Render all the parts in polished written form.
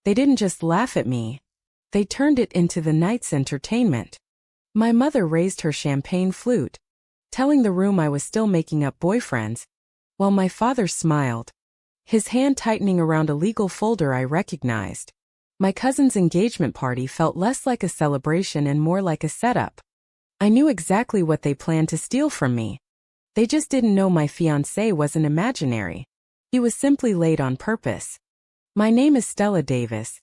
They didn't just laugh at me. They turned it into the night's entertainment. My mother raised her champagne flute, telling the room I was still making up boyfriends, while my father smiled, his hand tightening around a legal folder I recognized. My cousin's engagement party felt less like a celebration and more like a setup. I knew exactly what they planned to steal from me. They just didn't know my fiancé wasn't imaginary. He was simply late on purpose. My name is Stella Davis,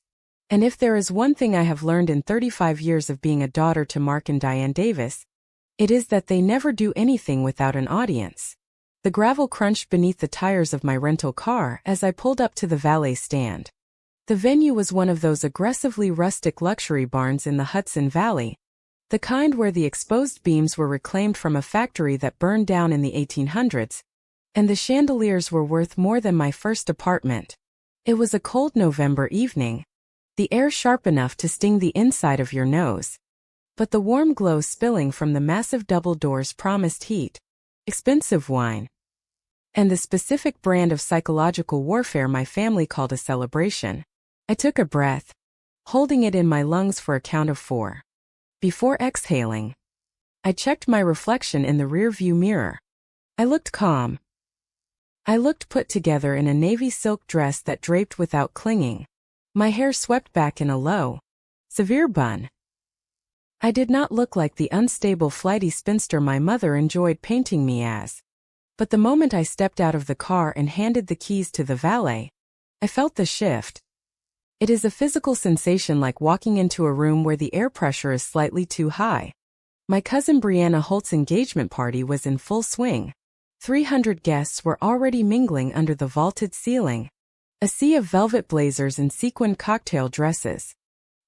and if there is one thing I have learned in 35 years of being a daughter to Mark and Diane Davis, it is that they never do anything without an audience. The gravel crunched beneath the tires of my rental car as I pulled up to the valet stand. The venue was one of those aggressively rustic luxury barns in the Hudson Valley, the kind where the exposed beams were reclaimed from a factory that burned down in the 1800s, and the chandeliers were worth more than my first apartment. It was a cold November evening, the air sharp enough to sting the inside of your nose, but the warm glow spilling from the massive double doors promised heat, expensive wine, and the specific brand of psychological warfare my family called a celebration. I took a breath, holding it in my lungs for a count of 4. Before exhaling, I checked my reflection in the rearview mirror. I looked calm. I looked put together in a navy silk dress that draped without clinging, my hair swept back in a low, severe bun. I did not look like the unstable flighty spinster my mother enjoyed painting me as. But the moment I stepped out of the car and handed the keys to the valet, I felt the shift. It is a physical sensation like walking into a room where the air pressure is slightly too high. My cousin Brianna Holt's engagement party was in full swing. 300 guests were already mingling under the vaulted ceiling, a sea of velvet blazers and sequined cocktail dresses.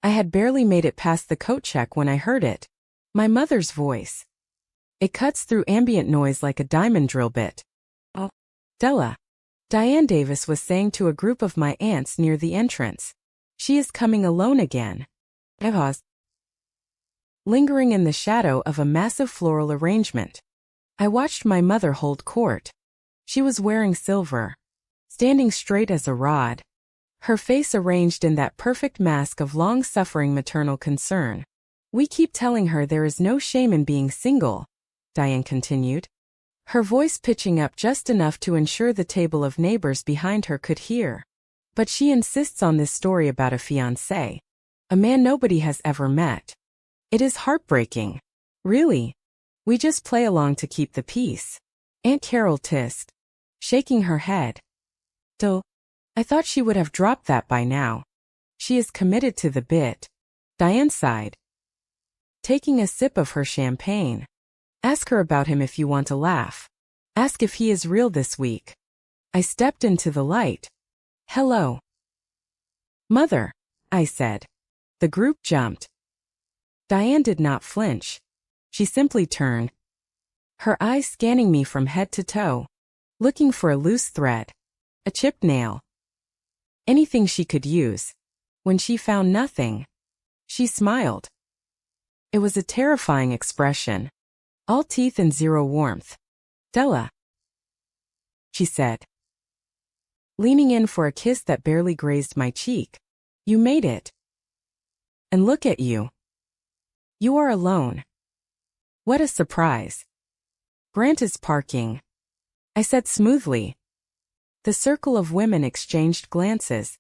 I had barely made it past the coat check when I heard it. My mother's voice. It cuts through ambient noise like a diamond drill bit. "Oh, Della," Diane Davis was saying to a group of my aunts near the entrance. "She is coming alone again." I paused, lingering in the shadow of a massive floral arrangement. I watched my mother hold court. She was wearing silver, standing straight as a rod, her face arranged in that perfect mask of long-suffering maternal concern. "We keep telling her there is no shame in being single," Diane continued, her voice pitching up just enough to ensure the table of neighbors behind her could hear. "But she insists on this story about a fiancé, a man nobody has ever met. It is heartbreaking. Really. We just play along to keep the peace." Aunt Carol tissed, shaking her head. "Duh. I thought she would have dropped that by now. She is committed to the bit." Diane sighed, taking a sip of her champagne. "Ask her about him if you want to laugh. Ask if he is real this week." I stepped into the light. "Hello, Mother," I said. The group jumped. Diane did not flinch. She simply turned, her eyes scanning me from head to toe, looking for a loose thread, a chipped nail, anything she could use. When she found nothing, she smiled. It was a terrifying expression, all teeth and zero warmth. "Della," she said, leaning in for a kiss that barely grazed my cheek. "You made it. And look at you. You are alone. What a surprise." "Grant is parking," I said smoothly. The circle of women exchanged glances,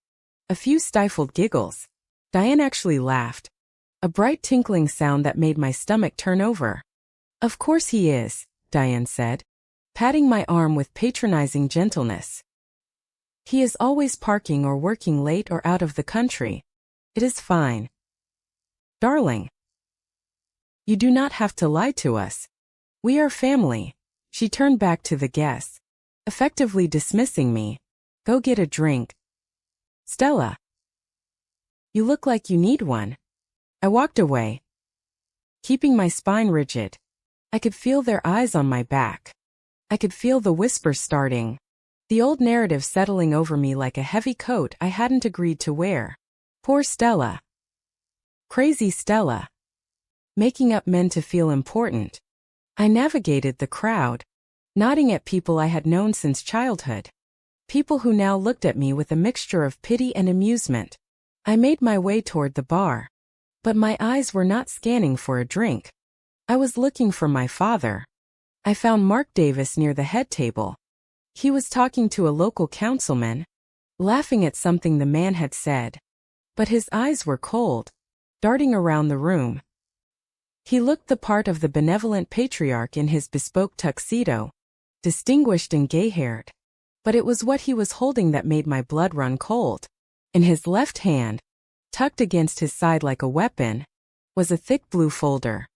a few stifled giggles. Diane actually laughed, a bright tinkling sound that made my stomach turn over. "Of course he is," Diane said, patting my arm with patronizing gentleness. "He is always parking or working late or out of the country. It is fine. Darling, you do not have to lie to us. We are family." She turned back to the guests, effectively dismissing me. "Go get a drink. Stella, you look like you need one." I walked away, keeping my spine rigid. I could feel their eyes on my back. I could feel the whispers starting, the old narrative settling over me like a heavy coat I hadn't agreed to wear. Poor Stella. Crazy Stella. Making up men to feel important. I navigated the crowd, nodding at people I had known since childhood. People who now looked at me with a mixture of pity and amusement. I made my way toward the bar. But my eyes were not scanning for a drink. I was looking for my father. I found Mark Davis near the head table. He was talking to a local councilman, laughing at something the man had said. But his eyes were cold, darting around the room. He looked the part of the benevolent patriarch in his bespoke tuxedo, distinguished and gay-haired. But it was what he was holding that made my blood run cold. In his left hand, tucked against his side like a weapon, was a thick blue folder.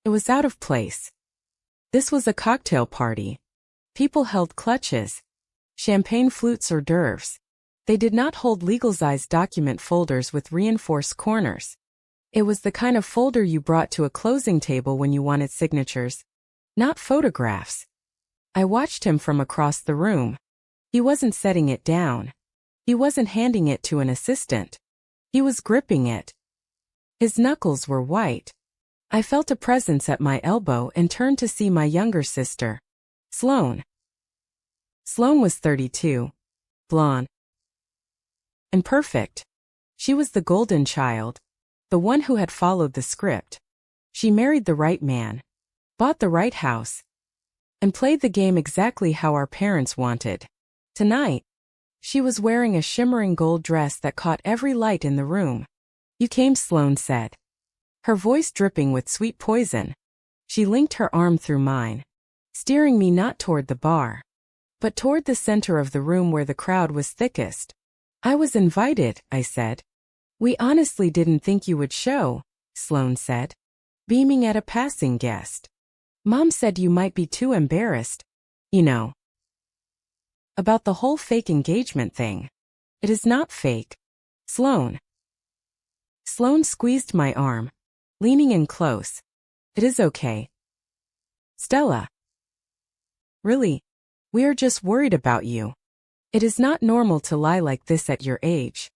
It was out of place. This was a cocktail party. People held clutches, champagne flutes hors d'oeuvres. They did not hold legal-sized document folders with reinforced corners. It was the kind of folder you brought to a closing table when you wanted signatures, not photographs. I watched him from across the room. He wasn't setting it down. He wasn't handing it to an assistant. He was gripping it. His knuckles were white. I felt a presence at my elbow and turned to see my younger sister, Sloane. Sloane was 32, blonde, and perfect. She was the golden child, the one who had followed the script. She married the right man, bought the right house, and played the game exactly how our parents wanted. Tonight, she was wearing a shimmering gold dress that caught every light in the room. "You came," Sloane said, her voice dripping with sweet poison. She linked her arm through mine, steering me not toward the bar, but toward the center of the room where the crowd was thickest. "I was invited," I said. "We honestly didn't think you would show," Sloane said, beaming at a passing guest. "Mom said you might be too embarrassed, you know, about the whole fake engagement thing." "It is not fake, Sloane." Sloane squeezed my arm, leaning in close. "It is okay, Stella. Really, we are just worried about you. It is not normal to lie like this at your age.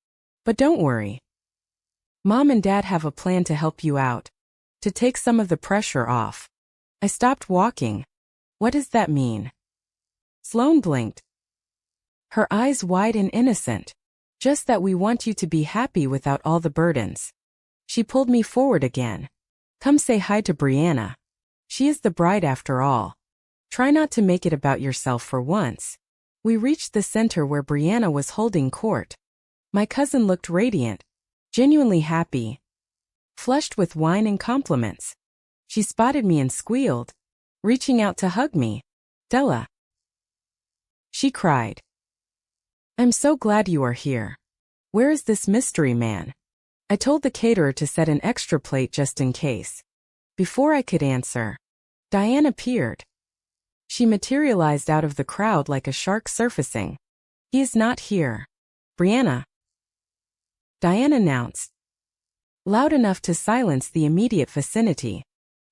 But don't worry. Mom and Dad have a plan to help you out, to take some of the pressure off." I stopped walking. "What does that mean?" Sloane blinked, her eyes wide and innocent. "Just that we want you to be happy without all the burdens." She pulled me forward again. "Come say hi to Brianna. She is the bride after all. Try not to make it about yourself for once." We reached the center where Brianna was holding court. My cousin looked radiant, genuinely happy, flushed with wine and compliments. She spotted me and squealed, reaching out to hug me. "Della," she cried, "I'm so glad you are here. Where is this mystery man?" I told the caterer to set an extra plate just in case. Before I could answer, Diane appeared. She materialized out of the crowd like a shark surfacing. "He is not here, Brianna," Diane announced, loud enough to silence the immediate vicinity.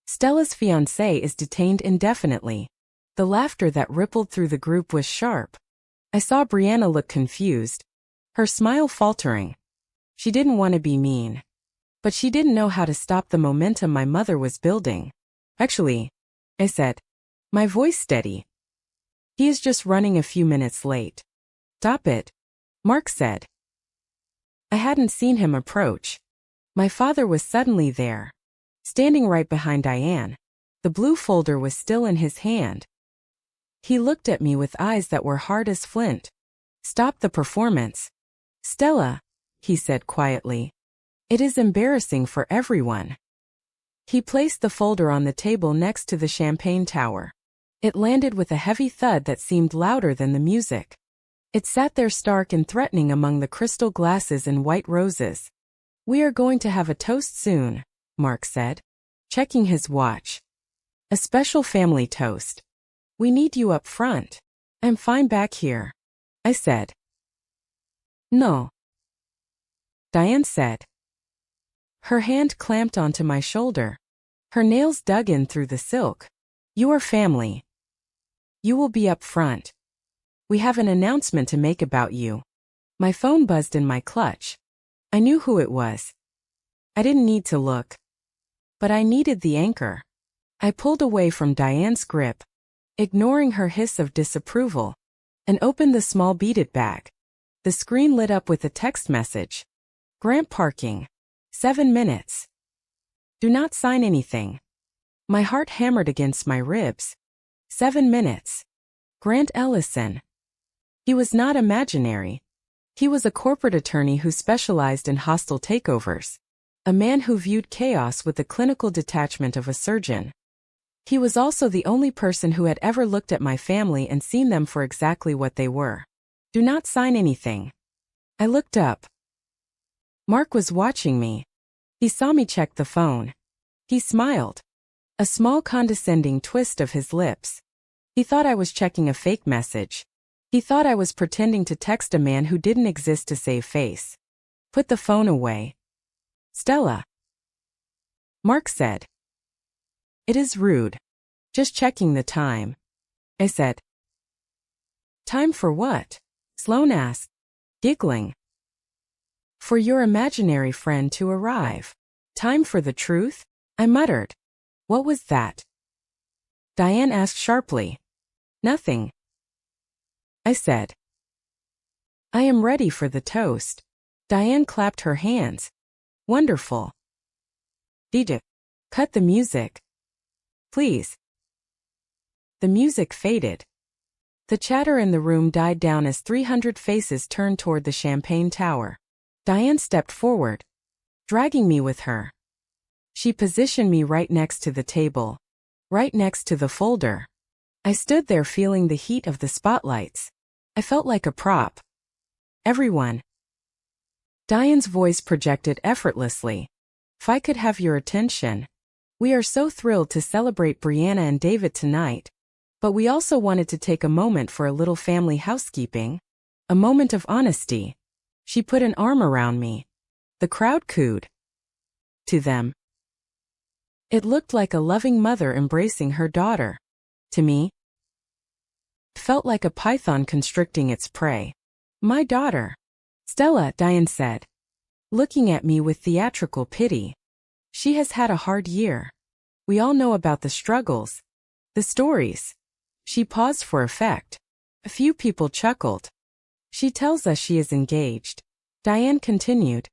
"Stella's fiancé is detained indefinitely." The laughter that rippled through the group was sharp. I saw Brianna look confused, her smile faltering. She didn't want to be mean, but she didn't know how to stop the momentum my mother was building. "Actually," I said, my voice steady, "he is just running a few minutes late." "Stop it," Mark said. I hadn't seen him approach. My father was suddenly there, standing right behind Diane. The blue folder was still in his hand. He looked at me with eyes that were hard as flint. "Stop the performance, Stella," he said quietly. "It is embarrassing for everyone." He placed the folder on the table next to the champagne tower. It landed with a heavy thud that seemed louder than the music. It sat there stark and threatening among the crystal glasses and white roses. "We are going to have a toast soon," Mark said, checking his watch. "A special family toast. We need you up front." "I'm fine back here," I said. "No," Diane said. Her hand clamped onto my shoulder. Her nails dug in through the silk. "You are family. You will be up front. We have an announcement to make about you." My phone buzzed in my clutch. I knew who it was. I didn't need to look. But I needed the anchor. I pulled away from Diane's grip, ignoring her hiss of disapproval, and opened the small beaded bag. The screen lit up with a text message. Grant parking. 7 minutes. Do not sign anything. My heart hammered against my ribs. 7 minutes. Grant Ellison. He was not imaginary. He was a corporate attorney who specialized in hostile takeovers. A man who viewed chaos with the clinical detachment of a surgeon. He was also the only person who had ever looked at my family and seen them for exactly what they were. Do not sign anything. I looked up. Mark was watching me. He saw me check the phone. He smiled. A small condescending twist of his lips. He thought I was checking a fake message. He thought I was pretending to text a man who didn't exist to save face. Put the phone away. Stella. Mark said. It is rude. Just checking the time. I said. Time for what? Sloane asked, giggling. For your imaginary friend to arrive. Time for the truth? I muttered. What was that? Diane asked sharply. Nothing. I said. I am ready for the toast. Diane clapped her hands. Wonderful. DJ. Cut the music. Please. The music faded. The chatter in the room died down as 300 faces turned toward the champagne tower. Diane stepped forward, dragging me with her. She positioned me right next to the table, right next to the folder. I stood there feeling the heat of the spotlights. I felt like a prop. Everyone. Diane's voice projected effortlessly. If I could have your attention. We are so thrilled to celebrate Brianna and David tonight. But we also wanted to take a moment for a little family housekeeping. A moment of honesty. She put an arm around me. The crowd cooed. To them. It looked like a loving mother embracing her daughter. To me, it felt like a python constricting its prey. My daughter. Stella, Diane said, looking at me with theatrical pity. She has had a hard year. We all know about the struggles. The stories. She paused for effect. A few people chuckled. She tells us she is engaged. Diane continued,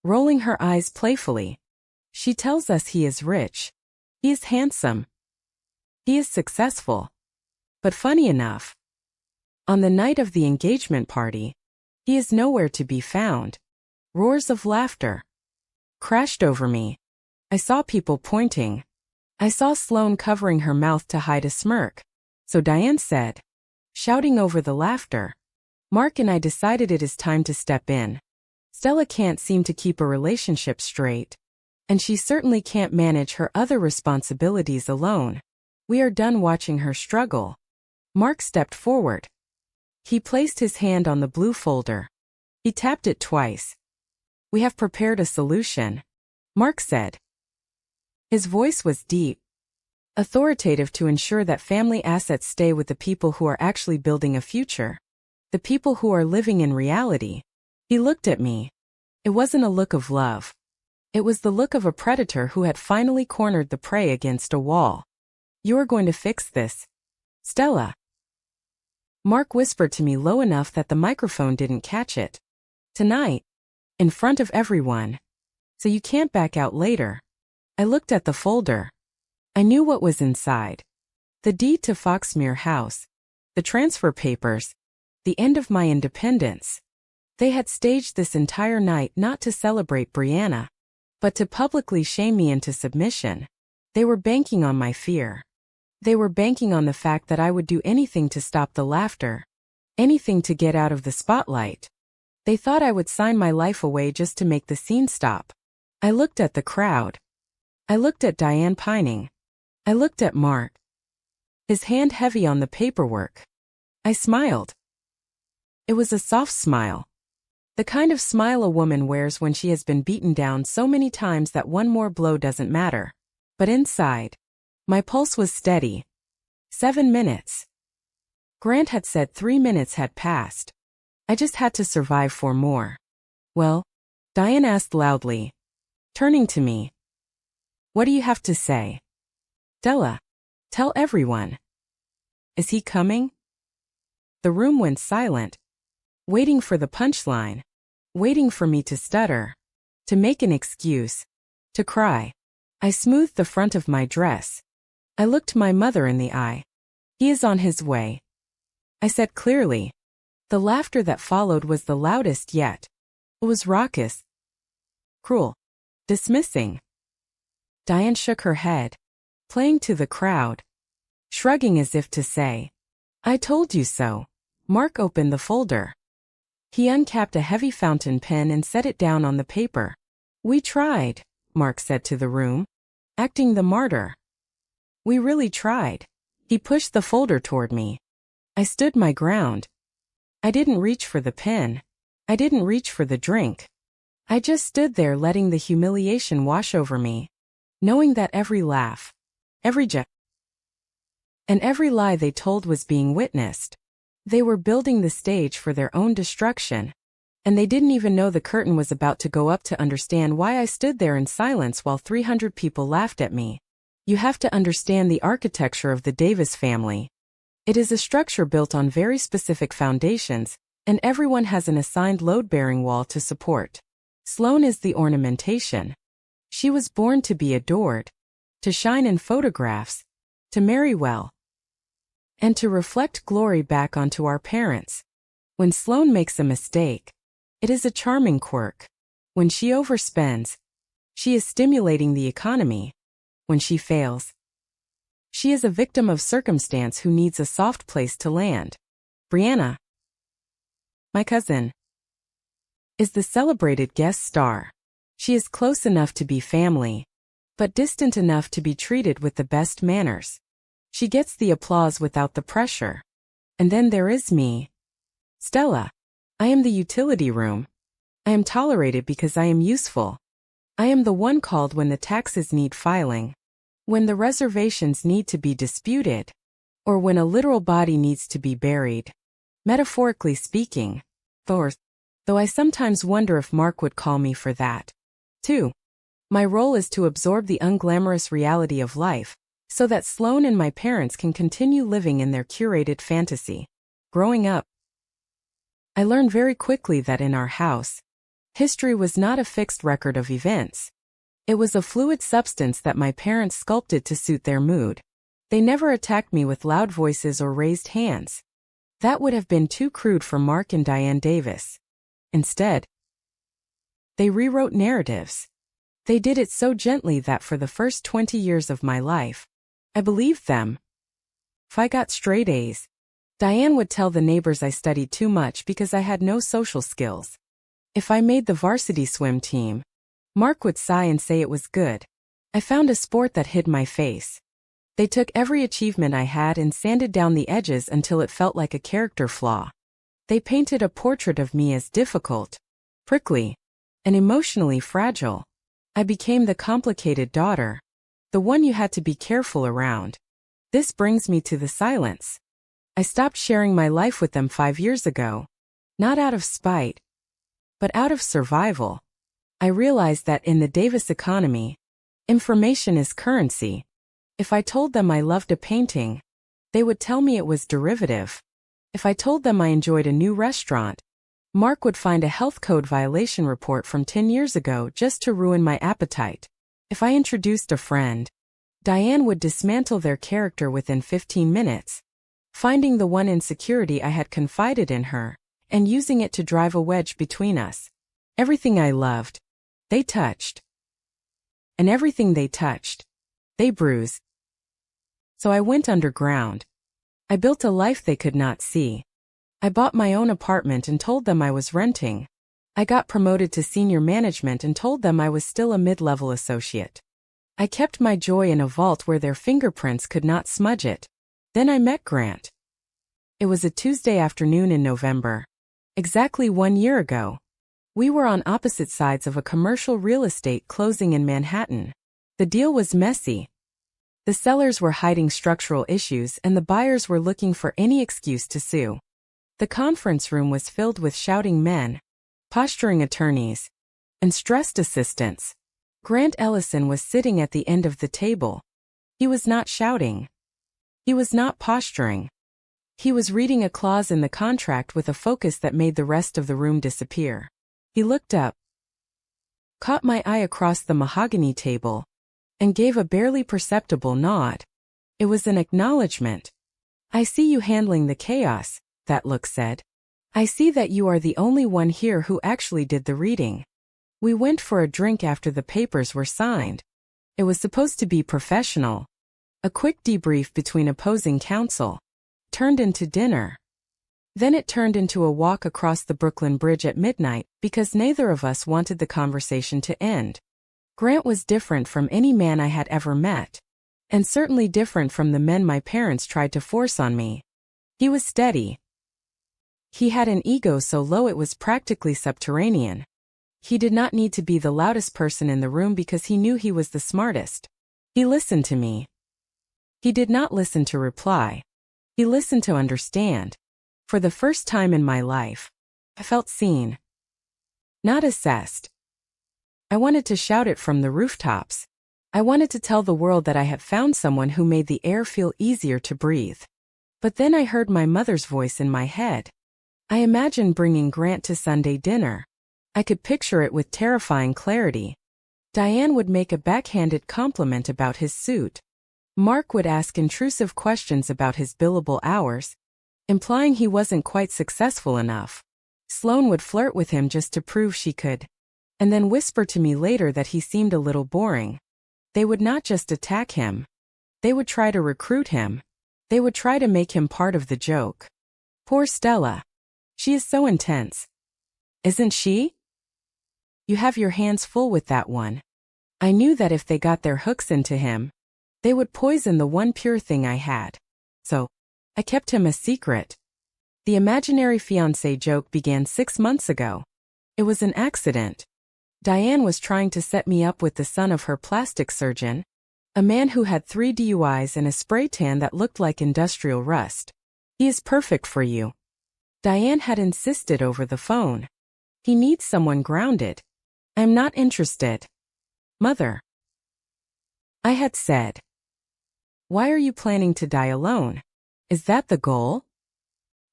rolling her eyes playfully. She tells us he is rich. He is handsome. He is successful. But funny enough, on the night of the engagement party, he is nowhere to be found. Roars of laughter crashed over me. I saw people pointing. I saw Sloane covering her mouth to hide a smirk. So Diane said, shouting over the laughter, Mark and I decided it is time to step in. Stella can't seem to keep a relationship straight. And she certainly can't manage her other responsibilities alone. We are done watching her struggle. Mark stepped forward. He placed his hand on the blue folder. He tapped it twice. We have prepared a solution, Mark said. His voice was deep, authoritative, to ensure that family assets stay with the people who are actually building a future. The people who are living in reality. He looked at me. It wasn't a look of love. It was the look of a predator who had finally cornered the prey against a wall. You are going to fix this, Stella. Mark whispered to me low enough that the microphone didn't catch it. Tonight. In front of everyone. So you can't back out later. I looked at the folder. I knew what was inside. The deed to Foxmere House. The transfer papers. The end of my independence. They had staged this entire night not to celebrate Brianna, but to publicly shame me into submission. They were banking on my fear. They were banking on the fact that I would do anything to stop the laughter. Anything to get out of the spotlight. They thought I would sign my life away just to make the scene stop. I looked at the crowd. I looked at Diane pining. I looked at Mark. His hand heavy on the paperwork. I smiled. It was a soft smile. The kind of smile a woman wears when she has been beaten down so many times that one more blow doesn't matter. But inside, my pulse was steady. 7 minutes. Grant had said 3 minutes had passed. I just had to survive 4 more. Well, Diane asked loudly, turning to me. What do you have to say? Stella, tell everyone. Is he coming? The room went silent, waiting for the punchline, waiting for me to stutter. to make an excuse, to cry. I smoothed the front of my dress. I looked my mother in the eye. He is on his way, I said clearly. The laughter that followed was the loudest yet. It was raucous, cruel, dismissing. Diane shook her head, playing to the crowd, shrugging as if to say, I told you so. Mark opened the folder. He uncapped a heavy fountain pen and set it down on the paper. We tried, Mark said to the room, acting the martyr. We really tried. He pushed the folder toward me. I stood my ground. I didn't reach for the pen. I didn't reach for the drink. I just stood there letting the humiliation wash over me, knowing that every laugh, every joke, and every lie they told was being witnessed. They were building the stage for their own destruction, and they didn't even know the curtain was about to go up to understand why I stood there in silence while 300 people laughed at me. You have to understand the architecture of the Davis family. It is a structure built on very specific foundations, and everyone has an assigned load-bearing wall to support. Sloane is the ornamentation. She was born to be adored, to shine in photographs, to marry well, and to reflect glory back onto our parents. When Sloane makes a mistake, it is a charming quirk. When she overspends, she is stimulating the economy. When she fails, she is a victim of circumstance who needs a soft place to land. Brianna, my cousin, is the celebrated guest star. She is close enough to be family, but distant enough to be treated with the best manners. She gets the applause without the pressure. And then there is me, Stella. I am the utility room. I am tolerated because I am useful. I am the one called when the taxes need filing, when the reservations need to be disputed, or when a literal body needs to be buried. Metaphorically speaking, though I sometimes wonder if Mark would call me for that, too. My role is to absorb the unglamorous reality of life, so that Sloane and my parents can continue living in their curated fantasy. Growing up, I learned very quickly that in our house, history was not a fixed record of events. It was a fluid substance that my parents sculpted to suit their mood. They never attacked me with loud voices or raised hands. That would have been too crude for Mark and Diane Davis. Instead, they rewrote narratives. They did it so gently that for the first 20 years of my life, I believed them. If I got straight A's, Diane would tell the neighbors I studied too much because I had no social skills. If I made the varsity swim team, Mark would sigh and say it was good. I found a sport that hid my face. They took every achievement I had and sanded down the edges until it felt like a character flaw. They painted a portrait of me as difficult, prickly, and emotionally fragile. I became the complicated daughter, the one you had to be careful around. This brings me to the silence. I stopped sharing my life with them 5 years ago, not out of spite, but out of survival. I realized that in the Davis economy, information is currency. If I told them I loved a painting, they would tell me it was derivative. If I told them I enjoyed a new restaurant, Mark would find a health code violation report from 10 years ago just to ruin my appetite. If I introduced a friend, Diane would dismantle their character within 15 minutes, finding the one insecurity I had confided in her, and using it to drive a wedge between us. Everything I loved, they touched. And everything they touched, they bruised. So I went underground. I built a life they could not see. I bought my own apartment and told them I was renting. I got promoted to senior management and told them I was still a mid-level associate. I kept my joy in a vault where their fingerprints could not smudge it. Then I met Grant. It was a Tuesday afternoon in November. Exactly 1 year ago. We were on opposite sides of a commercial real estate closing in Manhattan. The deal was messy. The sellers were hiding structural issues and the buyers were looking for any excuse to sue. The conference room was filled with shouting men, posturing attorneys, and stressed assistants. Grant Ellison was sitting at the end of the table. He was not shouting. He was not posturing. He was reading a clause in the contract with a focus that made the rest of the room disappear. He looked up. caught my eye across the mahogany table, and gave a barely perceptible nod. It was an acknowledgement. "I see you handling the chaos," that look said. "I see that you are the only one here who actually did the reading." We went for a drink after the papers were signed. It was supposed to be professional. A quick debrief between opposing counsel. Turned into dinner. Then it turned into a walk across the Brooklyn Bridge at midnight because neither of us wanted the conversation to end. Grant was different from any man I had ever met, and certainly different from the men my parents tried to force on me. He was steady. He had an ego so low it was practically subterranean. He did not need to be the loudest person in the room because he knew he was the smartest. He listened to me. He did not listen to reply. He listened to understand. For the first time in my life, I felt seen. Not assessed. I wanted to shout it from the rooftops. I wanted to tell the world that I had found someone who made the air feel easier to breathe. But then I heard my mother's voice in my head. I imagined bringing Grant to Sunday dinner. I could picture it with terrifying clarity. Diane would make a backhanded compliment about his suit. Mark would ask intrusive questions about his billable hours, implying he wasn't quite successful enough. Sloane would flirt with him just to prove she could, and then whisper to me later that he seemed a little boring. They would not just attack him. They would try to recruit him. They would try to make him part of the joke. Poor Stella. She is so intense. Isn't she? You have your hands full with that one. I knew that if they got their hooks into him, they would poison the one pure thing I had. So, I kept him a secret. The imaginary fiancé joke began 6 months ago. It was an accident. Diane was trying to set me up with the son of her plastic surgeon, a man who had 3 DUIs and a spray tan that looked like industrial rust. He is perfect for you. Diane had insisted over the phone. He needs someone grounded. I'm not interested. Mother. I had said. Why are you planning to die alone? Is that the goal?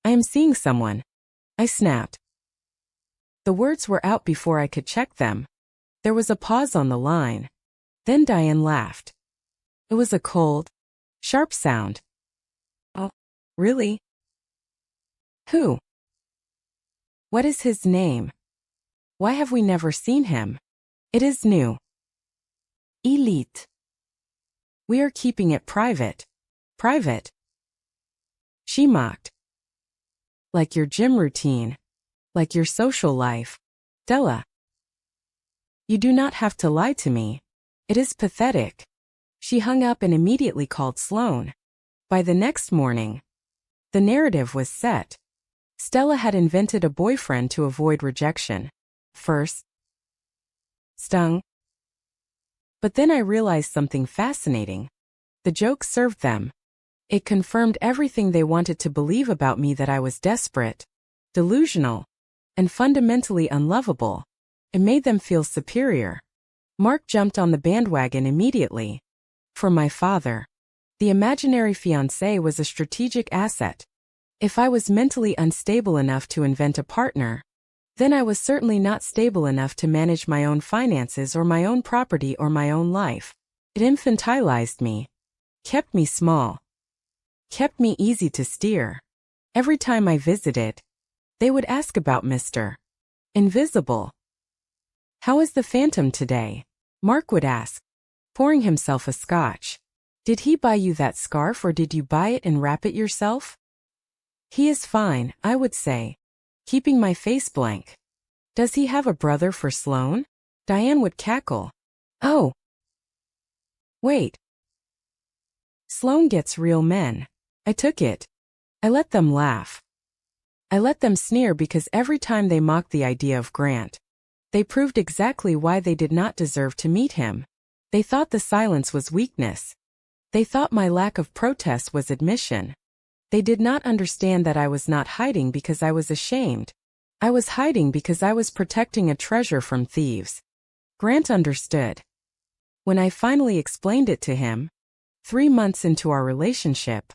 I am seeing someone. I snapped. The words were out before I could check them. There was a pause on the line. Then Diane laughed. It was a cold, sharp sound. Oh, really? Who? What is his name? Why have we never seen him? It is new. Elite. We are keeping it private. Private. She mocked. Like your gym routine. Like your social life. Della. You do not have to lie to me. It is pathetic. She hung up and immediately called Sloane. By the next morning, the narrative was set. Stella had invented a boyfriend to avoid rejection. First, stung. But then I realized something fascinating. The joke served them. It confirmed everything they wanted to believe about me, that I was desperate, delusional, and fundamentally unlovable. It made them feel superior. Mark jumped on the bandwagon immediately. For my father, the imaginary fiancé was a strategic asset. If I was mentally unstable enough to invent a partner, then I was certainly not stable enough to manage my own finances or my own property or my own life. It infantilized me, kept me small, kept me easy to steer. Every time I visited, they would ask about Mr. Invisible. How is the Phantom today? Mark would ask, pouring himself a scotch. Did he buy you that scarf or did you buy it and wrap it yourself? He is fine, I would say, keeping my face blank. Does he have a brother for Sloane? Diane would cackle. Oh. Wait. Sloane gets real men. I took it. I let them laugh. I let them sneer because every time they mocked the idea of Grant, they proved exactly why they did not deserve to meet him. They thought the silence was weakness. They thought my lack of protest was admission. They did not understand that I was not hiding because I was ashamed. I was hiding because I was protecting a treasure from thieves. Grant understood. When I finally explained it to him, 3 months into our relationship,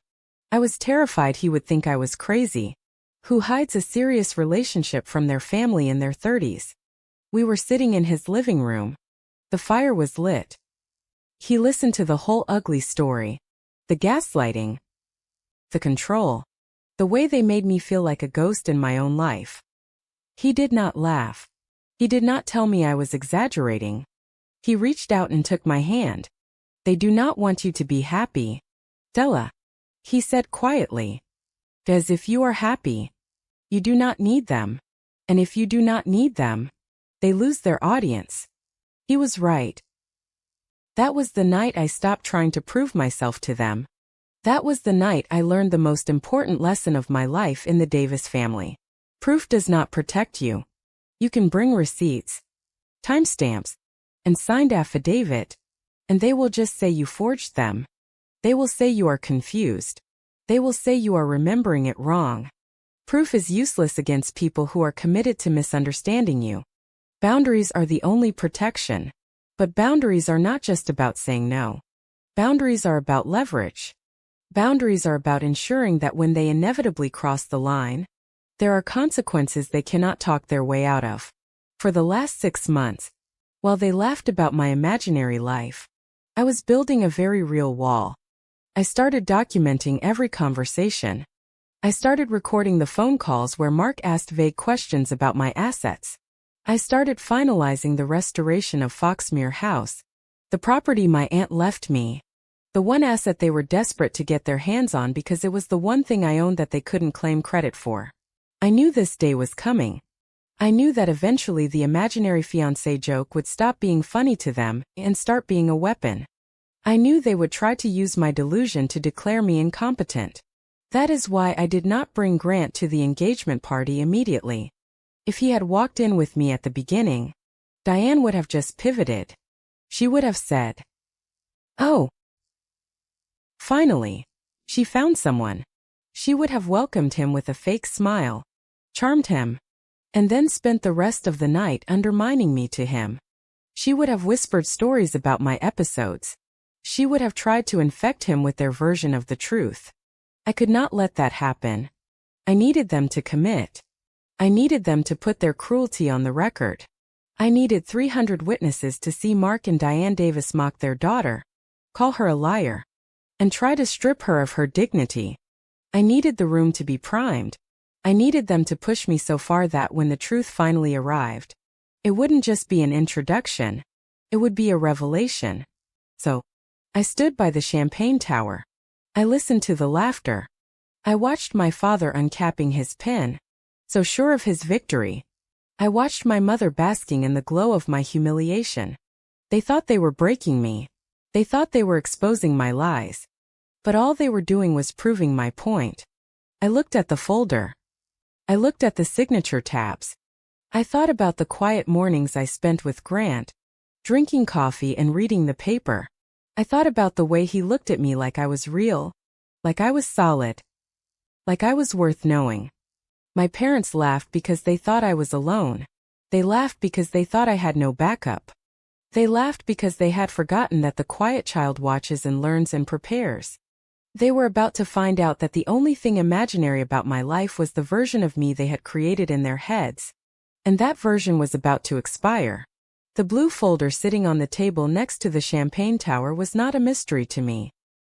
I was terrified he would think I was crazy. Who hides a serious relationship from their family in their 30s? We were sitting in his living room. The fire was lit. He listened to the whole ugly story. The gaslighting. The control. The way they made me feel like a ghost in my own life. He did not laugh. He did not tell me I was exaggerating. He reached out and took my hand. They do not want you to be happy, Della, he said quietly. As if you are happy. You do not need them. And if you do not need them, they lose their audience. He was right. That was the night I stopped trying to prove myself to them. That was the night I learned the most important lesson of my life in the Davis family. Proof does not protect you. You can bring receipts, timestamps, and signed affidavit, and they will just say you forged them. They will say you are confused. They will say you are remembering it wrong. Proof is useless against people who are committed to misunderstanding you. Boundaries are the only protection. But boundaries are not just about saying no. Boundaries are about leverage. Boundaries are about ensuring that when they inevitably cross the line, there are consequences they cannot talk their way out of. For the last 6 months, while they laughed about my imaginary life, I was building a very real wall. I started documenting every conversation. I started recording the phone calls where Mark asked vague questions about my assets. I started finalizing the restoration of Foxmere House, the property my aunt left me, the one asset they were desperate to get their hands on because it was the one thing I owned that they couldn't claim credit for. I knew this day was coming. I knew that eventually the imaginary fiancé joke would stop being funny to them and start being a weapon. I knew they would try to use my delusion to declare me incompetent. That is why I did not bring Grant to the engagement party immediately. If he had walked in with me at the beginning, Diane would have just pivoted. She would have said, "Oh, finally, she found someone." She would have welcomed him with a fake smile, charmed him, and then spent the rest of the night undermining me to him. She would have whispered stories about my episodes. She would have tried to infect him with their version of the truth. I could not let that happen. I needed them to commit. I needed them to put their cruelty on the record. I needed 300 witnesses to see Mark and Diane Davis mock their daughter, call her a liar, and try to strip her of her dignity. I needed the room to be primed. I needed them to push me so far that when the truth finally arrived, it wouldn't just be an introduction, it would be a revelation. So, I stood by the champagne tower. I listened to the laughter. I watched my father uncapping his pen, so sure of his victory. I watched my mother basking in the glow of my humiliation. They thought they were breaking me. They thought they were exposing my lies. But all they were doing was proving my point. I looked at the folder. I looked at the signature tabs. I thought about the quiet mornings I spent with Grant, drinking coffee and reading the paper. I thought about the way he looked at me like I was real, like I was solid, like I was worth knowing. My parents laughed because they thought I was alone. They laughed because they thought I had no backup. They laughed because they had forgotten that the quiet child watches and learns and prepares. They were about to find out that the only thing imaginary about my life was the version of me they had created in their heads. And that version was about to expire. The blue folder sitting on the table next to the champagne tower was not a mystery to me.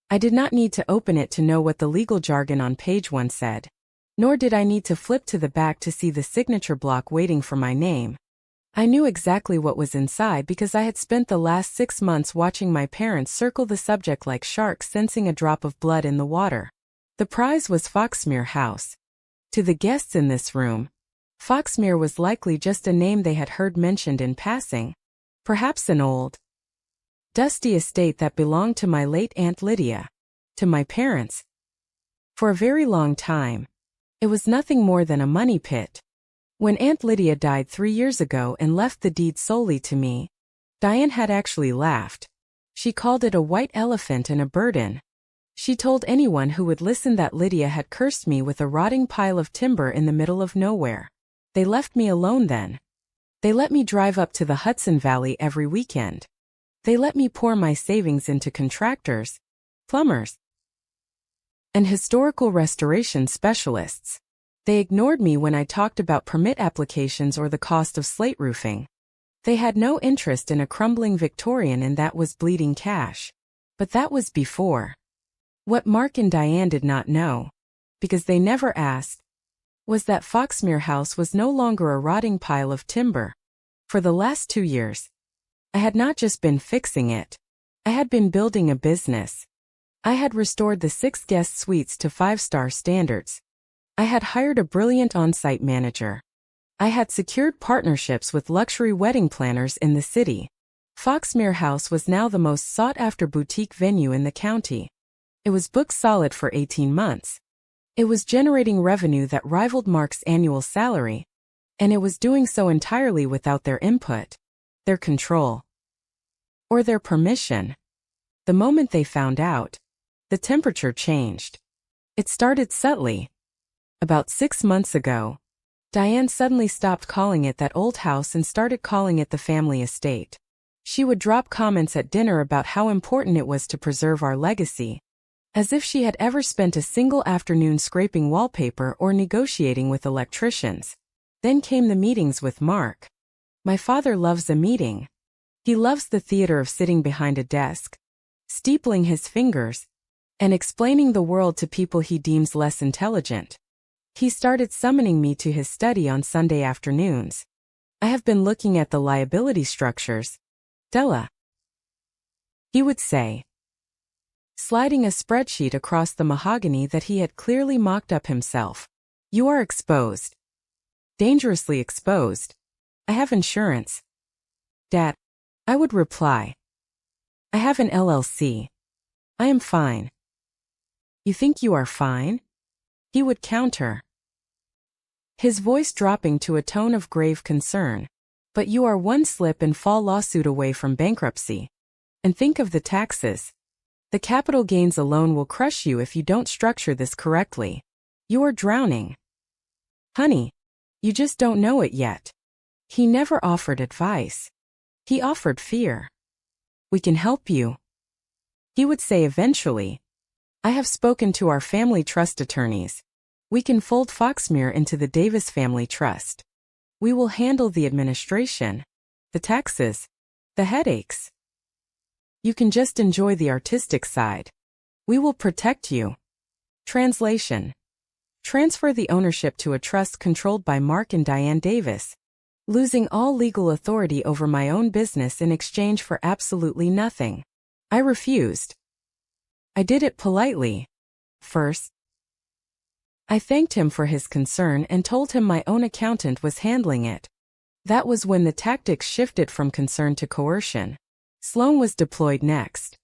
I did not need to open it to know what the legal jargon on page 1 said. Nor did I need to flip to the back to see the signature block waiting for my name. I knew exactly what was inside because I had spent the last 6 months watching my parents circle the subject like sharks sensing a drop of blood in the water. The prize was Foxmere House. To the guests in this room, Foxmere was likely just a name they had heard mentioned in passing. Perhaps an old, dusty estate that belonged to my late Aunt Lydia. To my parents. For a very long time, it was nothing more than a money pit. When Aunt Lydia died 3 years ago and left the deed solely to me, Diane had actually laughed. She called it a white elephant and a burden. She told anyone who would listen that Lydia had cursed me with a rotting pile of timber in the middle of nowhere. They left me alone then. They let me drive up to the Hudson Valley every weekend. They let me pour my savings into contractors, plumbers, and historical restoration specialists. They ignored me when I talked about permit applications or the cost of slate roofing. They had no interest in a crumbling Victorian, and that was bleeding cash. But that was before. What Mark and Diane did not know, because they never asked, was that Foxmere House was no longer a rotting pile of timber. For the last 2 years, I had not just been fixing it. I had been building a business. I had restored the 6 guest suites to 5-star standards. I had hired a brilliant on-site manager. I had secured partnerships with luxury wedding planners in the city. Foxmere House was now the most sought-after boutique venue in the county. It was booked solid for 18 months. It was generating revenue that rivaled Mark's annual salary, and it was doing so entirely without their input, their control, or their permission. The moment they found out, the temperature changed. It started subtly. About 6 months ago, Diane suddenly stopped calling it that old house and started calling it the family estate. She would drop comments at dinner about how important it was to preserve our legacy, as if she had ever spent a single afternoon scraping wallpaper or negotiating with electricians. Then came the meetings with Mark. My father loves a meeting. He loves the theater of sitting behind a desk, steepling his fingers, and explaining the world to people he deems less intelligent. He started summoning me to his study on Sunday afternoons. I have been looking at the liability structures, Della, he would say, sliding a spreadsheet across the mahogany that he had clearly mocked up himself. You are exposed. Dangerously exposed. I have insurance. Dad, I would reply. I have an LLC. I am fine. You think you are fine? He would counter, his voice dropping to a tone of grave concern. But you are one slip and fall lawsuit away from bankruptcy. And think of the taxes. The capital gains alone will crush you if you don't structure this correctly. You are drowning. Honey, you just don't know it yet. He never offered advice. He offered fear. We can help you. He would say eventually. I have spoken to our family trust attorneys. We can fold Foxmere into the Davis Family Trust. We will handle the administration, the taxes, the headaches. You can just enjoy the artistic side. We will protect you. Translation. Transfer the ownership to a trust controlled by Mark and Diane Davis, losing all legal authority over my own business in exchange for absolutely nothing. I refused. I did it politely. First, I thanked him for his concern and told him my own accountant was handling it. That was when the tactics shifted from concern to coercion. Sloan was deployed next.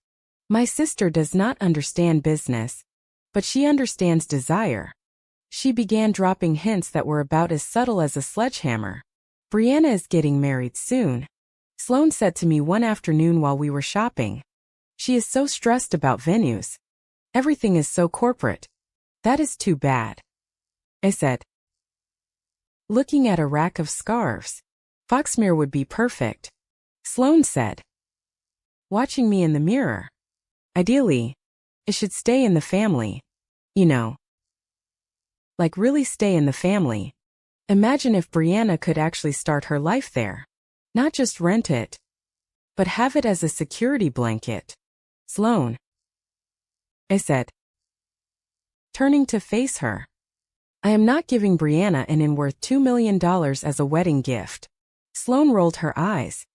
My sister does not understand business, but she understands desire. She began dropping hints that were about as subtle as a sledgehammer. Brianna is getting married soon, Sloan said to me one afternoon while we were shopping. She is so stressed about venues. Everything is so corporate. That is too bad, I said, looking at a rack of scarves. Foxmere would be perfect, Sloan said, watching me in the mirror. Ideally, it should stay in the family. You know. Like really stay in the family. Imagine if Brianna could actually start her life there. Not just rent it, but have it as a security blanket. Sloan, I said, turning to face her. I am not giving Brianna an in worth $2 million as a wedding gift. Sloan rolled her eyes.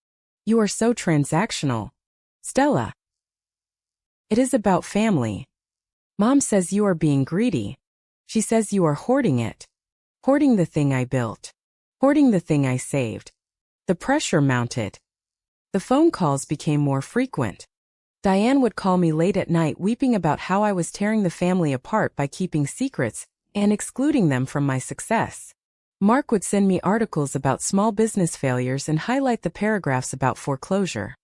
You are so transactional, Stella. It is about family. Mom says you are being greedy. She says you are hoarding it. Hoarding the thing I built. Hoarding the thing I saved. The pressure mounted. The phone calls became more frequent. Diane would call me late at night weeping about how I was tearing the family apart by keeping secrets and excluding them from my success. Mark would send me articles about small business failures and highlight the paragraphs about foreclosure.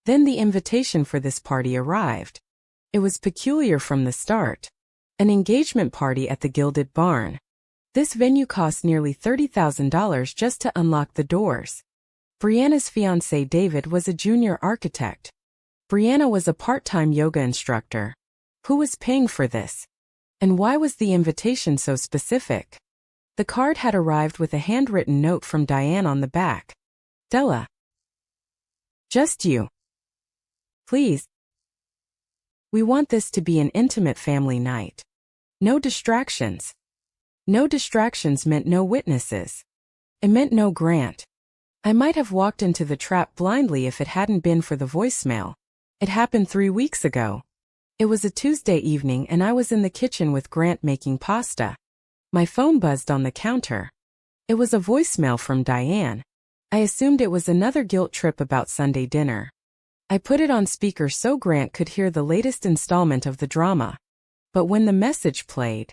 Then the invitation for this party arrived. It was peculiar from the start. An engagement party at the Gilded Barn. This venue cost nearly $30,000 just to unlock the doors. Brianna's fiancé David was a junior architect. Brianna was a part-time yoga instructor. Who was paying for this? And why was the invitation so specific? The card had arrived with a handwritten note from Diane on the back. Della, Just you. Please. We want this to be an intimate family night. No distractions. No distractions meant no witnesses. It meant no Grant. I might have walked into the trap blindly if it hadn't been for the voicemail. It happened 3 weeks ago. It was a Tuesday evening and I was in the kitchen with Grant making pasta. My phone buzzed on the counter. It was a voicemail from Diane. I assumed it was another guilt trip about Sunday dinner. I put it on speaker so Grant could hear the latest installment of the drama. But when the message played,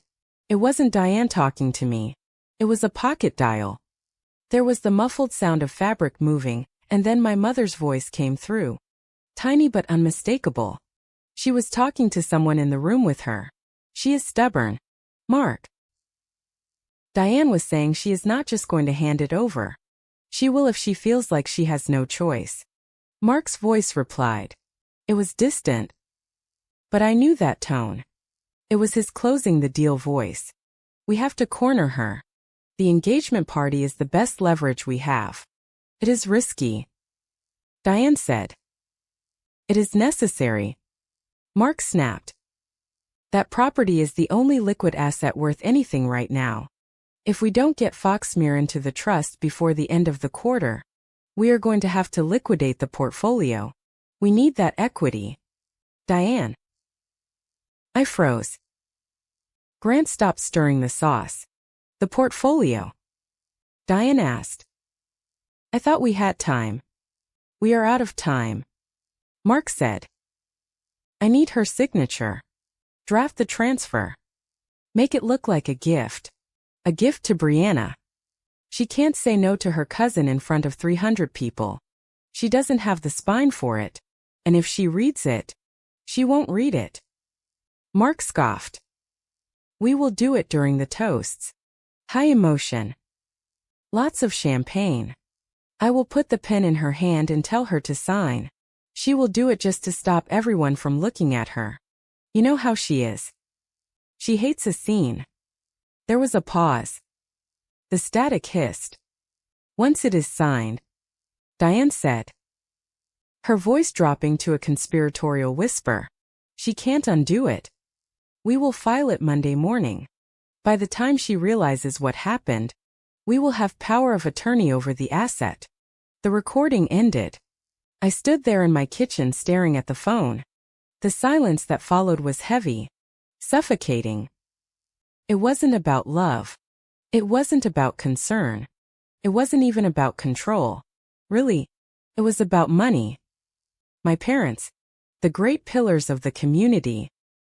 it wasn't Diane talking to me. It was a pocket dial. There was the muffled sound of fabric moving, and then my mother's voice came through. Tiny but unmistakable. She was talking to someone in the room with her. She is stubborn. Mark. Diane was saying she is not just going to hand it over. She will if she feels like she has no choice. Mark's voice replied. It was distant. But I knew that tone. It was his closing the deal voice. We have to corner her. The engagement party is the best leverage we have. It is risky. Diane said. It is necessary. Mark snapped. That property is the only liquid asset worth anything right now. If we don't get Foxmere into the trust before the end of the quarter, we are going to have to liquidate the portfolio. We need that equity. Diane. I froze. Grant stopped stirring the sauce. The portfolio. Diane asked. I thought we had time. We are out of time. Mark said. I need her signature. Draft the transfer. Make it look like a gift. A gift to Brianna. She can't say no to her cousin in front of 300 people. She doesn't have the spine for it. And if she reads it, she won't read it. Mark scoffed. We will do it during the toasts. High emotion. Lots of champagne. I will put the pen in her hand and tell her to sign. She will do it just to stop everyone from looking at her. You know how she is. She hates a scene. There was a pause. The static hissed. Once it is signed, Diane said, her voice dropping to a conspiratorial whisper, she can't undo it. We will file it Monday morning. By the time she realizes what happened, we will have power of attorney over the asset. The recording ended. I stood there in my kitchen staring at the phone. The silence that followed was heavy, suffocating. It wasn't about love. It wasn't about concern. It wasn't even about control. Really, it was about money. My parents, the great pillars of the community,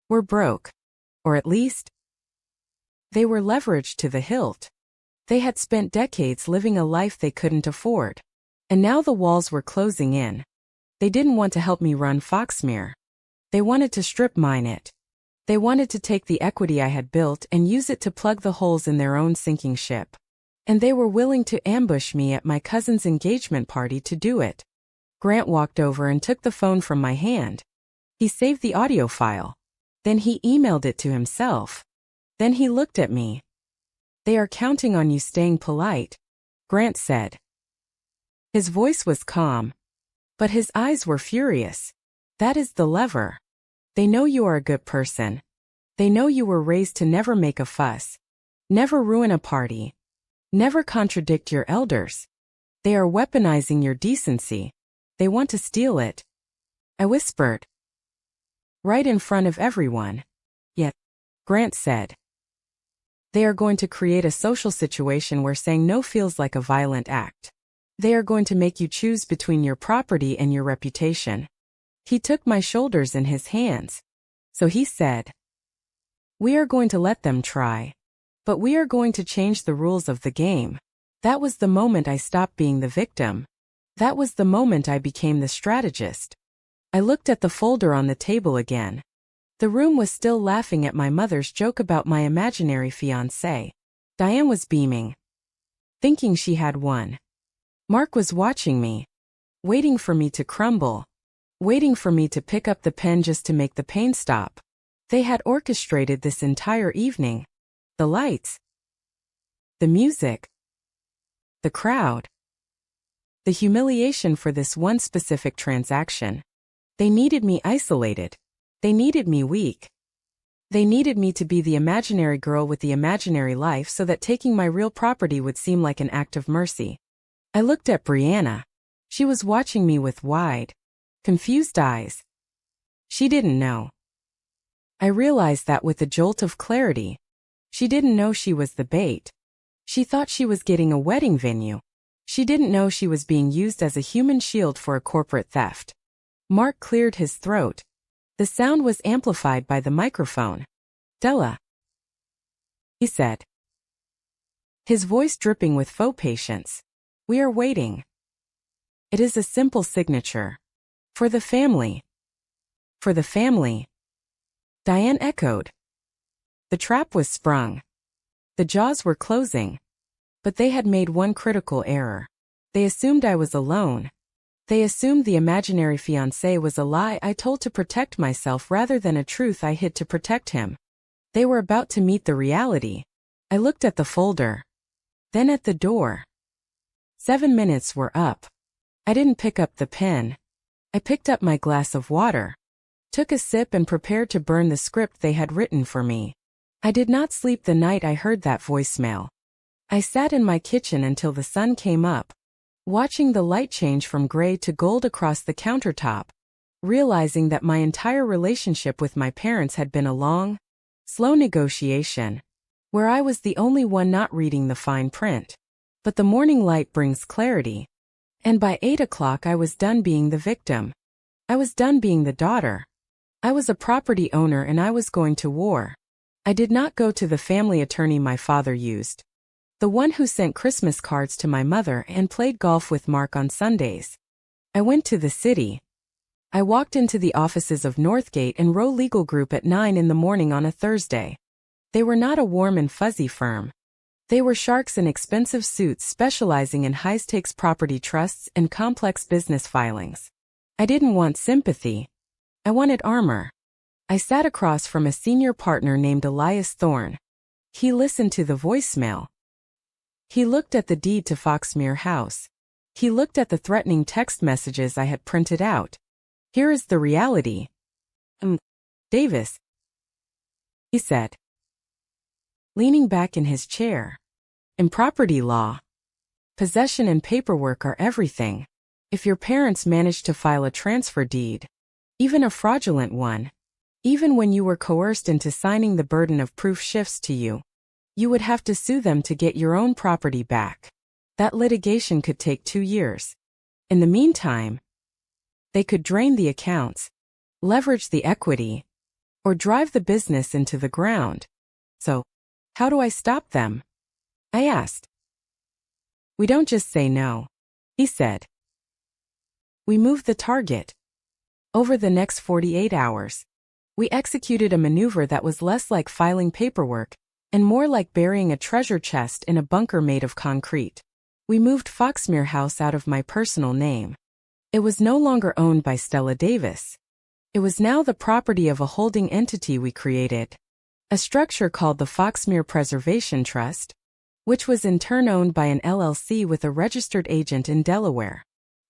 were broke. Or at least, they were leveraged to the hilt. They had spent decades living a life they couldn't afford. And now the walls were closing in. They didn't want to help me run Foxmere. They wanted to strip mine it. They wanted to take the equity I had built and use it to plug the holes in their own sinking ship. And they were willing to ambush me at my cousin's engagement party to do it. Grant walked over and took the phone from my hand. He saved the audio file. Then he emailed it to himself. Then he looked at me. They are counting on you staying polite, Grant said. His voice was calm, but his eyes were furious. That is the lever. They know you are a good person. They know you were raised to never make a fuss, never ruin a party, never contradict your elders. They are weaponizing your decency. They want to steal it. I whispered. Right in front of everyone. Yet, Grant said. They are going to create a social situation where saying no feels like a violent act. They are going to make you choose between your property and your reputation. He took my shoulders in his hands. So he said, we are going to let them try. But we are going to change the rules of the game. That was the moment I stopped being the victim. That was the moment I became the strategist. I looked at the folder on the table again. The room was still laughing at my mother's joke about my imaginary fiancé. Diane was beaming, thinking she had won. Mark was watching me, waiting for me to crumble, waiting for me to pick up the pen just to make the pain stop. They had orchestrated this entire evening. The lights, the music, the crowd. The humiliation for this one specific transaction. They needed me isolated. They needed me weak. They needed me to be the imaginary girl with the imaginary life so that taking my real property would seem like an act of mercy. I looked at Brianna. She was watching me with wide, confused eyes. She didn't know. I realized that with a jolt of clarity. She didn't know she was the bait. She thought she was getting a wedding venue. She didn't know she was being used as a human shield for a corporate theft. Mark cleared his throat. The sound was amplified by the microphone. "Della," he said, his voice dripping with faux patience. "We are waiting. It is a simple signature. For the family." "For the family," Diane echoed. The trap was sprung. The jaws were closing. But they had made one critical error. They assumed I was alone. They assumed the imaginary fiancé was a lie I told to protect myself rather than a truth I hid to protect him. They were about to meet the reality. I looked at the folder. Then at the door. 7 minutes were up. I didn't pick up the pen. I picked up my glass of water, took a sip and prepared to burn the script they had written for me. I did not sleep the night I heard that voicemail. I sat in my kitchen until the sun came up, watching the light change from gray to gold across the countertop, realizing that my entire relationship with my parents had been a long, slow negotiation, where I was the only one not reading the fine print. But the morning light brings clarity. And by 8 o'clock I was done being the victim. I was done being the daughter. I was a property owner and I was going to war. I did not go to the family attorney my father used, the one who sent Christmas cards to my mother and played golf with Mark on Sundays. I went to the city. I walked into the offices of Northgate and Rowe Legal Group at 9 in the morning on a Thursday. They were not a warm and fuzzy firm. They were sharks in expensive suits specializing in high-stakes property trusts and complex business filings. I didn't want sympathy. I wanted armor. I sat across from a senior partner named Elias Thorne. He listened to the voicemail. He looked at the deed to Foxmere House. He looked at the threatening text messages I had printed out. "Here is the reality. Davis," he said, leaning back in his chair. "In property law, possession and paperwork are everything. If your parents managed to file a transfer deed, even a fraudulent one, even when you were coerced into signing, the burden of proof shifts to you. You would have to sue them to get your own property back. That litigation could take 2 years. In the meantime, they could drain the accounts, leverage the equity, or drive the business into the ground. So, how do I stop them?" I asked. "We don't just say no," he said. "We move the target." Over the next 48 hours, we executed a maneuver that was less like filing paperwork and more like burying a treasure chest in a bunker made of concrete. We moved Foxmere House out of my personal name. It was no longer owned by Stella Davis. It was now the property of a holding entity we created, a structure called the Foxmere Preservation Trust, which was in turn owned by an LLC with a registered agent in Delaware.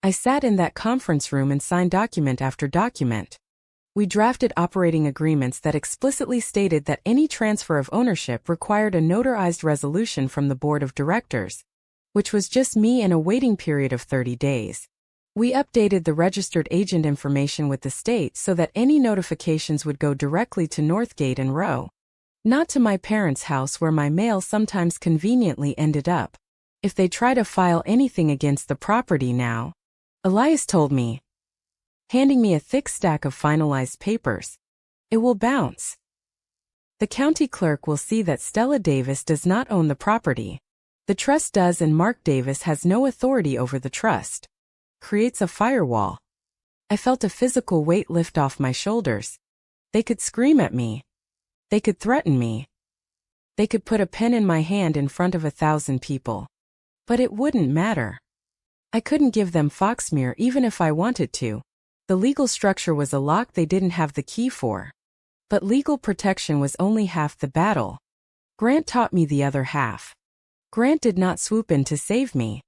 I sat in that conference room and signed document after document. We drafted operating agreements that explicitly stated that any transfer of ownership required a notarized resolution from the board of directors, which was just me and a waiting period of 30 days. We updated the registered agent information with the state so that any notifications would go directly to Northgate and Rowe, not to my parents' house where my mail sometimes conveniently ended up. "If they try to file anything against the property now," Elias told me, handing me a thick stack of finalized papers, "it will bounce. The county clerk will see that Stella Davis does not own the property. The trust does, and Mark Davis has no authority over the trust. Creates a firewall." I felt a physical weight lift off my shoulders. They could scream at me. They could threaten me. They could put a pen in my hand in front of 1,000 people. But it wouldn't matter. I couldn't give them Foxmere even if I wanted to. The legal structure was a lock they didn't have the key for. But legal protection was only half the battle. Grant taught me the other half. Grant did not swoop in to save me.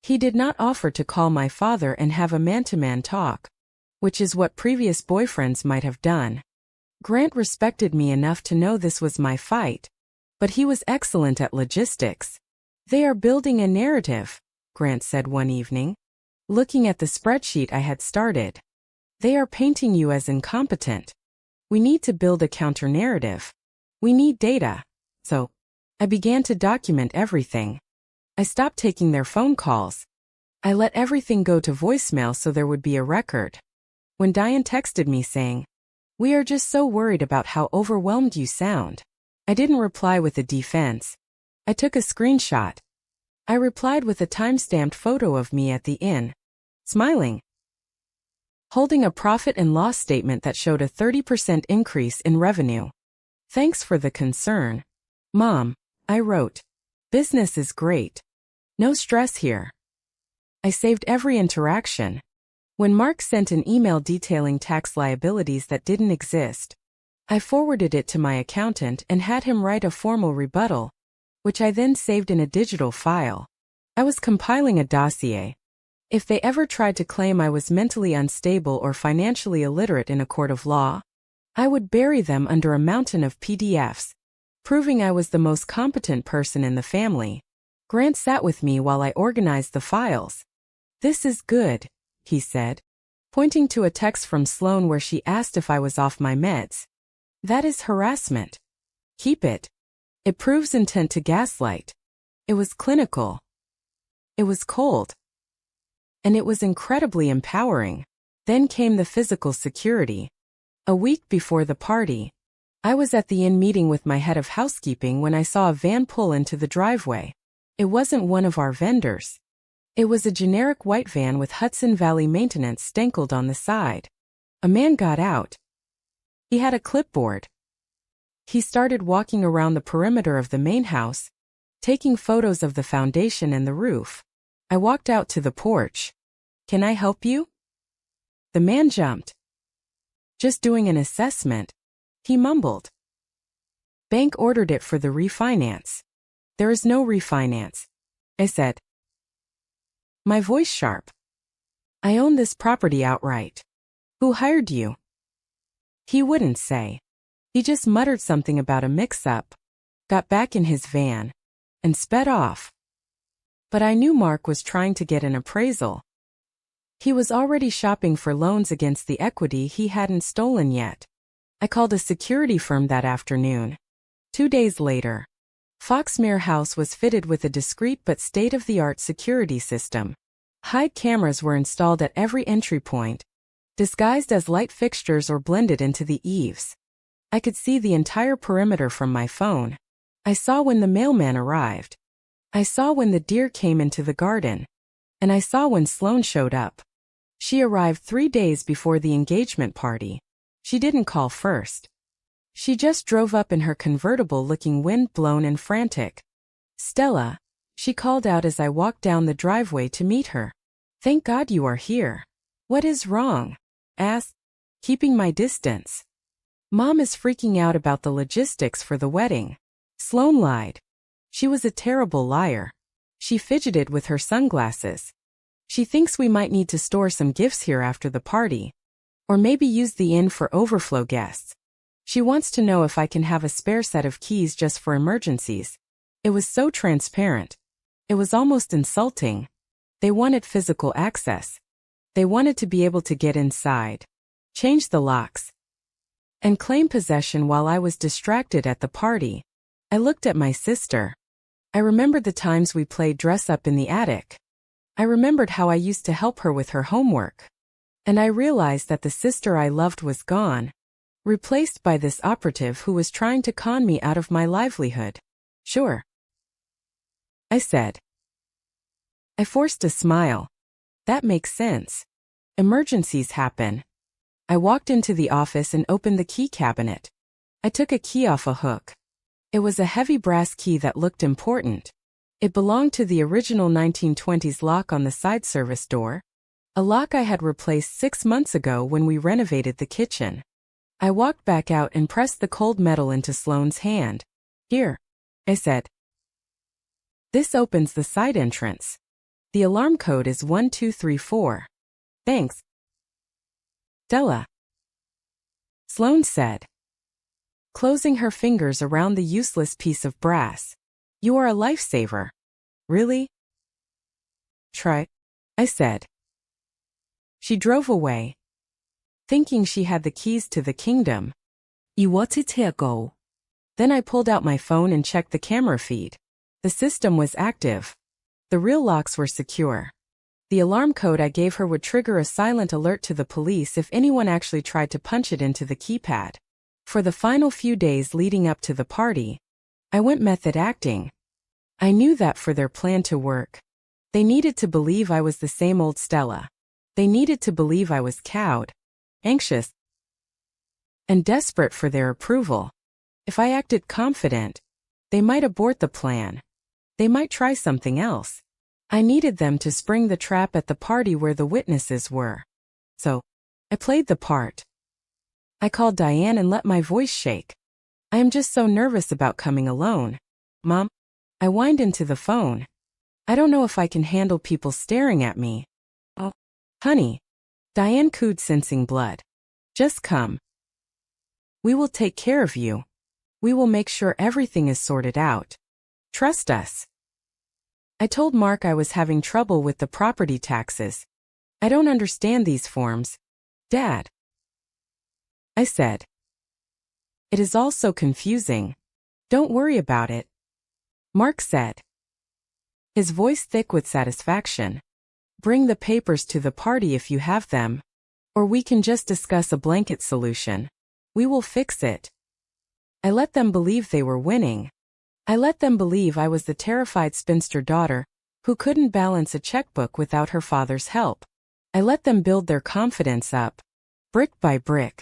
He did not offer to call my father and have a man-to-man talk, which is what previous boyfriends might have done. Grant respected me enough to know this was my fight, but he was excellent at logistics. "They are building a narrative," Grant said one evening, looking at the spreadsheet I had started. "They are painting you as incompetent. We need to build a counter-narrative. We need data." So, I began to document everything. I stopped taking their phone calls. I let everything go to voicemail so there would be a record. When Diane texted me saying, "We are just so worried about how overwhelmed you sound," I didn't reply with a defense. I took a screenshot. I replied with a time-stamped photo of me at the inn, smiling, holding a profit and loss statement that showed a 30% increase in revenue. "Thanks for the concern, Mom," I wrote. "Business is great. No stress here." I saved every interaction. When Mark sent an email detailing tax liabilities that didn't exist, I forwarded it to my accountant and had him write a formal rebuttal, which I then saved in a digital file. I was compiling a dossier. If they ever tried to claim I was mentally unstable or financially illiterate in a court of law, I would bury them under a mountain of PDFs, proving I was the most competent person in the family. Grant sat with me while I organized the files. "This is good," he said, pointing to a text from Sloan where she asked if I was off my meds. "That is harassment. Keep it. It proves intent to gaslight." It was clinical. It was cold. And it was incredibly empowering. Then came the physical security. A week before the party, I was at the inn meeting with my head of housekeeping when I saw a van pull into the driveway. It wasn't one of our vendors. It was a generic white van with Hudson Valley Maintenance stankled on the side. A man got out. He had a clipboard. He started walking around the perimeter of the main house, taking photos of the foundation and the roof. I walked out to the porch. "Can I help you?" The man jumped. "Just doing an assessment," he mumbled. "Bank ordered it for the refinance." "There is no refinance," I said, my voice sharp. "I own this property outright." "Who hired you?" He wouldn't say. He just muttered something about a mix-up, got back in his van, and sped off. But I knew Mark was trying to get an appraisal. He was already shopping for loans against the equity he hadn't stolen yet. I called a security firm that afternoon. 2 days later, Foxmere House was fitted with a discreet but state-of-the-art security system. Hide cameras were installed at every entry point, disguised as light fixtures or blended into the eaves. I could see the entire perimeter from my phone. I saw when the mailman arrived. I saw when the deer came into the garden. And I saw when Sloan showed up. She arrived 3 days before the engagement party. She didn't call first. She just drove up in her convertible looking wind-blown and frantic. "Stella," she called out as I walked down the driveway to meet her. "Thank God you are here." "What is wrong?" asked, keeping my distance. "Mom is freaking out about the logistics for the wedding." Sloan lied. She was a terrible liar. She fidgeted with her sunglasses. "She thinks we might need to store some gifts here after the party. Or maybe use the inn for overflow guests. She wants to know if I can have a spare set of keys just for emergencies." It was so transparent. It was almost insulting. They wanted physical access. They wanted to be able to get inside, change the locks, and claim possession while I was distracted at the party. I looked at my sister. I remembered the times we played dress-up in the attic. I remembered how I used to help her with her homework. And I realized that the sister I loved was gone, replaced by this operative who was trying to con me out of my livelihood. "Sure," I said. I forced a smile. "That makes sense. Emergencies happen." I walked into the office and opened the key cabinet. I took a key off a hook. It was a heavy brass key that looked important. It belonged to the original 1920s lock on the side service door, a lock I had replaced 6 months ago when we renovated the kitchen. I walked back out and pressed the cold metal into Sloane's hand. "Here," I said. "This opens the side entrance." The alarm code is 1234. Thanks, Stella, Sloane said, closing her fingers around the useless piece of brass. You are a lifesaver. Really? Try, I said. She drove away, thinking she had the keys to the kingdom. You wanted to go. Then I pulled out my phone and checked the camera feed. The system was active. The real locks were secure. The alarm code I gave her would trigger a silent alert to the police if anyone actually tried to punch it into the keypad. For the final few days leading up to the party, I went method acting. I knew that for their plan to work, they needed to believe I was the same old Stella. They needed to believe I was cowed, anxious, and desperate for their approval. If I acted confident, they might abort the plan. They might try something else. I needed them to spring the trap at the party where the witnesses were. So, I played the part. I called Diane and let my voice shake. I am just so nervous about coming alone. Mom, I whined into the phone. I don't know if I can handle people staring at me. Oh, honey, Diane cooed, sensing blood. Just come. We will take care of you. We will make sure everything is sorted out. Trust us. I told Mark I was having trouble with the property taxes. I don't understand these forms, Dad, I said. It is all so confusing. Don't worry about it, Mark said, his voice thick with satisfaction. Bring the papers to the party if you have them. Or we can just discuss a blanket solution. We will fix it. I let them believe they were winning. I let them believe I was the terrified spinster daughter who couldn't balance a checkbook without her father's help. I let them build their confidence up, brick by brick,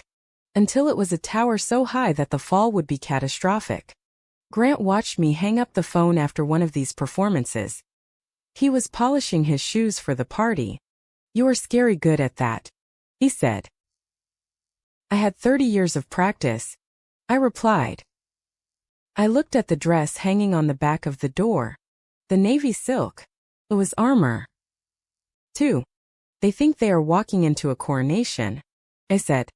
until it was a tower so high that the fall would be catastrophic. Grant watched me hang up the phone after one of these performances. He was polishing his shoes for the party. You are scary good at that, he said. I had 30 years of practice, I replied. I looked at the dress hanging on the back of the door. The navy silk. It was armor. 2. They think they are walking into a coronation, I said,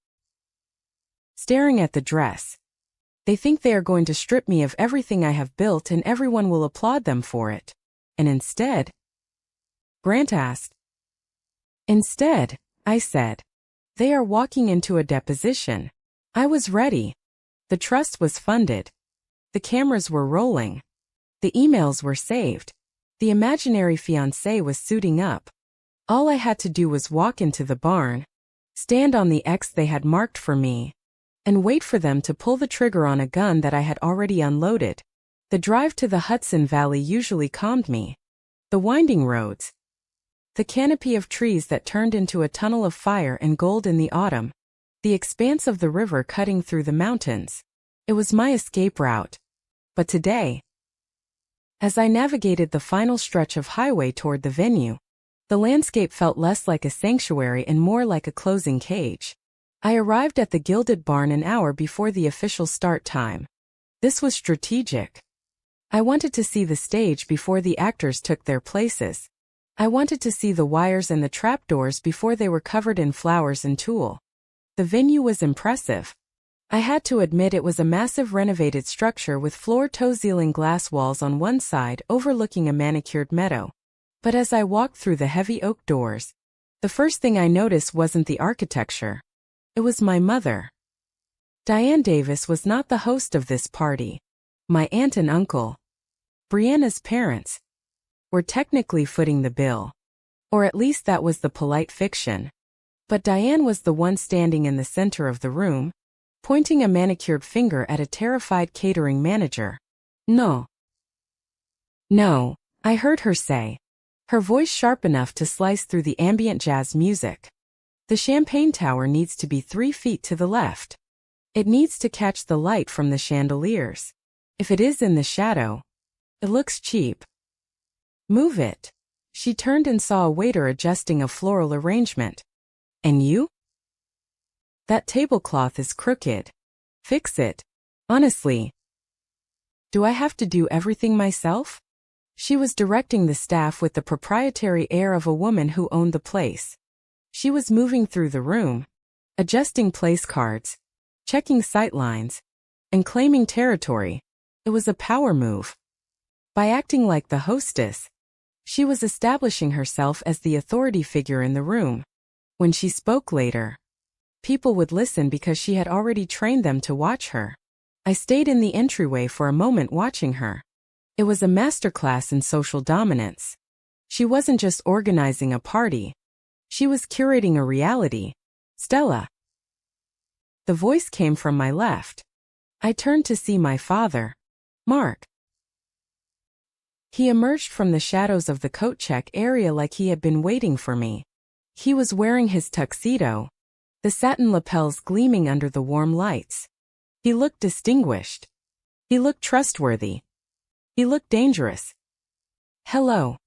staring at the dress. They think they are going to strip me of everything I have built and everyone will applaud them for it. And instead, Grant asked. Instead, I said, they are walking into a deposition. I was ready. The trust was funded. The cameras were rolling. The emails were saved. The imaginary fiancé was suiting up. All I had to do was walk into the barn, stand on the X they had marked for me, and wait for them to pull the trigger on a gun that I had already unloaded. The drive to the Hudson Valley usually calmed me. The winding roads, the canopy of trees that turned into a tunnel of fire and gold in the autumn, the expanse of the river cutting through the mountains. It was my escape route. But today, as I navigated the final stretch of highway toward the venue, the landscape felt less like a sanctuary and more like a closing cage. I arrived at the gilded barn an hour before the official start time. This was strategic. I wanted to see the stage before the actors took their places. I wanted to see the wires and the trapdoors before they were covered in flowers and tulle. The venue was impressive. I had to admit it was a massive renovated structure with floor-to-ceiling glass walls on one side overlooking a manicured meadow. But as I walked through the heavy oak doors, the first thing I noticed wasn't the architecture. It was my mother. Diane Davis was not the host of this party. My aunt and uncle, Brianna's parents, were technically footing the bill. Or at least that was the polite fiction. But Diane was the one standing in the center of the room, pointing a manicured finger at a terrified catering manager. No. No, I heard her say, her voice sharp enough to slice through the ambient jazz music. The champagne tower needs to be 3 feet to the left. It needs to catch the light from the chandeliers. If it is in the shadow, it looks cheap. Move it. She turned and saw a waiter adjusting a floral arrangement. And you? That tablecloth is crooked. Fix it. Honestly. Do I have to do everything myself? She was directing the staff with the proprietary air of a woman who owned the place. She was moving through the room, adjusting place cards, checking sightlines, and claiming territory. It was a power move. By acting like the hostess, she was establishing herself as the authority figure in the room. When she spoke later, people would listen because she had already trained them to watch her. I stayed in the entryway for a moment watching her. It was a masterclass in social dominance. She wasn't just organizing a party. She was curating a reality. Stella. The voice came from my left. I turned to see my father, Mark. He emerged from the shadows of the coat check area like he had been waiting for me. He was wearing his tuxedo, the satin lapels gleaming under the warm lights. He looked distinguished. He looked trustworthy. He looked dangerous. "Hello,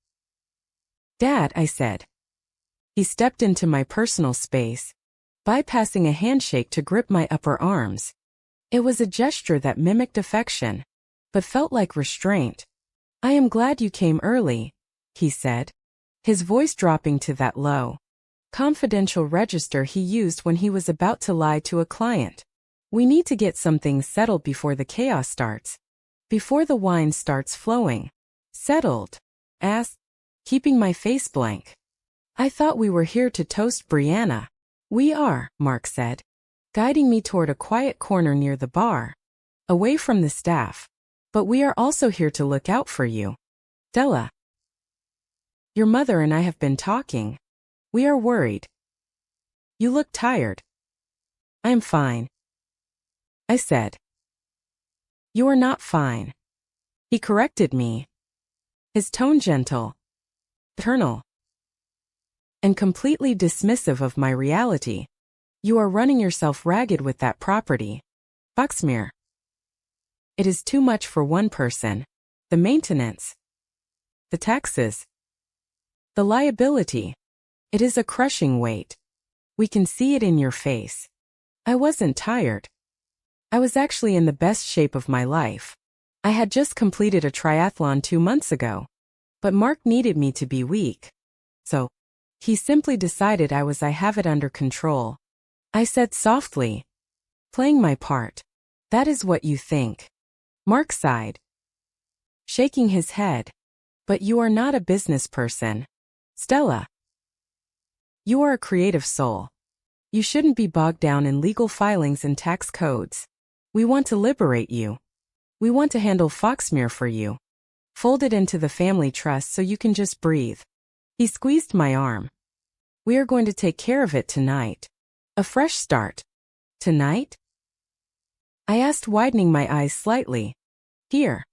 Dad," I said. He stepped into my personal space, bypassing a handshake to grip my upper arms. It was a gesture that mimicked affection, but felt like restraint. "I am glad you came early," he said, his voice dropping to that low, confidential register he used when he was about to lie to a client. "We need to get some things settled before the chaos starts. Before the wine starts flowing." "Settled?" asked, keeping my face blank. "I thought we were here to toast Brianna." "We are," Mark said, guiding me toward a quiet corner near the bar, away from the staff. "But we are also here to look out for you. Stella. Your mother and I have been talking. We are worried. You look tired." "I am fine," I said. "You are not fine," he corrected me, his tone gentle, paternal, and completely dismissive of my reality. "You are running yourself ragged with that property, Foxmere. It is too much for one person. The maintenance, the taxes, the liability. It is a crushing weight. We can see it in your face." I wasn't tired. I was actually in the best shape of my life. I had just completed a triathlon 2 months ago. But Mark needed me to be weak. So, he simply decided I have it under control. I said softly, playing my part. "That is what you think." Mark sighed, shaking his head. "But you are not a business person, Stella. You are a creative soul. You shouldn't be bogged down in legal filings and tax codes. We want to liberate you. We want to handle Foxmere for you. Fold it into the family trust so you can just breathe." He squeezed my arm. "We are going to take care of it tonight. A fresh start." "Tonight?" I asked, widening my eyes slightly. "Here.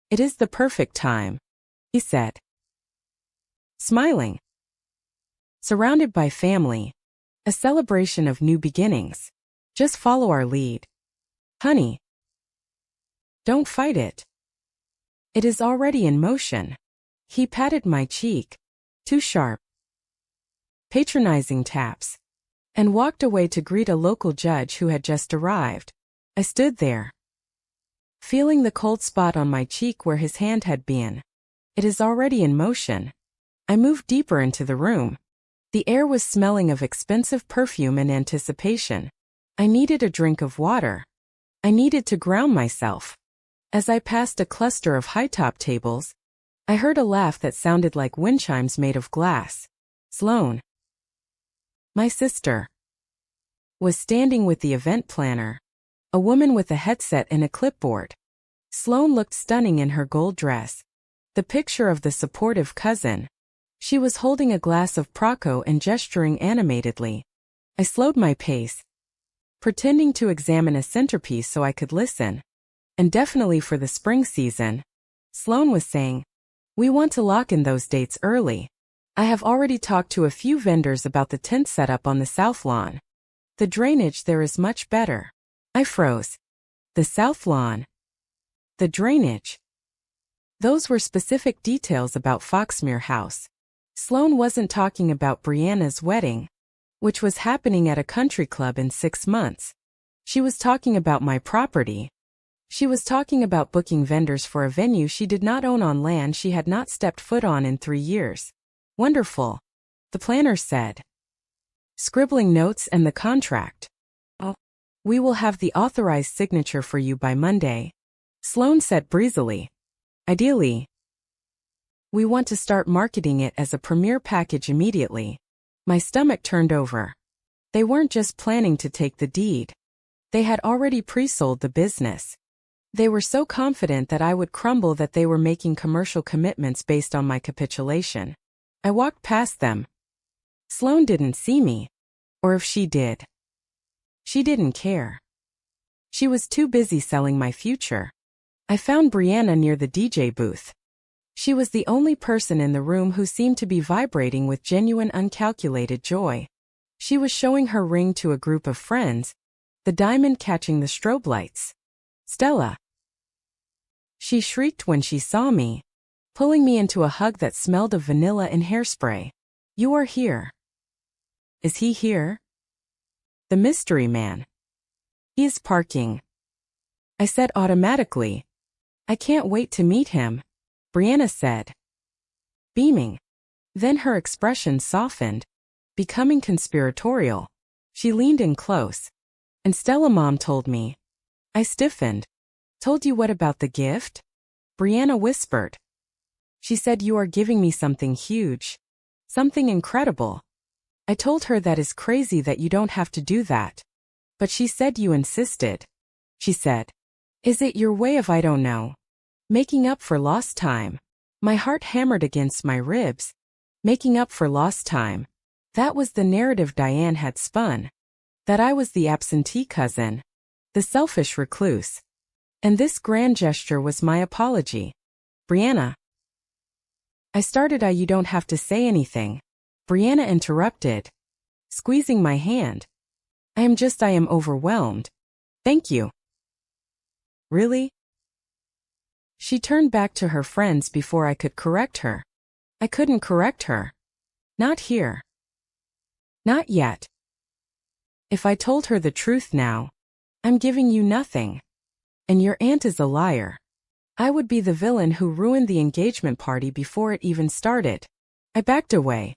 It is the perfect time," he said, smiling. "Surrounded by family. A celebration of new beginnings. Just follow our lead. Honey. Don't fight it. It is already in motion." He patted my cheek. 2 sharp, patronizing taps, and walked away to greet a local judge who had just arrived. I stood there, feeling the cold spot on my cheek where his hand had been. It is already in motion. I moved deeper into the room. The air was smelling of expensive perfume and anticipation. I needed a drink of water. I needed to ground myself. As I passed a cluster of high-top tables, I heard a laugh that sounded like wind chimes made of glass. Sloane, my sister, was standing with the event planner, a woman with a headset and a clipboard. Sloane looked stunning in her gold dress, the picture of the supportive cousin. She was holding a glass of Prosecco and gesturing animatedly. I slowed my pace, pretending to examine a centerpiece so I could listen. "And definitely for the spring season," Sloane was saying. "We want to lock in those dates early. I have already talked to a few vendors about the tent setup on the south lawn. The drainage there is much better." I froze. The south lawn. The drainage. Those were specific details about Foxmere House. Sloane wasn't talking about Brianna's wedding, which was happening at a country club in 6 months. She was talking about my property. She was talking about booking vendors for a venue she did not own on land she had not stepped foot on in 3 years. Wonderful, the planner said. Scribbling notes and the contract. Oh, we will have the authorized signature for you by Monday, Sloan said breezily. Ideally, we want to start marketing it as a premier package immediately. My stomach turned over. They weren't just planning to take the deed. They had already pre-sold the business. They were so confident that I would crumble that they were making commercial commitments based on my capitulation. I walked past them. Sloan didn't see me. Or if she did, she didn't care. She was too busy selling my future. I found Brianna near the DJ booth. She was the only person in the room who seemed to be vibrating with genuine uncalculated joy. She was showing her ring to a group of friends, the diamond catching the strobe lights. Stella. She shrieked when she saw me, pulling me into a hug that smelled of vanilla and hairspray. You are here. Is he here? The mystery man. He is parking. I said automatically. I can't wait to meet him, Brianna said, beaming. Then her expression softened, becoming conspiratorial. She leaned in close. And Stella Mom told me. I stiffened. Told you what about the gift? Brianna whispered. She said you are giving me something huge. Something incredible. I told her that is crazy that you don't have to do that. But she said you insisted. She said, is it your way of I don't know? Making up for lost time. My heart hammered against my ribs. Making up for lost time. That was the narrative Diane had spun. That I was the absentee cousin. The selfish recluse. And this grand gesture was my apology. Brianna. I started. You don't have to say anything. Brianna interrupted, squeezing my hand. I am overwhelmed. Thank you. Really? She turned back to her friends before I could correct her. I couldn't correct her. Not here. Not yet. If I told her the truth now, I'm giving you nothing. And your aunt is a liar. I would be the villain who ruined the engagement party before it even started. I backed away.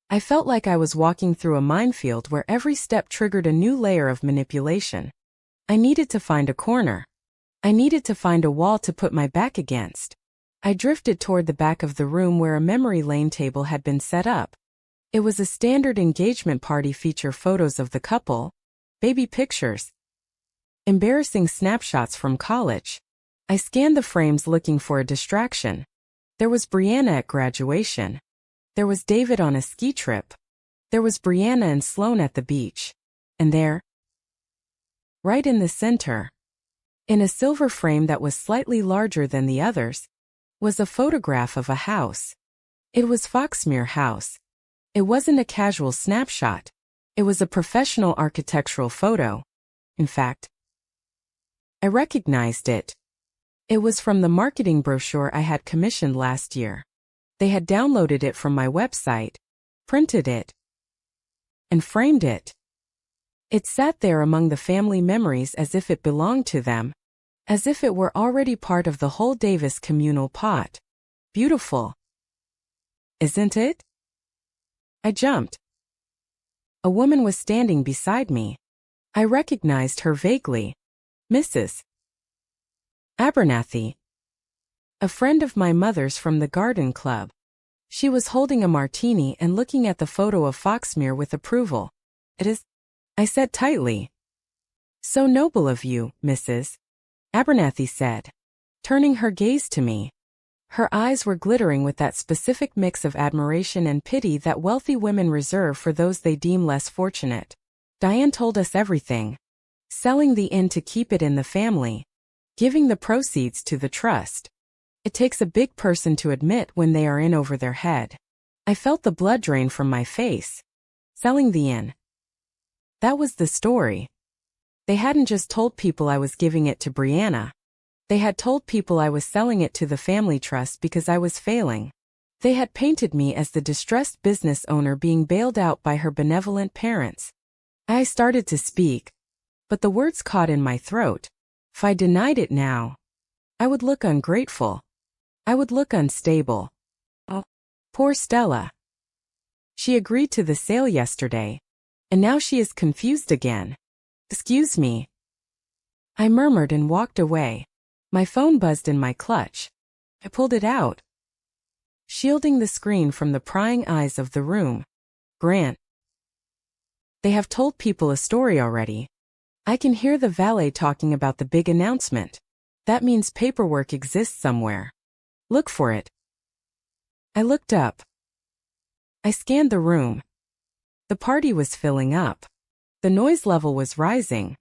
I felt like I was walking through a minefield where every step triggered a new layer of manipulation. I needed to find a corner. I needed to find a wall to put my back against. I drifted toward the back of the room where a memory lane table had been set up. It was a standard engagement party feature: photos of the couple, baby pictures, embarrassing snapshots from college. I scanned the frames looking for a distraction. There was Brianna at graduation. There was David on a ski trip. There was Brianna and Sloan at the beach. And there, right in the center, in a silver frame that was slightly larger than the others, was a photograph of a house. It was Foxmere House. It wasn't a casual snapshot. It was a professional architectural photo. In fact, I recognized it. It was from the marketing brochure I had commissioned last year. They had downloaded it from my website, printed it, and framed it. It sat there among the family memories as if it belonged to them, as if it were already part of the whole Davis communal pot. Beautiful. Isn't it? I jumped. A woman was standing beside me. I recognized her vaguely. Mrs. Abernathy. A friend of my mother's from the garden club. She was holding a martini and looking at the photo of Foxmere with approval. It is, I said tightly. So noble of you, Mrs. Abernathy said, turning her gaze to me. Her eyes were glittering with that specific mix of admiration and pity that wealthy women reserve for those they deem less fortunate. Diane told us everything. Selling the inn to keep it in the family. Giving the proceeds to the trust. It takes a big person to admit when they are in over their head. I felt the blood drain from my face. Selling the inn. That was the story. They hadn't just told people I was giving it to Brianna. They had told people I was selling it to the family trust because I was failing. They had painted me as the distressed business owner being bailed out by her benevolent parents. I started to speak, but the words caught in my throat. If I denied it now, I would look ungrateful. I would look unstable. Oh, poor Stella. She agreed to the sale yesterday, and now she is confused again. Excuse me. I murmured and walked away. My phone buzzed in my clutch. I pulled it out, shielding the screen from the prying eyes of the room. Grant. They have told people a story already. I can hear the valet talking about the big announcement. That means paperwork exists somewhere. Look for it. I looked up. I scanned the room. The party was filling up. The noise level was rising.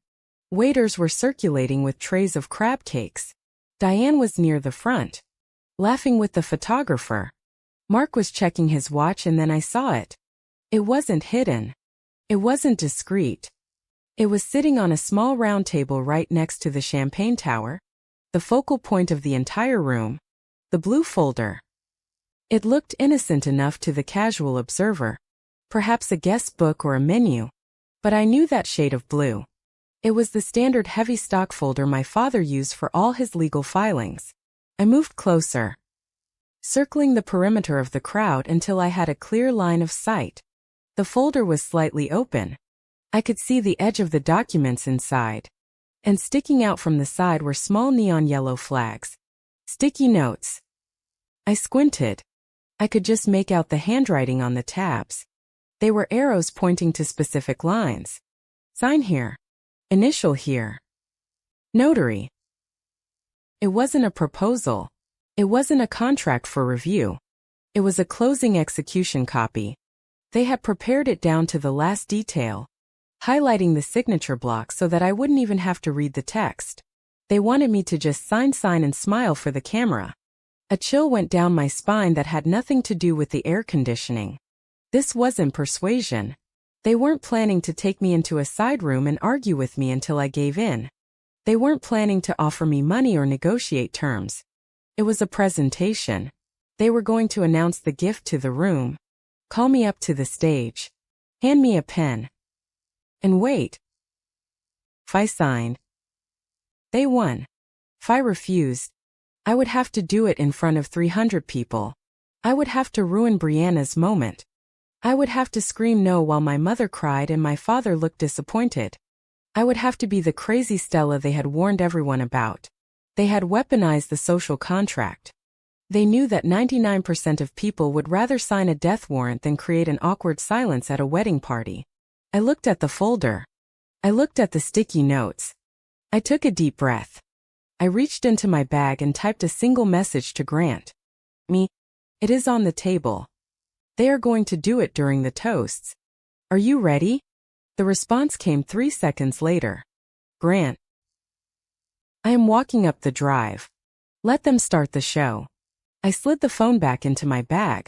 Waiters were circulating with trays of crab cakes. Diane was near the front, laughing with the photographer. Mark was checking his watch, and then I saw it. It wasn't hidden. It wasn't discreet. It was sitting on a small round table right next to the champagne tower, the focal point of the entire room, the blue folder. It looked innocent enough to the casual observer, perhaps a guest book or a menu, but I knew that shade of blue. It was the standard heavy stock folder my father used for all his legal filings. I moved closer, circling the perimeter of the crowd until I had a clear line of sight. The folder was slightly open. I could see the edge of the documents inside, and sticking out from the side were small neon yellow flags. Sticky notes. I squinted. I could just make out the handwriting on the tabs. They were arrows pointing to specific lines. Sign here. Initial here. Notary. It wasn't a proposal. It wasn't a contract for review. It was a closing execution copy. They had prepared it down to the last detail, highlighting the signature block so that I wouldn't even have to read the text. They wanted me to just sign and smile for the camera. A chill went down my spine that had nothing to do with the air conditioning. This wasn't persuasion. They weren't planning to take me into a side room and argue with me until I gave in. They weren't planning to offer me money or negotiate terms. It was a presentation. They were going to announce the gift to the room, call me up to the stage, hand me a pen, and wait. If I signed, they won. If I refused, I would have to do it in front of 300 people. I would have to ruin Brianna's moment. I would have to scream no while my mother cried and my father looked disappointed. I would have to be the crazy Stella they had warned everyone about. They had weaponized the social contract. They knew that 99% of people would rather sign a death warrant than create an awkward silence at a wedding party. I looked at the folder. I looked at the sticky notes. I took a deep breath. I reached into my bag and typed a single message to Grant. Me. It is on the table. They are going to do it during the toasts. Are you ready? The response came 3 seconds later. Grant. I am walking up the drive. Let them start the show. I slid the phone back into my bag.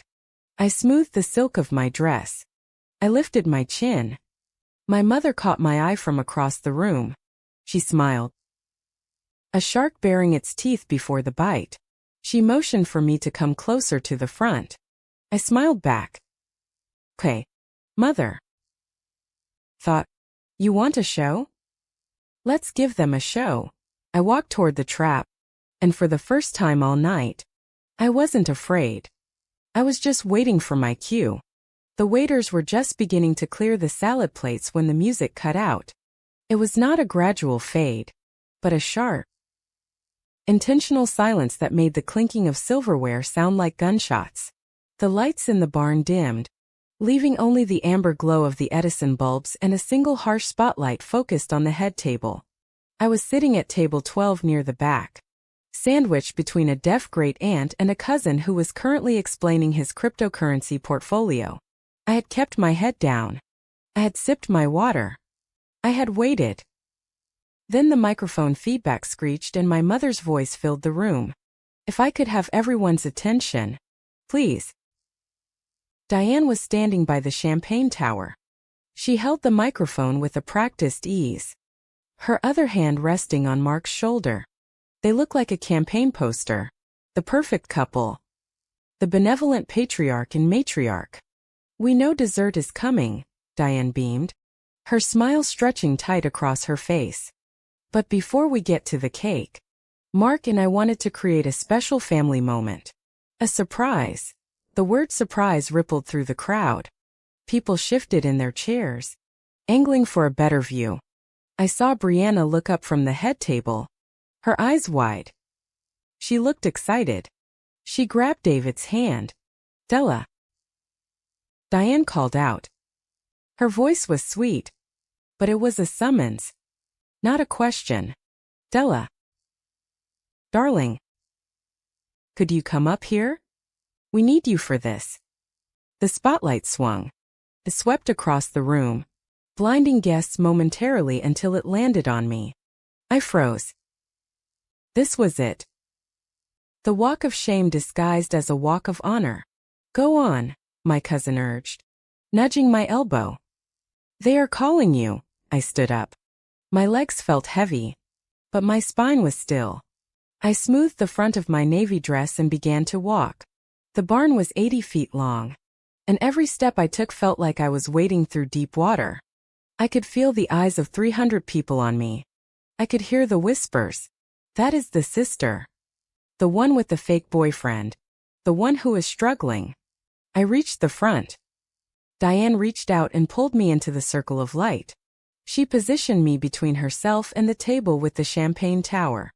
I smoothed the silk of my dress. I lifted my chin. My mother caught my eye from across the room. She smiled. A shark baring its teeth before the bite. She motioned for me to come closer to the front. I smiled back. Okay, Mother. Thought, you want a show? Let's give them a show. I walked toward the trap, and for the first time all night, I wasn't afraid. I was just waiting for my cue. The waiters were just beginning to clear the salad plates when the music cut out. It was not a gradual fade, but a sharp, intentional silence that made the clinking of silverware sound like gunshots. The lights in the barn dimmed, leaving only the amber glow of the Edison bulbs and a single harsh spotlight focused on the head table. I was sitting at table 12 near the back, sandwiched between a deaf great-aunt and a cousin who was currently explaining his cryptocurrency portfolio. I had kept my head down. I had sipped my water. I had waited. Then the microphone feedback screeched and my mother's voice filled the room. If I could have everyone's attention, please. Diane was standing by the champagne tower. She held the microphone with a practiced ease, her other hand resting on Mark's shoulder. They looked like a campaign poster. The perfect couple. The benevolent patriarch and matriarch. We know dessert is coming, Diane beamed, her smile stretching tight across her face. But before we get to the cake, Mark and I wanted to create a special family moment. A surprise. The word surprise rippled through the crowd. People shifted in their chairs, angling for a better view. I saw Brianna look up from the head table, her eyes wide. She looked excited. She grabbed David's hand. "Stella." Diane called out. Her voice was sweet, but it was a summons, not a question. "Stella. Darling. Could you come up here? We need you for this." The spotlight swung. It swept across the room, blinding guests momentarily until it landed on me. I froze. This was it. The walk of shame disguised as a walk of honor. "Go on," my cousin urged, nudging my elbow. "They are calling you." I stood up. My legs felt heavy, but my spine was still. I smoothed the front of my navy dress and began to walk. The barn was 80 feet long, and every step I took felt like I was wading through deep water. I could feel the eyes of 300 people on me. I could hear the whispers. "That is the sister. The one with the fake boyfriend. The one who is struggling." I reached the front. Diane reached out and pulled me into the circle of light. She positioned me between herself and the table with the champagne tower.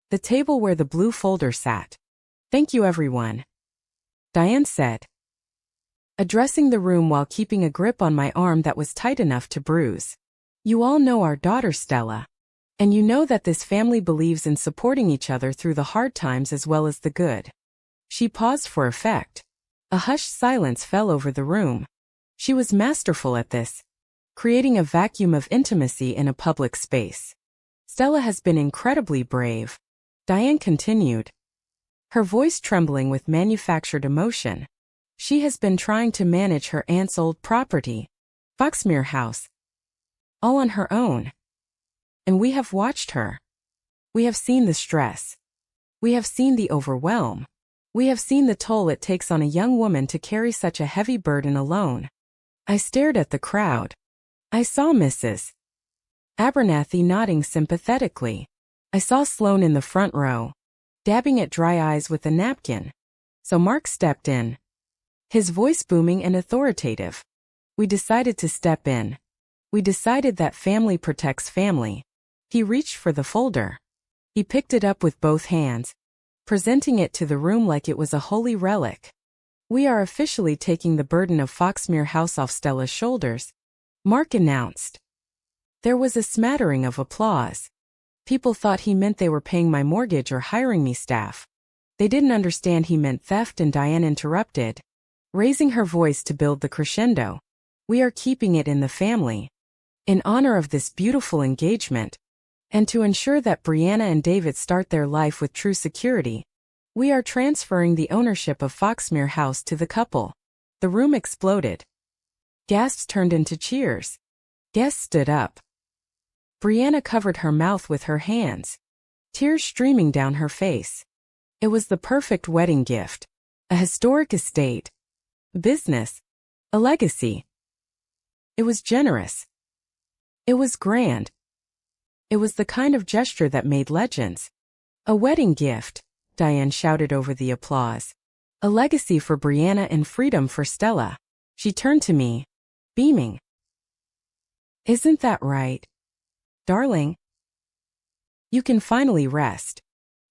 The table where the blue folder sat. "Thank you, everyone," Diane said, addressing the room while keeping a grip on my arm that was tight enough to bruise. "You all know our daughter Stella, and you know that this family believes in supporting each other through the hard times as well as the good." She paused for effect. A hushed silence fell over the room. She was masterful at this, creating a vacuum of intimacy in a public space. "Stella has been incredibly brave," Diane continued, her voice trembling with manufactured emotion. "She has been trying to manage her aunt's old property, Foxmere House, all on her own. And we have watched her. We have seen the stress. We have seen the overwhelm. We have seen the toll it takes on a young woman to carry such a heavy burden alone." I stared at the crowd. I saw Mrs. Abernathy nodding sympathetically. I saw Sloane in the front row, dabbing at dry eyes with a napkin. So Mark stepped in, his voice booming and authoritative. "We decided to step in. We decided that family protects family." He reached for the folder. He picked it up with both hands, presenting it to the room like it was a holy relic. "We are officially taking the burden of Foxmere House off Stella's shoulders," Mark announced. There was a smattering of applause. People thought he meant they were paying my mortgage or hiring me staff. They didn't understand he meant theft, and Diane interrupted, raising her voice to build the crescendo. "We are keeping it in the family, in honor of this beautiful engagement, and to ensure that Brianna and David start their life with true security. We are transferring the ownership of Foxmere House to the couple." The room exploded. Gasps turned into cheers. Guests stood up. Brianna covered her mouth with her hands, tears streaming down her face. It was the perfect wedding gift. A historic estate. Business. A legacy. It was generous. It was grand. It was the kind of gesture that made legends. "A wedding gift," Diane shouted over the applause. "A legacy for Brianna and freedom for Stella." She turned to me, beaming. "Isn't that right, darling? You can finally rest.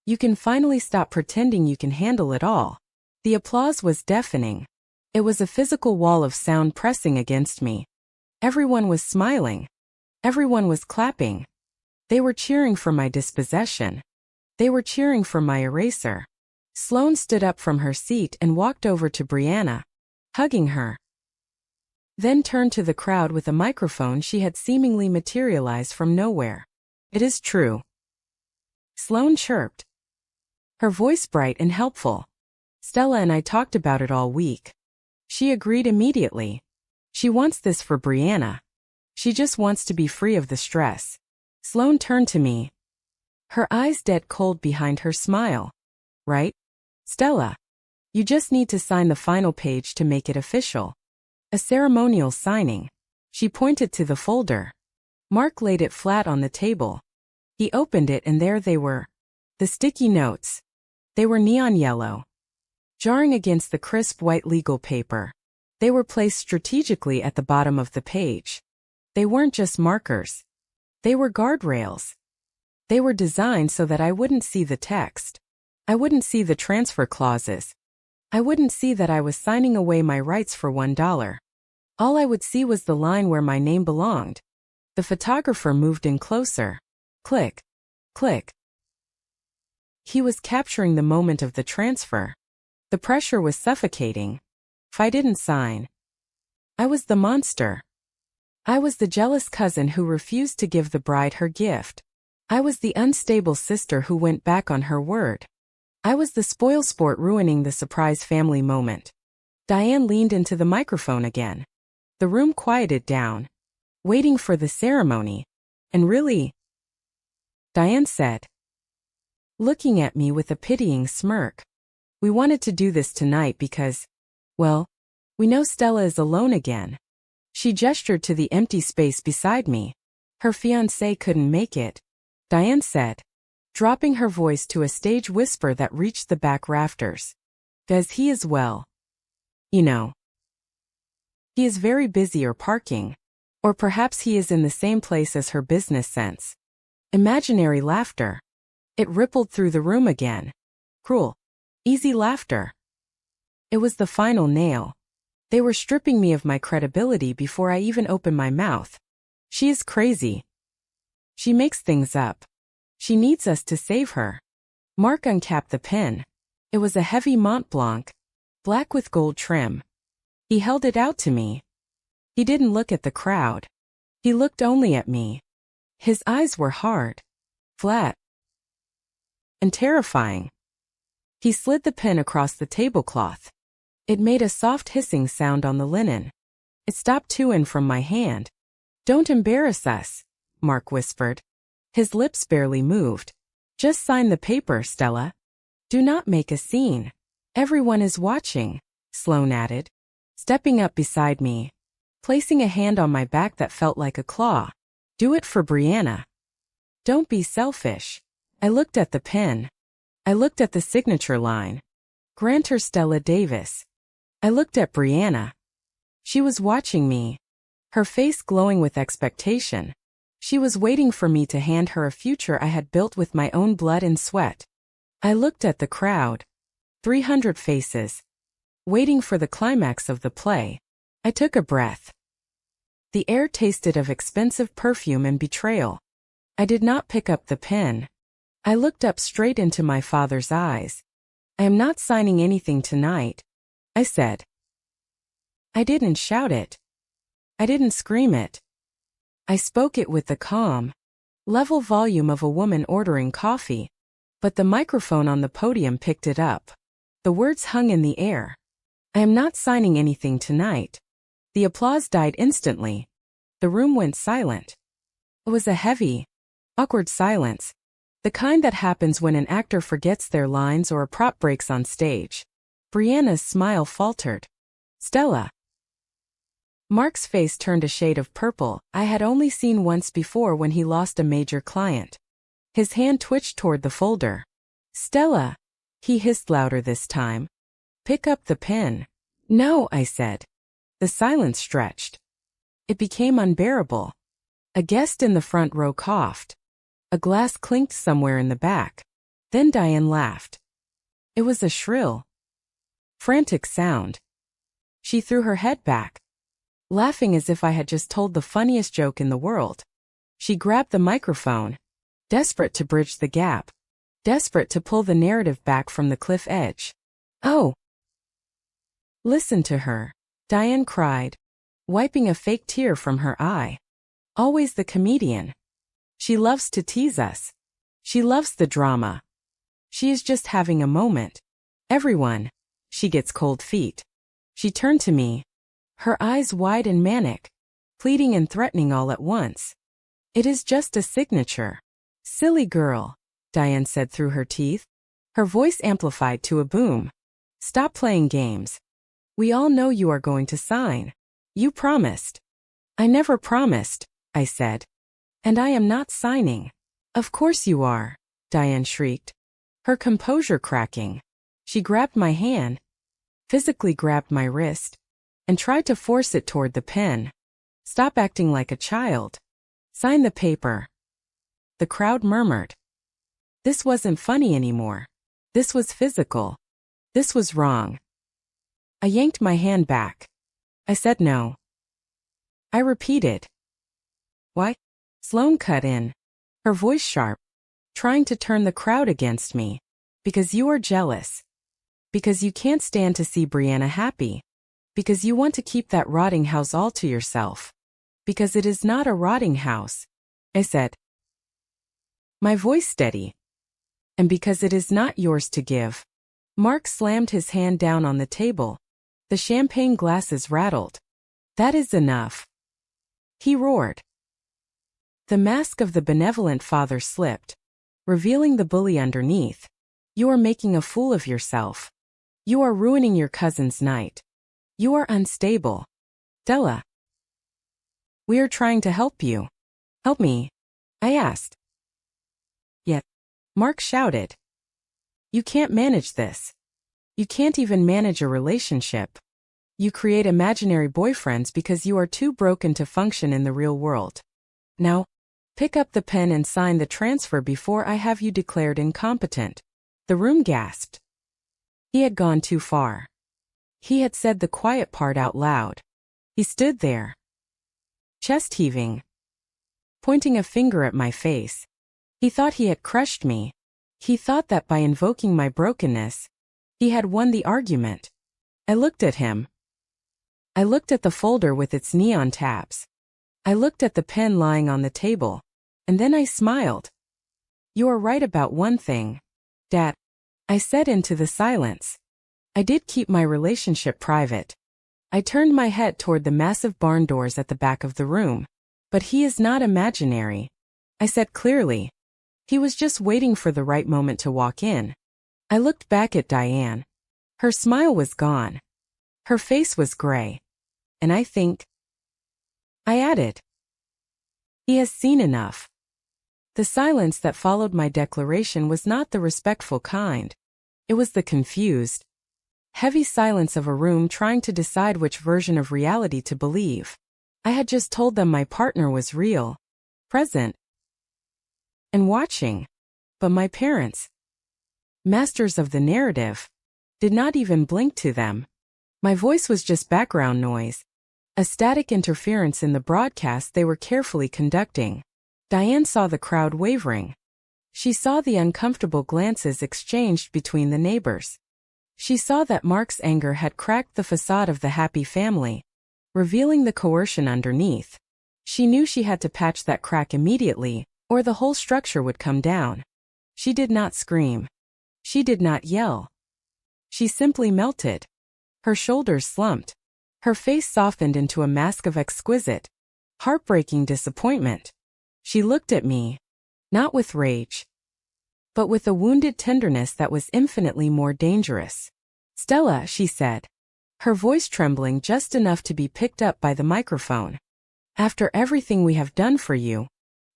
You can finally stop pretending you can handle it all." The applause was deafening. It was a physical wall of sound pressing against me. Everyone was smiling. Everyone was clapping. They were cheering for my dispossession. They were cheering for my eraser. Sloane stood up from her seat and walked over to Brianna, hugging her. Then turned to the crowd with a microphone she had seemingly materialized from nowhere. "It is true," Sloane chirped, her voice bright and helpful. "Stella and I talked about it all week. She agreed immediately. She wants this for Brianna. She just wants to be free of the stress." Sloane turned to me, her eyes dead cold behind her smile. "Right, Stella? You just need to sign the final page to make it official. A ceremonial signing." She pointed to the folder. Mark laid it flat on the table. He opened it and there they were. The sticky notes. They were neon yellow, jarring against the crisp white legal paper. They were placed strategically at the bottom of the page. They weren't just markers. They were guardrails. They were designed so that I wouldn't see the text. I wouldn't see the transfer clauses. I wouldn't see that I was signing away my rights for $1. All I would see was the line where my name belonged. The photographer moved in closer. Click. Click. He was capturing the moment of the transfer. The pressure was suffocating. If I didn't sign, I was the monster. I was the jealous cousin who refused to give the bride her gift. I was the unstable sister who went back on her word. I was the spoilsport ruining the surprise family moment. Diane leaned into the microphone again. The room quieted down, waiting for the ceremony. And really, Diane said, looking at me with a pitying smirk, we wanted to do this tonight because, well, we know Stella is alone again. She gestured to the empty space beside me. Her fiancé couldn't make it, Diane said, dropping her voice to a stage whisper that reached the back rafters. Does he as well? You know. He is very busy or parking. Or perhaps he is in the same place as her business sense. Imaginary laughter. It rippled through the room again. Cruel, easy laughter. It was the final nail. They were stripping me of my credibility before I even opened my mouth. She is crazy. She makes things up. She needs us to save her. Mark uncapped the pen. It was a heavy Mont Blanc, black with gold trim. He held it out to me. He didn't look at the crowd. He looked only at me. His eyes were hard, flat, and terrifying. He slid the pen across the tablecloth. It made a soft hissing sound on the linen. It stopped to and from my hand. Don't embarrass us, Mark whispered. His lips barely moved. Just sign the paper, Stella. Do not make a scene. Everyone is watching, Sloane added, stepping up beside me, placing a hand on my back that felt like a claw. Do it for Brianna. Don't be selfish. I looked at the pen. I looked at the signature line. Grant her Stella Davis. I looked at Brianna. She was watching me, her face glowing with expectation. She was waiting for me to hand her a future I had built with my own blood and sweat. I looked at the crowd. 300 faces. Waiting for the climax of the play. I took a breath. The air tasted of expensive perfume and betrayal. I did not pick up the pen. I looked up straight into my father's eyes. I am not signing anything tonight, I said. I didn't shout it. I didn't scream it. I spoke it with the calm, level volume of a woman ordering coffee. But the microphone on the podium picked it up. The words hung in the air. I am not signing anything tonight. The applause died instantly. The room went silent. It was a heavy, awkward silence. The kind that happens when an actor forgets their lines or a prop breaks on stage. Brianna's smile faltered. Stella. Mark's face turned a shade of purple I had only seen once before when he lost a major client. His hand twitched toward the folder. Stella, he hissed louder this time. Pick up the pen. No, I said. The silence stretched. It became unbearable. A guest in the front row coughed. A glass clinked somewhere in the back. Then Diane laughed. It was a shrill, frantic sound. She threw her head back, laughing as if I had just told the funniest joke in the world. She grabbed the microphone, desperate to bridge the gap, desperate to pull the narrative back from the cliff edge. Oh! Listen to her, Diane cried, wiping a fake tear from her eye. Always the comedian. She loves to tease us. She loves the drama. She is just having a moment. Everyone. She gets cold feet. She turned to me, her eyes wide and manic, pleading and threatening all at once. It is just a signature. Silly girl, Diane said through her teeth, her voice amplified to a boom. Stop playing games. We all know you are going to sign. You promised. I never promised, I said. And I am not signing. Of course you are, Diane shrieked, her composure cracking. She grabbed my hand, physically grabbed my wrist, and tried to force it toward the pen. Stop acting like a child. Sign the paper. The crowd murmured. This wasn't funny anymore. This was physical. This was wrong. I yanked my hand back. I said no. I repeated. Why? Sloane cut in, her voice sharp, trying to turn the crowd against me. Because you are jealous. Because you can't stand to see Brianna happy. Because you want to keep that rotting house all to yourself. Because it is not a rotting house, I said, my voice steady. And because it is not yours to give. Mark slammed his hand down on the table. The champagne glasses rattled. That is enough. He roared. The mask of the benevolent father slipped, revealing the bully underneath. You are making a fool of yourself. You are ruining your cousin's night. You are unstable. Stella. We are trying to help you. Help me, I asked. Yet, Mark shouted. You can't manage this. You can't even manage a relationship. You create imaginary boyfriends because you are too broken to function in the real world. Now, pick up the pen and sign the transfer before I have you declared incompetent. The room gasped. He had gone too far. He had said the quiet part out loud. He stood there, chest heaving, pointing a finger at my face. He thought he had crushed me. He thought that by invoking my brokenness, he had won the argument. I looked at him. I looked at the folder with its neon tabs. I looked at the pen lying on the table, and then I smiled. You are right about one thing, Dad, I said into the silence. I did keep my relationship private. I turned my head toward the massive barn doors at the back of the room. But he is not imaginary, I said clearly. He was just waiting for the right moment to walk in. I looked back at Diane. Her smile was gone. Her face was gray. And I think, I added, he has seen enough. The silence that followed my declaration was not the respectful kind. It was the confused, heavy silence of a room trying to decide which version of reality to believe. I had just told them my partner was real, present, and watching. But my parents, masters of the narrative, did not even blink to them. My voice was just background noise, a static interference in the broadcast they were carefully conducting. Diane saw the crowd wavering. She saw the uncomfortable glances exchanged between the neighbors. She saw that Mark's anger had cracked the facade of the happy family, revealing the coercion underneath. She knew she had to patch that crack immediately, or the whole structure would come down. She did not scream. She did not yell. She simply melted. Her shoulders slumped. Her face softened into a mask of exquisite, heartbreaking disappointment. She looked at me, not with rage, but with a wounded tenderness that was infinitely more dangerous. Stella, she said, her voice trembling just enough to be picked up by the microphone. After everything we have done for you,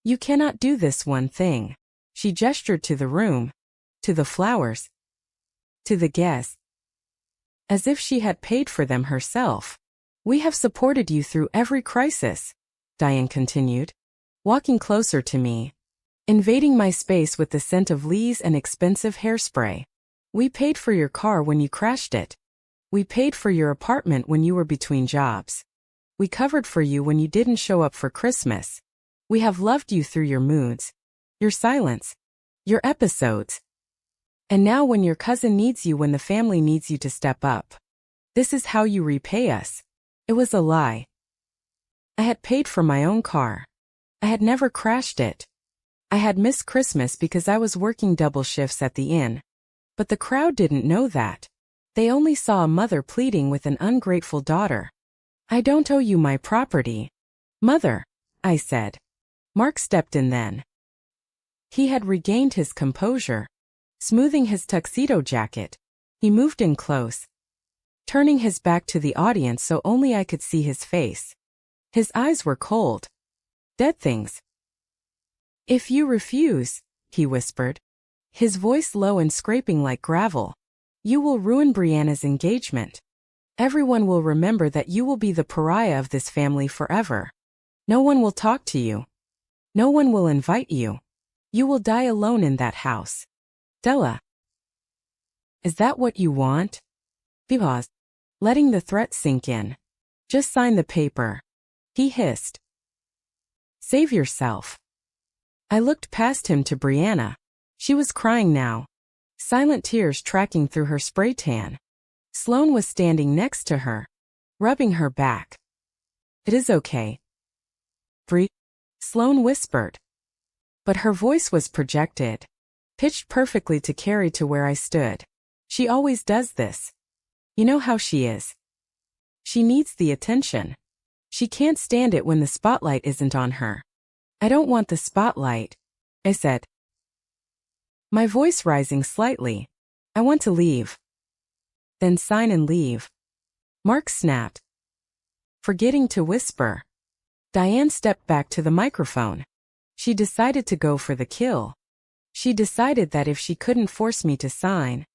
you cannot do this one thing. She gestured to the room, to the flowers, to the guests, as if she had paid for them herself. We have supported you through every crisis, Diane continued, walking closer to me, invading my space with the scent of leaves and expensive hairspray. We paid for your car when you crashed it. We paid for your apartment when you were between jobs. We covered for you when you didn't show up for Christmas. We have loved you through your moods, your silence, your episodes. And now when your cousin needs you, when the family needs you to step up, this is how you repay us. It was a lie. I had paid for my own car. I had never crashed it. I had missed Christmas because I was working double shifts at the inn. But the crowd didn't know that. They only saw a mother pleading with an ungrateful daughter. I don't owe you my property, Mother, I said. Mark stepped in then. He had regained his composure. Smoothing his tuxedo jacket, he moved in close, turning his back to the audience so only I could see his face. His eyes were cold. Dead things. If you refuse, he whispered, his voice low and scraping like gravel, you will ruin Brianna's engagement. Everyone will remember that you will be the pariah of this family forever. No one will talk to you. No one will invite you. You will die alone in that house. Stella. Is that what you want? He paused, letting the threat sink in. Just sign the paper. He hissed. Save yourself. I looked past him to Brianna. She was crying now, silent tears tracking through her spray tan. Sloane was standing next to her, rubbing her back. It is okay, Bri, Sloane whispered. But her voice was projected, pitched perfectly to carry to where I stood. She always does this. You know how she is. She needs the attention. She can't stand it when the spotlight isn't on her. I don't want the spotlight, I said, my voice rising slightly. I want to leave. Then sign and leave. Mark snapped, forgetting to whisper. Diane stepped back to the microphone. She decided to go for the kill. She decided that if she couldn't force me to sign,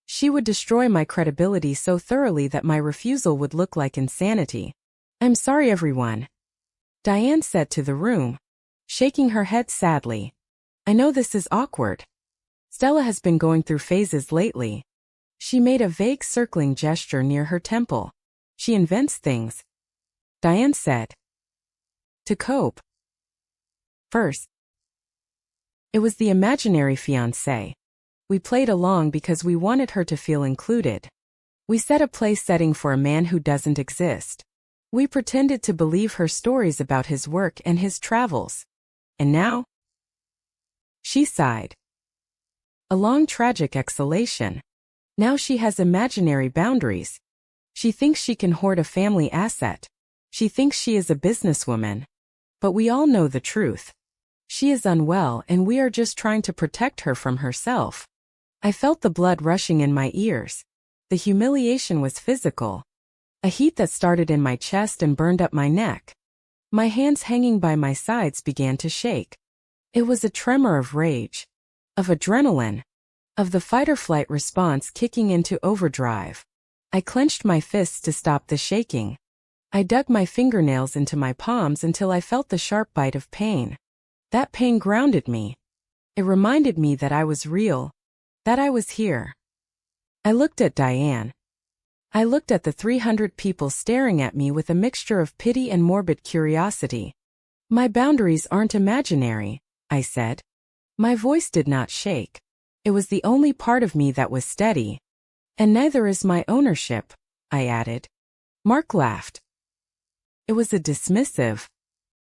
she would destroy my credibility so thoroughly that my refusal would look like insanity. I'm sorry, everyone, Diane said to the room, shaking her head sadly. I know this is awkward. Stella has been going through phases lately. She made a vague circling gesture near her temple. She invents things, Diane said, to cope. First, it was the imaginary fiancé. We played along because we wanted her to feel included. We set a place setting for a man who doesn't exist. We pretended to believe her stories about his work and his travels. And now? She sighed. A long tragic exhalation. Now she has imaginary boundaries. She thinks she can hoard a family asset. She thinks she is a businesswoman. But we all know the truth. She is unwell and we are just trying to protect her from herself. I felt the blood rushing in my ears. The humiliation was physical. A heat that started in my chest and burned up my neck. My hands hanging by my sides began to shake. It was a tremor of rage, of adrenaline, of the fight-or-flight response kicking into overdrive. I clenched my fists to stop the shaking. I dug my fingernails into my palms until I felt the sharp bite of pain. That pain grounded me. It reminded me that I was real, that I was here. I looked at Diane. I looked at the 300 people staring at me with a mixture of pity and morbid curiosity. My boundaries aren't imaginary, I said. My voice did not shake. It was the only part of me that was steady. And neither is my ownership, I added. Mark laughed. It was a dismissive,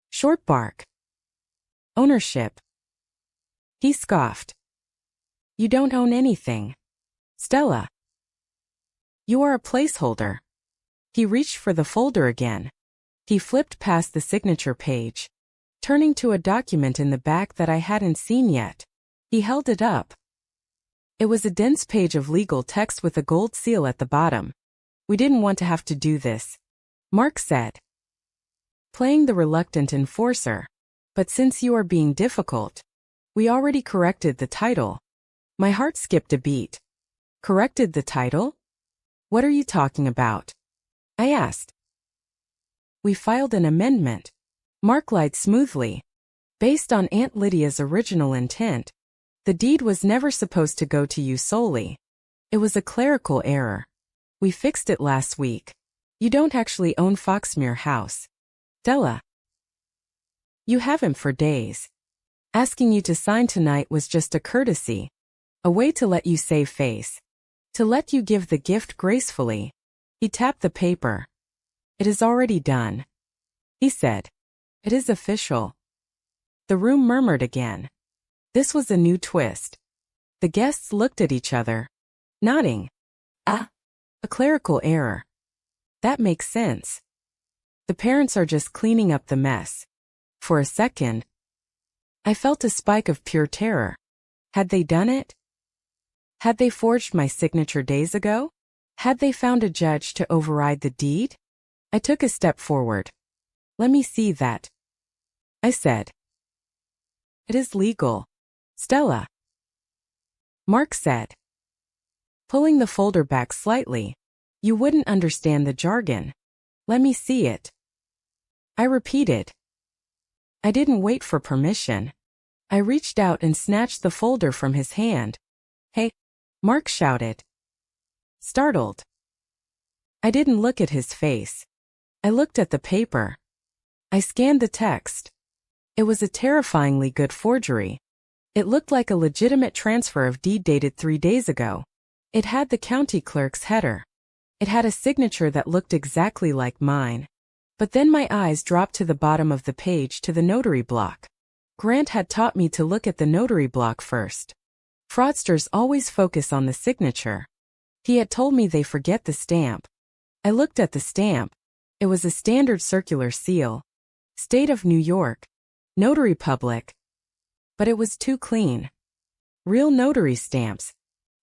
short bark. Ownership. He scoffed. You don't own anything, Stella. You are a placeholder. He reached for the folder again. He flipped past the signature page, turning to a document in the back that I hadn't seen yet. He held it up. It was a dense page of legal text with a gold seal at the bottom. We didn't want to have to do this, Mark said, playing the reluctant enforcer. But since you are being difficult, we already corrected the title. My heart skipped a beat. Corrected the title? What are you talking about? I asked. We filed an amendment. Mark lied smoothly. Based on Aunt Lydia's original intent, the deed was never supposed to go to you solely. It was a clerical error. We fixed it last week. You don't actually own Foxmere House, Stella. You haven't for days. Asking you to sign tonight was just a courtesy, a way to let you save face, to let you give the gift gracefully. He tapped the paper. It is already done, he said. It is official. The room murmured again. This was a new twist. The guests looked at each other, nodding. Ah, a clerical error. That makes sense. The parents are just cleaning up the mess. For a second, I felt a spike of pure terror. Had they done it? Had they forged my signature days ago? Had they found a judge to override the deed? I took a step forward. Let me see that, I said. It is legal. Stella, Mark said, pulling the folder back slightly. You wouldn't understand the jargon. Let me see it. I repeated. I didn't wait for permission. I reached out and snatched the folder from his hand. Hey, Mark shouted, startled. I didn't look at his face. I looked at the paper. I scanned the text. It was a terrifyingly good forgery. It looked like a legitimate transfer of deed dated 3 days ago. It had the county clerk's header. It had a signature that looked exactly like mine. But then my eyes dropped to the bottom of the page to the notary block. Grant had taught me to look at the notary block first. Fraudsters always focus on the signature. He had told me they forget the stamp. I looked at the stamp. It was a standard circular seal. State of New York. Notary Public. But it was too clean. Real notary stamps,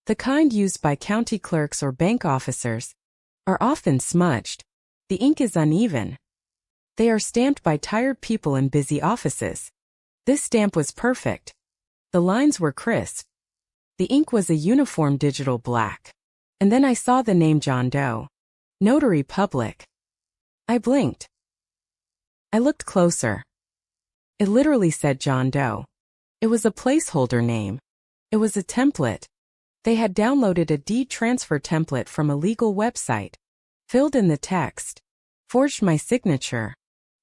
the kind used by county clerks or bank officers, are often smudged. The ink is uneven. They are stamped by tired people in busy offices. This stamp was perfect. The lines were crisp. The ink was a uniform digital black. And then I saw the name John Doe. Notary Public. I blinked. I looked closer. It literally said John Doe. It was a placeholder name. It was a template. They had downloaded a deed transfer template from a legal website, filled in the text, forged my signature,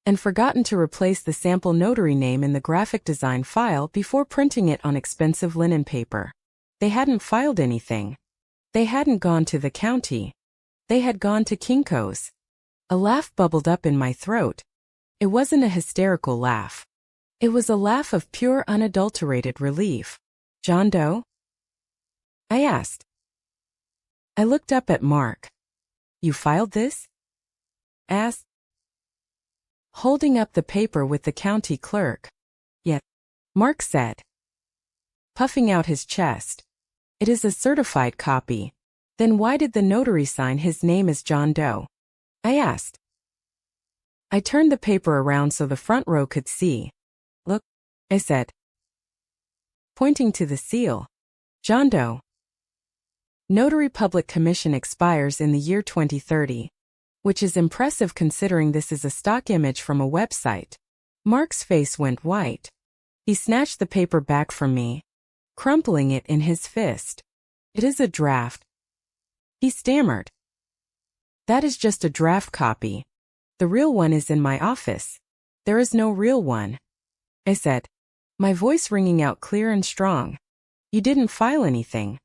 and forgotten to replace the sample notary name in the graphic design file before printing it on expensive linen paper. They hadn't filed anything. They hadn't gone to the county. They had gone to Kinko's. A laugh bubbled up in my throat. It wasn't a hysterical laugh. It was a laugh of pure unadulterated relief. John Doe? I asked. I looked up at Mark. You filed this? Asked. Holding up the paper with the county clerk. Yet, Mark said, puffing out his chest. It is a certified copy. Then why did the notary sign his name as John Doe? I asked. I turned the paper around so the front row could see. Look, I said, pointing to the seal. John Doe. Notary Public Commission expires in the year 2030. Which is impressive considering this is a stock image from a website. Mark's face went white. He snatched the paper back from me, crumpling it in his fist. It is a draft. He stammered. That is just a draft copy. The real one is in my office. There is no real one. I said, my voice ringing out clear and strong. You didn't file anything.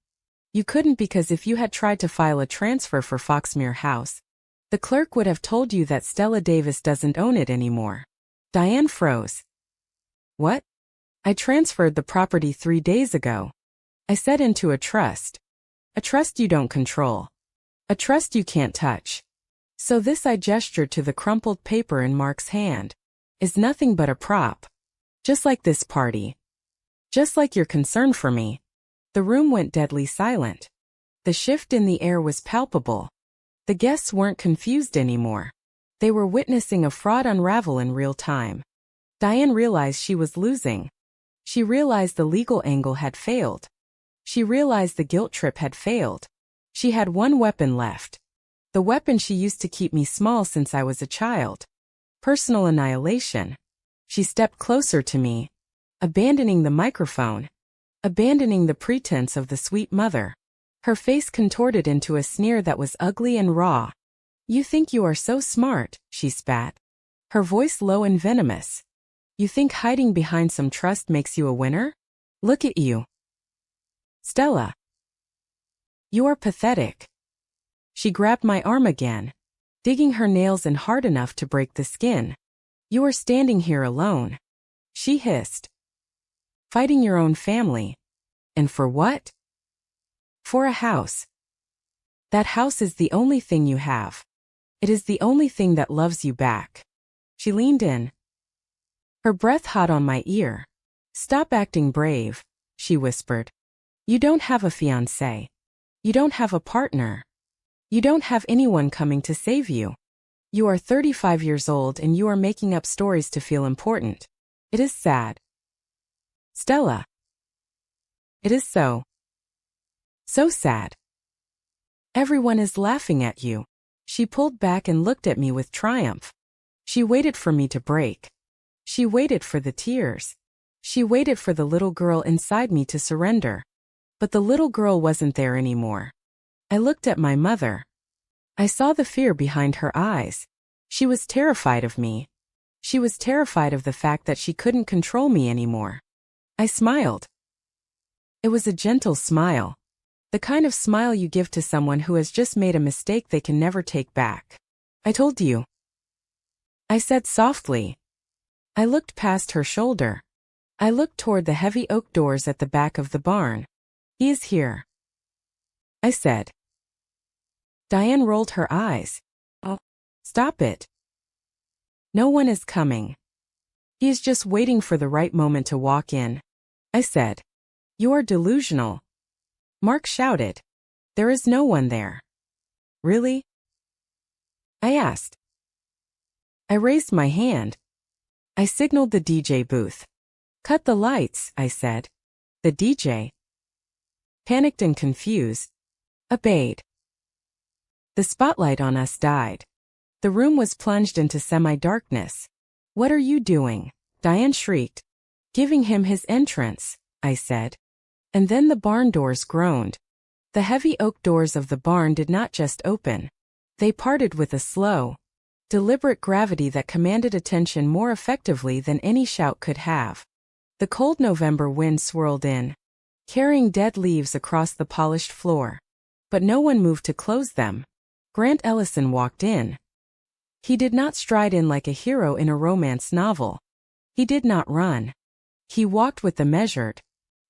You couldn't because if you had tried to file a transfer for Foxmere House, the clerk would have told you that Stella Davis doesn't own it anymore. Diane froze. What? I transferred the property 3 days ago. I said into a trust. A trust you don't control. A trust you can't touch. So this, I gestured to the crumpled paper in Mark's hand, is nothing but a prop. Just like this party. Just like your concern for me. The room went deadly silent. The shift in the air was palpable. The guests weren't confused anymore. They were witnessing a fraud unravel in real time. Diane realized she was losing. She realized the legal angle had failed. She realized the guilt trip had failed. She had one weapon left. The weapon she used to keep me small since I was a child. Personal annihilation. She stepped closer to me, abandoning the microphone, abandoning the pretense of the sweet mother. Her face contorted into a sneer that was ugly and raw. You think you are so smart, she spat. Her voice low and venomous. You think hiding behind some trust makes you a winner? Look at you. Stella. You are pathetic. She grabbed my arm again, digging her nails in hard enough to break the skin. You are standing here alone. She hissed. Fighting your own family. And for what? For a house. That house is the only thing you have. It is the only thing that loves you back. She leaned in. Her breath hot on my ear. Stop acting brave, she whispered. You don't have a fiancé. You don't have a partner. You don't have anyone coming to save you. You are 35 years old and you are making up stories to feel important. It is sad. Stella. It is so. So sad. Everyone is laughing at you. She pulled back and looked at me with triumph. She waited for me to break. She waited for the tears. She waited for the little girl inside me to surrender. But the little girl wasn't there anymore. I looked at my mother. I saw the fear behind her eyes. She was terrified of me. She was terrified of the fact that she couldn't control me anymore. I smiled. It was a gentle smile. The kind of smile you give to someone who has just made a mistake they can never take back. I told you. I said softly. I looked past her shoulder. I looked toward the heavy oak doors at the back of the barn. He is here, I said. Diane rolled her eyes. Oh, stop it. No one is coming. He is just waiting for the right moment to walk in, I said. You are delusional. Mark shouted. There is no one there. Really? I asked. I raised my hand. I signaled the DJ booth. Cut the lights, I said. The DJ, panicked and confused, obeyed. The spotlight on us died. The room was plunged into semi-darkness. What are you doing? Diane shrieked. Giving him his entrance, I said. And then the barn doors groaned. The heavy oak doors of the barn did not just open. They parted with a slow, deliberate gravity that commanded attention more effectively than any shout could have. The cold November wind swirled in, carrying dead leaves across the polished floor. But no one moved to close them. Grant Ellison walked in. He did not stride in like a hero in a romance novel. He did not run. He walked with the measured,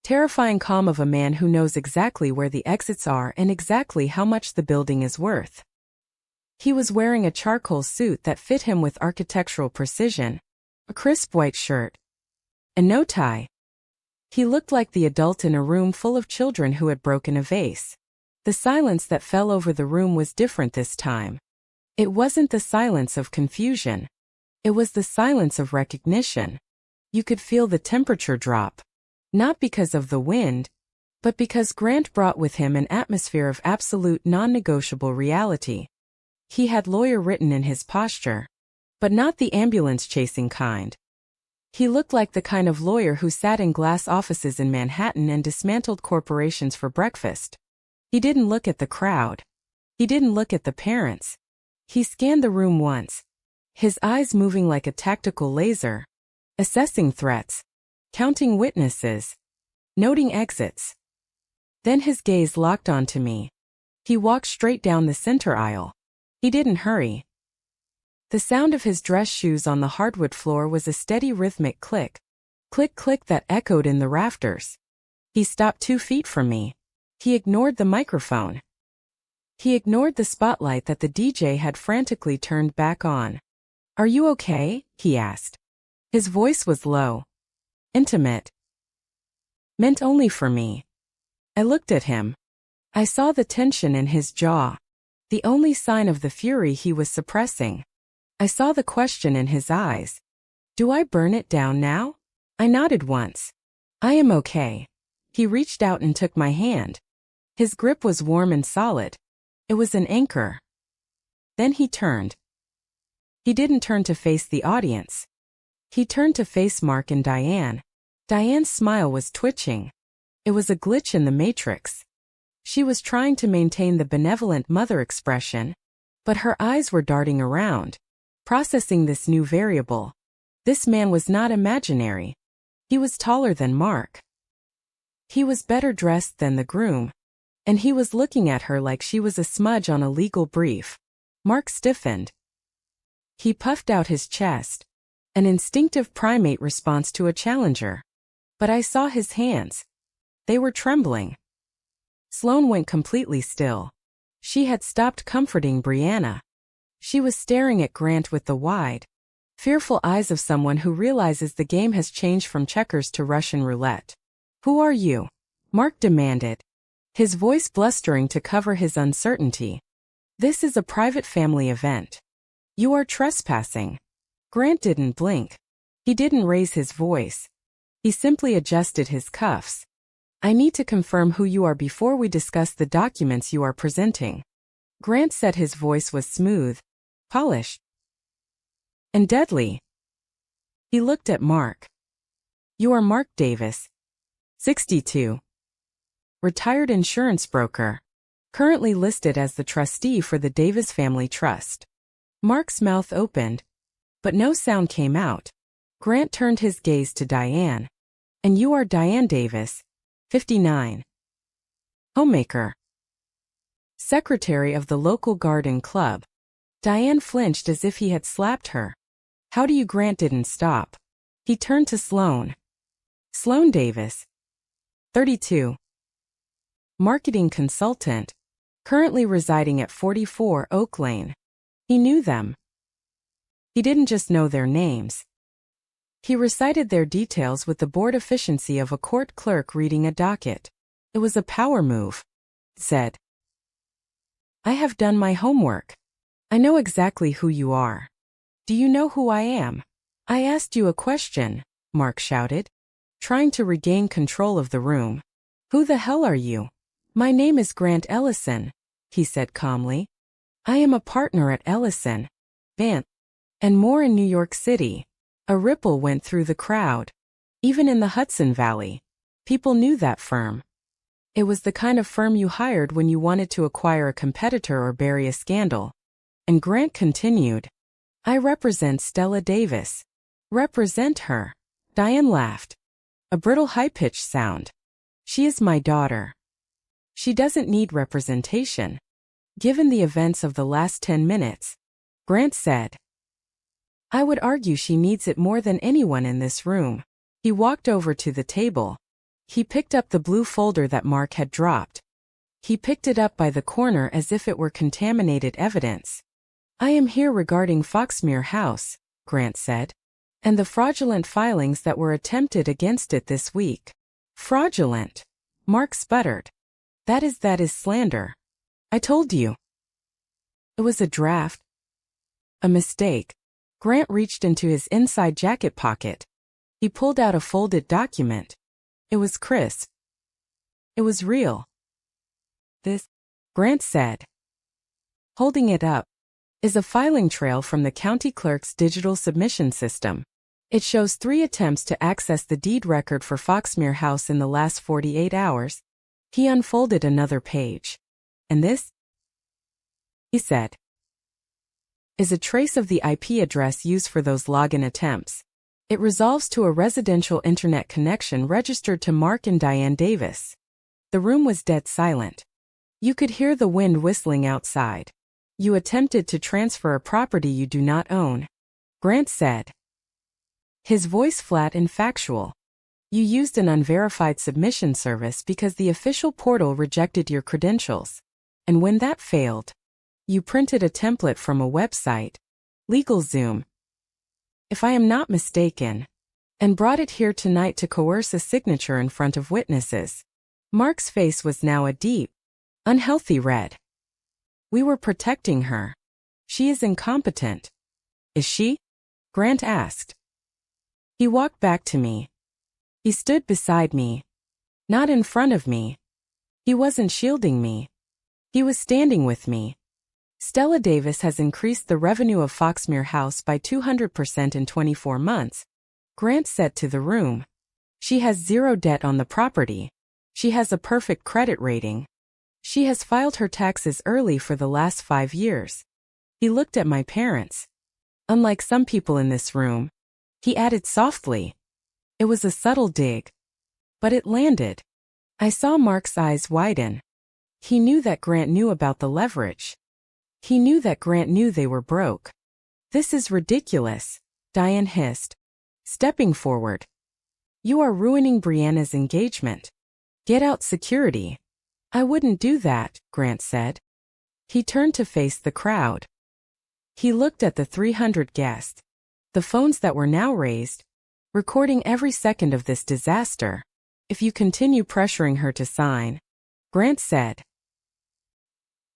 terrifying calm of a man who knows exactly where the exits are and exactly how much the building is worth. He was wearing a charcoal suit that fit him with architectural precision, a crisp white shirt, and no tie. He looked like the adult in a room full of children who had broken a vase. The silence that fell over the room was different this time. It wasn't the silence of confusion. It was the silence of recognition. You could feel the temperature drop. Not because of the wind, but because Grant brought with him an atmosphere of absolute non-negotiable reality. He had lawyer written in his posture, but not the ambulance-chasing kind. He looked like the kind of lawyer who sat in glass offices in Manhattan and dismantled corporations for breakfast. He didn't look at the crowd. He didn't look at the parents. He scanned the room once, his eyes moving like a tactical laser, assessing threats, counting witnesses, noting exits. Then his gaze locked onto me. He walked straight down the center aisle. He didn't hurry. The sound of his dress shoes on the hardwood floor was a steady rhythmic click, click-click that echoed in the rafters. He stopped 2 feet from me. He ignored the microphone. He ignored the spotlight that the DJ had frantically turned back on. "Are you okay?" he asked. His voice was low, intimate, meant only for me. I looked at him. I saw the tension in his jaw, the only sign of the fury he was suppressing. I saw the question in his eyes. "Do I burn it down now?" I nodded once. "I am okay." He reached out and took my hand. His grip was warm and solid. It was an anchor. Then he turned. He didn't turn to face the audience. He turned to face Mark and Diane. Diane's smile was twitching. It was a glitch in the matrix. She was trying to maintain the benevolent mother expression, but her eyes were darting around, processing this new variable. This man was not imaginary. He was taller than Mark. He was better dressed than the groom, and he was looking at her like she was a smudge on a legal brief. Mark stiffened. He puffed out his chest, an instinctive primate response to a challenger. But I saw his hands. They were trembling. Sloane went completely still. She had stopped comforting Brianna. She was staring at Grant with the wide, fearful eyes of someone who realizes the game has changed from checkers to Russian roulette. "Who are you?" Mark demanded, his voice blustering to cover his uncertainty. "This is a private family event. You are trespassing." Grant didn't blink. He didn't raise his voice. He simply adjusted his cuffs. I need to confirm who you are before we discuss the documents you are presenting. Grant said. His voice was smooth, polished, and deadly. He looked at Mark. You are Mark Davis, 62. Retired insurance broker. Currently listed as the trustee for the Davis Family Trust. Mark's mouth opened, but no sound came out. Grant turned his gaze to Diane. And you are Diane Davis, 59. Homemaker. Secretary of the local garden club. Diane flinched as if he had slapped her. How do you? Grant didn't stop. He turned to Sloan. Sloan Davis, 32. Marketing consultant. Currently residing at 44 Oak Lane. He knew them. He didn't just know their names. He recited their details with the bored efficiency of a court clerk reading a docket. It was a power move. Said. I have done my homework. I know exactly who you are. Do you know who I am? I asked you a question, Mark shouted, trying to regain control of the room. Who the hell are you? My name is Grant Ellison, he said calmly. I am a partner at Ellison, Vance, and more in New York City. A ripple went through the crowd. Even in the Hudson Valley, people knew that firm. It was the kind of firm you hired when you wanted to acquire a competitor or bury a scandal. And Grant continued. I represent Stella Davis. Represent her. Diane laughed. A brittle high-pitched sound. She is my daughter. She doesn't need representation. Given the events of the last 10 minutes, Grant said. I would argue she needs it more than anyone in this room. He walked over to the table. He picked up the blue folder that Mark had dropped. He picked it up by the corner as if it were contaminated evidence. I am here regarding Foxmere House, Grant said, and the fraudulent filings that were attempted against it this week. Fraudulent? Mark sputtered. That is slander. I told you. It was a draft. A mistake. Grant reached into his inside jacket pocket. He pulled out a folded document. It was crisp. It was real. This, Grant said, holding it up, is a filing trail from the county clerk's digital submission system. It shows 3 attempts to access the deed record for Foxmere House in the last 48 hours. He unfolded another page. And this, he said, is a trace of the IP address used for those login attempts. It resolves to a residential internet connection registered to Mark and Diane Davis. The room was dead silent. You could hear the wind whistling outside. You attempted to transfer a property you do not own, Grant said. His voice flat and factual. You used an unverified submission service because the official portal rejected your credentials. And when that failed, you printed a template from a website, LegalZoom, if I am not mistaken, and brought it here tonight to coerce a signature in front of witnesses. Mark's face was now a deep, unhealthy red. We were protecting her. She is incompetent. Is she? Grant asked. He walked back to me. He stood beside me. Not in front of me. He wasn't shielding me. He was standing with me. Stella Davis has increased the revenue of Foxmere House by 200% in 24 months, Grant said to the room. She has zero debt on the property. She has a perfect credit rating. She has filed her taxes early for the last 5 years. He looked at my parents. Unlike some people in this room, he added softly. It was a subtle dig. But it landed. I saw Mark's eyes widen. He knew that Grant knew about the leverage. He knew that Grant knew they were broke. This is ridiculous, Diane hissed, stepping forward. You are ruining Brianna's engagement. Get out security. I wouldn't do that, Grant said. He turned to face the crowd. He looked at the 300 guests, the phones that were now raised, recording every second of this disaster. If you continue pressuring her to sign, Grant said,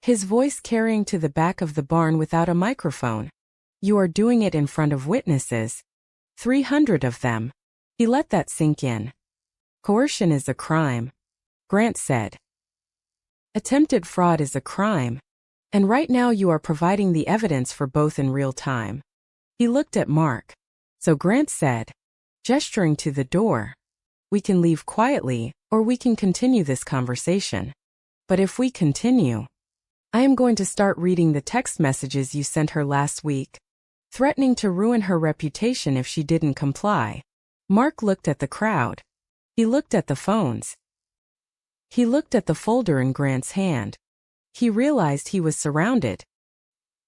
his voice carrying to the back of the barn without a microphone. You are doing it in front of witnesses. 300 of them. He let that sink in. Coercion is a crime, Grant said. Attempted fraud is a crime. And right now you are providing the evidence for both in real time. He looked at Mark. So Grant said, gesturing to the door, we can leave quietly, or we can continue this conversation. But if we continue, I am going to start reading the text messages you sent her last week, threatening to ruin her reputation if she didn't comply. Mark looked at the crowd. He looked at the phones. He looked at the folder in Grant's hand. He realized he was surrounded.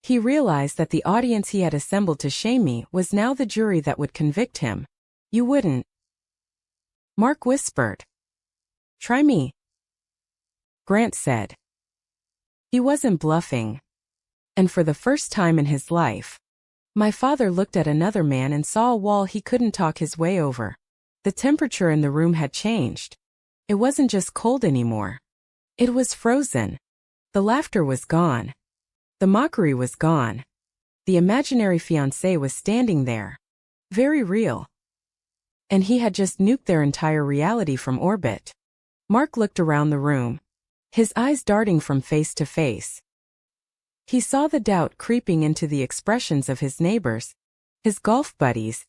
He realized that the audience he had assembled to shame me was now the jury that would convict him. You wouldn't. Mark whispered. Try me. Grant said. He wasn't bluffing. And for the first time in his life, my father looked at another man and saw a wall he couldn't talk his way over. The temperature in the room had changed. It wasn't just cold anymore. It was frozen. The laughter was gone. The mockery was gone. The imaginary fiancé was standing there. Very real. And he had just nuked their entire reality from orbit. Mark looked around the room, his eyes darting from face to face. He saw the doubt creeping into the expressions of his neighbors, his golf buddies,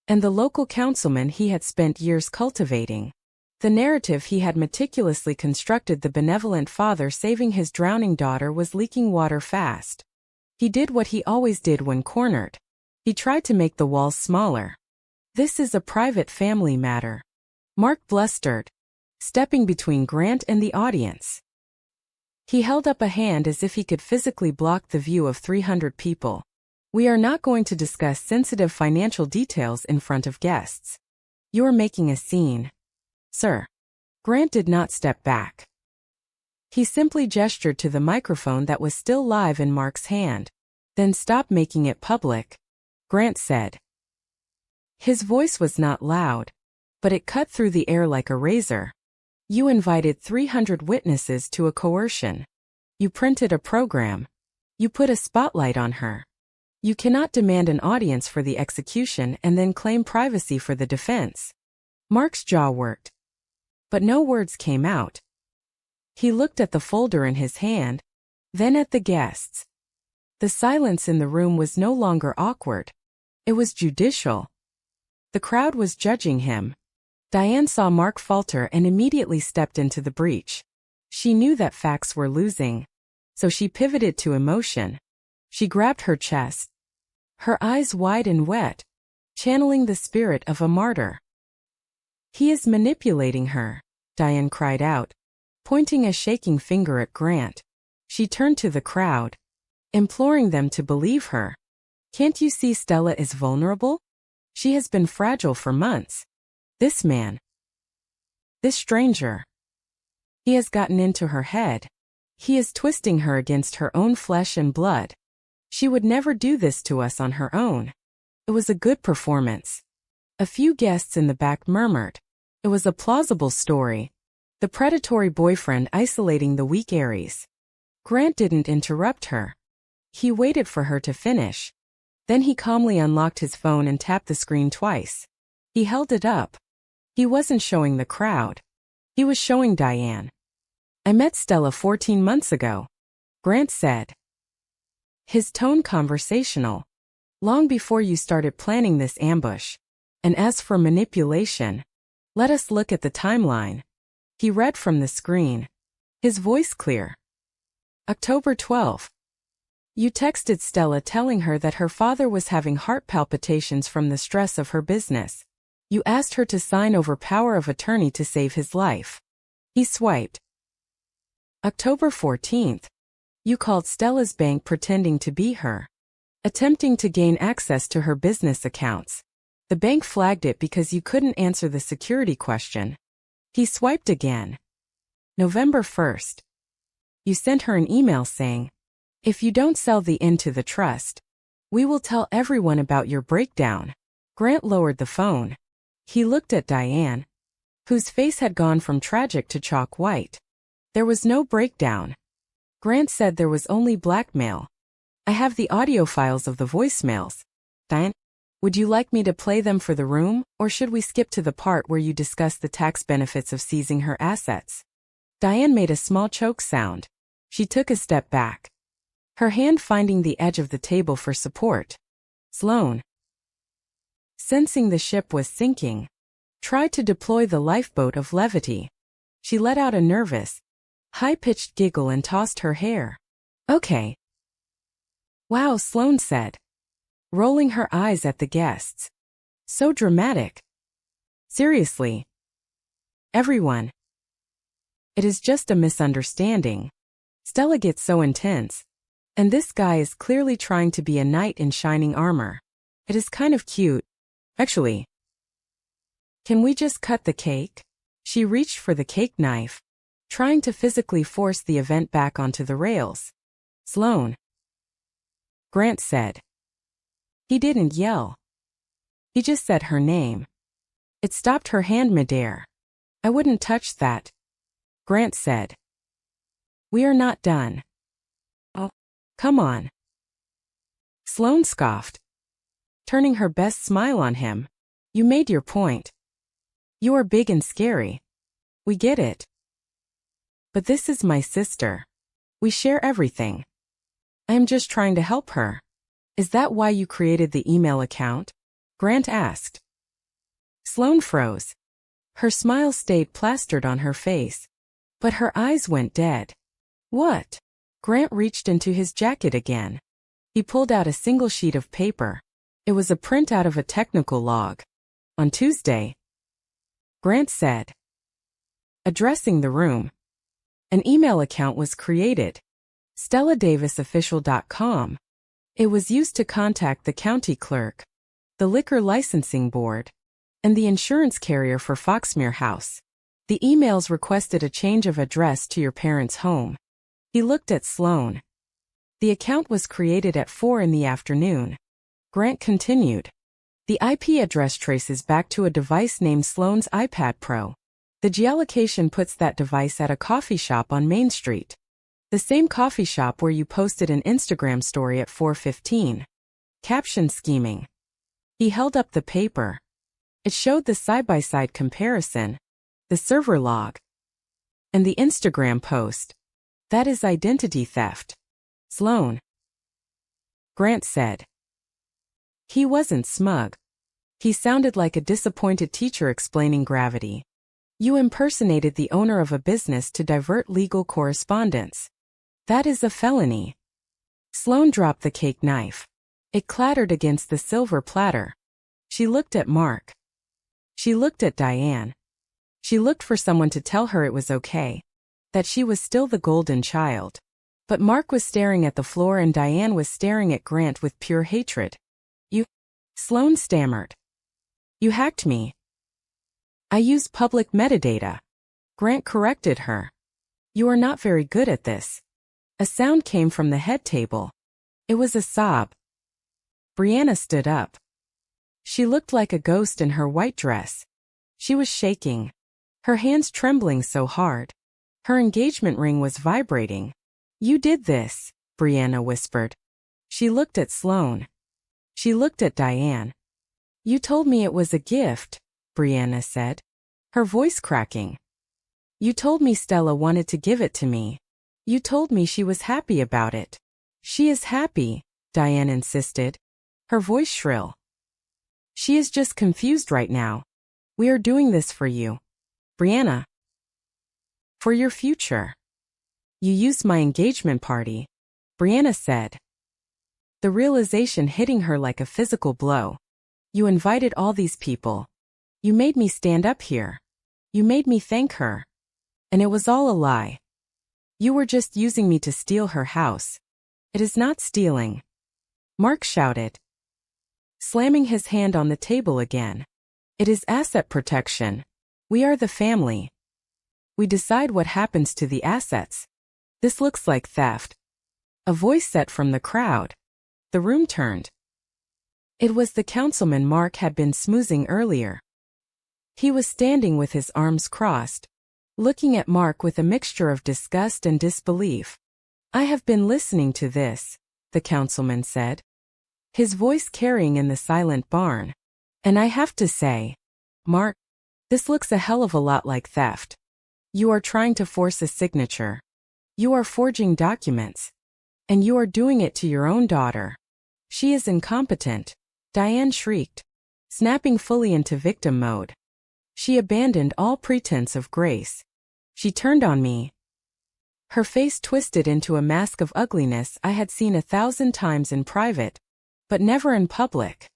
and the local councilman he had spent years cultivating. The narrative he had meticulously constructed, the benevolent father saving his drowning daughter, was leaking water fast. He did what he always did when cornered. He tried to make the walls smaller. This is a private family matter, Mark blustered, stepping between Grant and the audience. He held up a hand as if he could physically block the view of 300 people. We are not going to discuss sensitive financial details in front of guests. You are making a scene. Sir. Grant did not step back. He simply gestured to the microphone that was still live in Mark's hand. Then stop making it public, Grant said. His voice was not loud, but it cut through the air like a razor. You invited 300 witnesses to a coercion. You printed a program. You put a spotlight on her. You cannot demand an audience for the execution and then claim privacy for the defense. Mark's jaw worked. But no words came out. He looked at the folder in his hand, then at the guests. The silence in the room was no longer awkward. It was judicial. The crowd was judging him. Diane saw Mark falter and immediately stepped into the breach. She knew that facts were losing, so she pivoted to emotion. She grabbed her chest, her eyes wide and wet, channeling the spirit of a martyr. He is manipulating her, Diane cried out, pointing a shaking finger at Grant. She turned to the crowd, imploring them to believe her. Can't you see Stella is vulnerable? She has been fragile for months. This man, this stranger, he has gotten into her head. He is twisting her against her own flesh and blood. She would never do this to us on her own. It was a good performance. A few guests in the back murmured. It was a plausible story. The predatory boyfriend isolating the weak Aries. Grant didn't interrupt her. He waited for her to finish. Then he calmly unlocked his phone and tapped the screen twice. He held it up. He wasn't showing the crowd. He was showing Diane. I met Stella 14 months ago, Grant said. His tone conversational. Long before you started planning this ambush. And as for manipulation, let us look at the timeline. He read from the screen. His voice clear. October 12. You texted Stella telling her that her father was having heart palpitations from the stress of her business. You asked her to sign over power of attorney to save his life. He swiped. October 14th. You called Stella's bank pretending to be her, attempting to gain access to her business accounts. The bank flagged it because you couldn't answer the security question. He swiped again. November 1st. You sent her an email saying, if you don't sell the inn to the trust, we will tell everyone about your breakdown. Grant lowered the phone. He looked at Diane, whose face had gone from tragic to chalk white. There was no breakdown. Grant said there was only blackmail. I have the audio files of the voicemails. Diane, Would you like me to play them for the room, or should we skip to the part where you discuss the tax benefits of seizing her assets? Diane made a small choke sound. She took a step back, her hand finding the edge of the table for support. Sloane, sensing the ship was sinking, tried to deploy the lifeboat of levity. She let out a nervous, high-pitched giggle and tossed her hair. Okay. Wow, Sloane said, rolling her eyes at the guests. So dramatic. Seriously. Everyone. It is just a misunderstanding. Stella gets so intense. And this guy is clearly trying to be a knight in shining armor. It is kind of cute. Actually. Can we just cut the cake? She reached for the cake knife, trying to physically force the event back onto the rails. Sloane, Grant said. He didn't yell. He just said her name. It stopped her hand midair. I wouldn't touch that, Grant said. We are not done. Oh, come on. Sloane scoffed, turning her best smile on him. You made your point. You are big and scary. We get it. But this is my sister. We share everything. I am just trying to help her. Is that why you created the email account? Grant asked. Sloane froze. Her smile stayed plastered on her face, but her eyes went dead. What? Grant reached into his jacket again. He pulled out a single sheet of paper. It was a printout of a technical log. On Tuesday, Grant said, addressing the room, an email account was created. StellaDavisOfficial.com. It was used to contact the county clerk, the liquor licensing board, and the insurance carrier for Foxmere House. The emails requested a change of address to your parents' home. He looked at Sloane. The account was created at 4 in the afternoon. Grant continued. The IP address traces back to a device named Sloane's iPad Pro. The geolocation puts that device at a coffee shop on Main Street. The same coffee shop where you posted an Instagram story at 4:15. Caption scheming. He held up the paper. It showed the side-by-side comparison, the server log, and the Instagram post. That is identity theft. Sloane, Grant said. He wasn't smug. He sounded like a disappointed teacher explaining gravity. You impersonated the owner of a business to divert legal correspondence. That is a felony. Sloane dropped the cake knife. It clattered against the silver platter. She looked at Mark. She looked at Diane. She looked for someone to tell her it was okay, that she was still the golden child. But Mark was staring at the floor and Diane was staring at Grant with pure hatred. You, Sloane stammered. You hacked me. I used public metadata. Grant corrected her. You are not very good at this. A sound came from the head table. It was a sob. Brianna stood up. She looked like a ghost in her white dress. She was shaking, her hands trembling so hard. Her engagement ring was vibrating. You did this, Brianna whispered. She looked at Sloane. She looked at Diane. You told me it was a gift, Brianna said, her voice cracking. You told me Stella wanted to give it to me. You told me she was happy about it. She is happy, Diane insisted, her voice shrill. She is just confused right now. We are doing this for you, Brianna. For your future. You used my engagement party, Brianna said. The realization hitting her like a physical blow. You invited all these people. You made me stand up here. You made me thank her. And it was all a lie. You were just using me to steal her house. It is not stealing. Mark shouted, slamming his hand on the table again. It is asset protection. We are the family. We decide what happens to the assets. This looks like theft. A voice said from the crowd. The room turned. It was the councilman Mark had been smoozing earlier. He was standing with his arms crossed, looking at Mark with a mixture of disgust and disbelief. I have been listening to this, the councilman said. his voice carrying in the silent barn. And I have to say, Mark, this looks a hell of a lot like theft. You are trying to force a signature. You are forging documents. And you are doing it to your own daughter. She is incompetent, Diane shrieked, snapping fully into victim mode. She abandoned all pretense of grace. She turned on me. Her face twisted into a mask of ugliness I had seen 1,000 times in private, but never in public.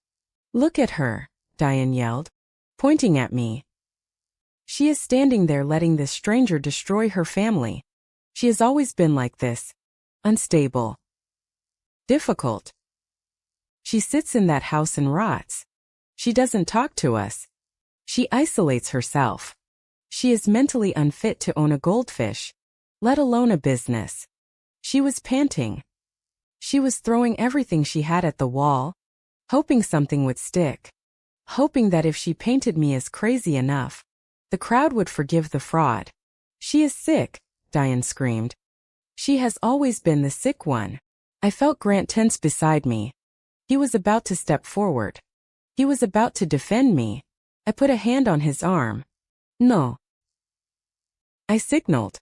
Look at her, Diane yelled, pointing at me. She is standing there letting this stranger destroy her family. She has always been like this. Unstable. Difficult. She sits in that house and rots. She doesn't talk to us. She isolates herself. She is mentally unfit to own a goldfish, let alone a business. She was panting. She was throwing everything she had at the wall, hoping something would stick. Hoping that if she painted me as crazy enough, the crowd would forgive the fraud. She is sick, Diane screamed. She has always been the sick one. I felt Grant tense beside me. He was about to step forward. He was about to defend me. I put a hand on his arm. No. I signaled.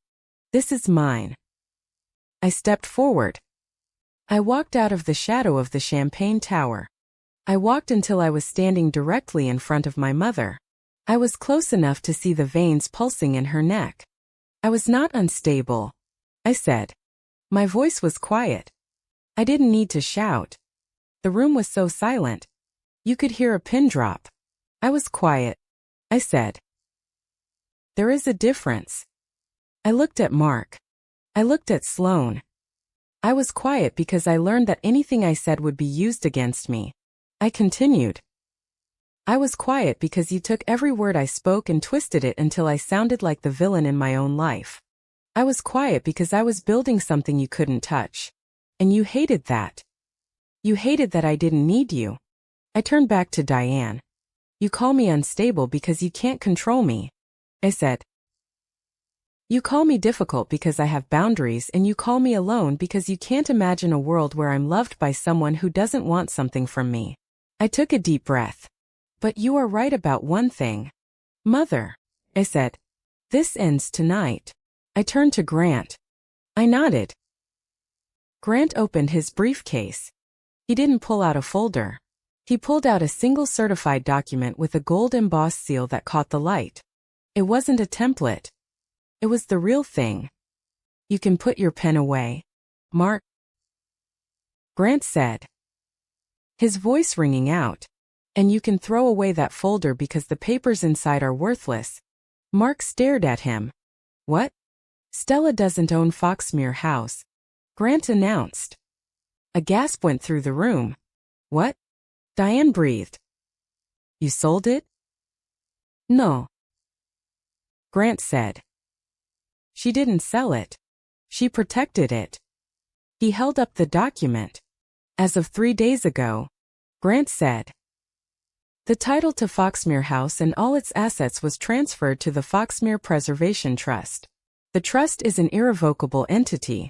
This is mine. I stepped forward. I walked out of the shadow of the champagne tower. I walked until I was standing directly in front of my mother. I was close enough to see the veins pulsing in her neck. I was not unstable, I said. My voice was quiet. I didn't need to shout. The room was so silent. You could hear a pin drop. I was quiet, I said. There is a difference. I looked at Mark. I looked at Sloane. I was quiet because I learned that anything I said would be used against me. I continued. I was quiet because you took every word I spoke and twisted it until I sounded like the villain in my own life. I was quiet because I was building something you couldn't touch. And you hated that. You hated that I didn't need you. I turned back to Diane. You call me unstable because you can't control me, I said. You call me difficult because I have boundaries, and you call me alone because you can't imagine a world where I'm loved by someone who doesn't want something from me. I took a deep breath. But you are right about one thing. Mother, I said. This ends tonight. I turned to Grant. I nodded. Grant opened his briefcase. He didn't pull out a folder. He pulled out a single certified document with a gold embossed seal that caught the light. It wasn't a template. It was the real thing. You can put your pen away, Mark, Grant said, his voice ringing out. And you can throw away that folder because the papers inside are worthless. Mark stared at him. What? Stella doesn't own Foxmere House, Grant announced. A gasp went through the room. What? Diane breathed. You sold it? No. Grant said. She didn't sell it. She protected it. He held up the document. As of 3 days ago, Grant said. The title to Foxmere House and all its assets was transferred to the Foxmere Preservation Trust. The trust is an irrevocable entity.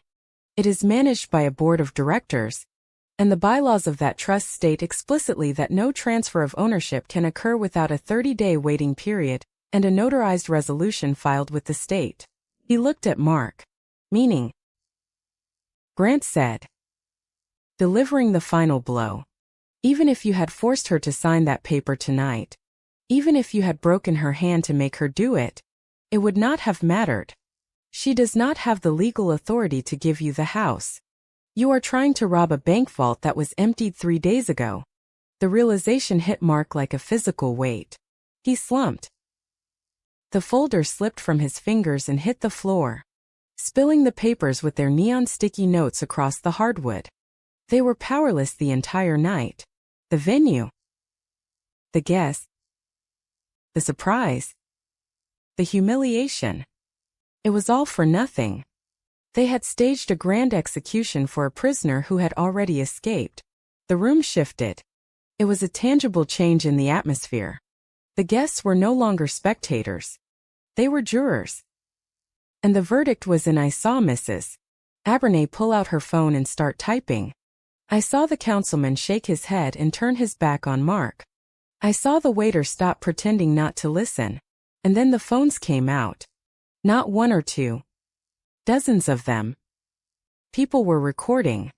It is managed by a board of directors, and the bylaws of that trust state explicitly that no transfer of ownership can occur without a 30-day waiting period and a notarized resolution filed with the state. He looked at Mark. Meaning? Grant said. Delivering the final blow. Even if you had forced her to sign that paper tonight, even if you had broken her hand to make her do it, it would not have mattered. She does not have the legal authority to give you the house. You are trying to rob a bank vault that was emptied 3 days ago. The realization hit Mark like a physical weight. He slumped. The folder slipped from his fingers and hit the floor, spilling the papers with their neon sticky notes across the hardwood. They were powerless the entire night. The venue. The guests. The surprise. The humiliation. It was all for nothing. They had staged a grand execution for a prisoner who had already escaped. The room shifted. It was a tangible change in the atmosphere. The guests were no longer spectators. They were jurors. And the verdict was in I saw Mrs. Abernay pull out her phone and start typing. I saw the councilman shake his head and turn his back on Mark. I saw the waiter stop pretending not to listen. And then the phones came out. Not one or two. Dozens of them. People were recording.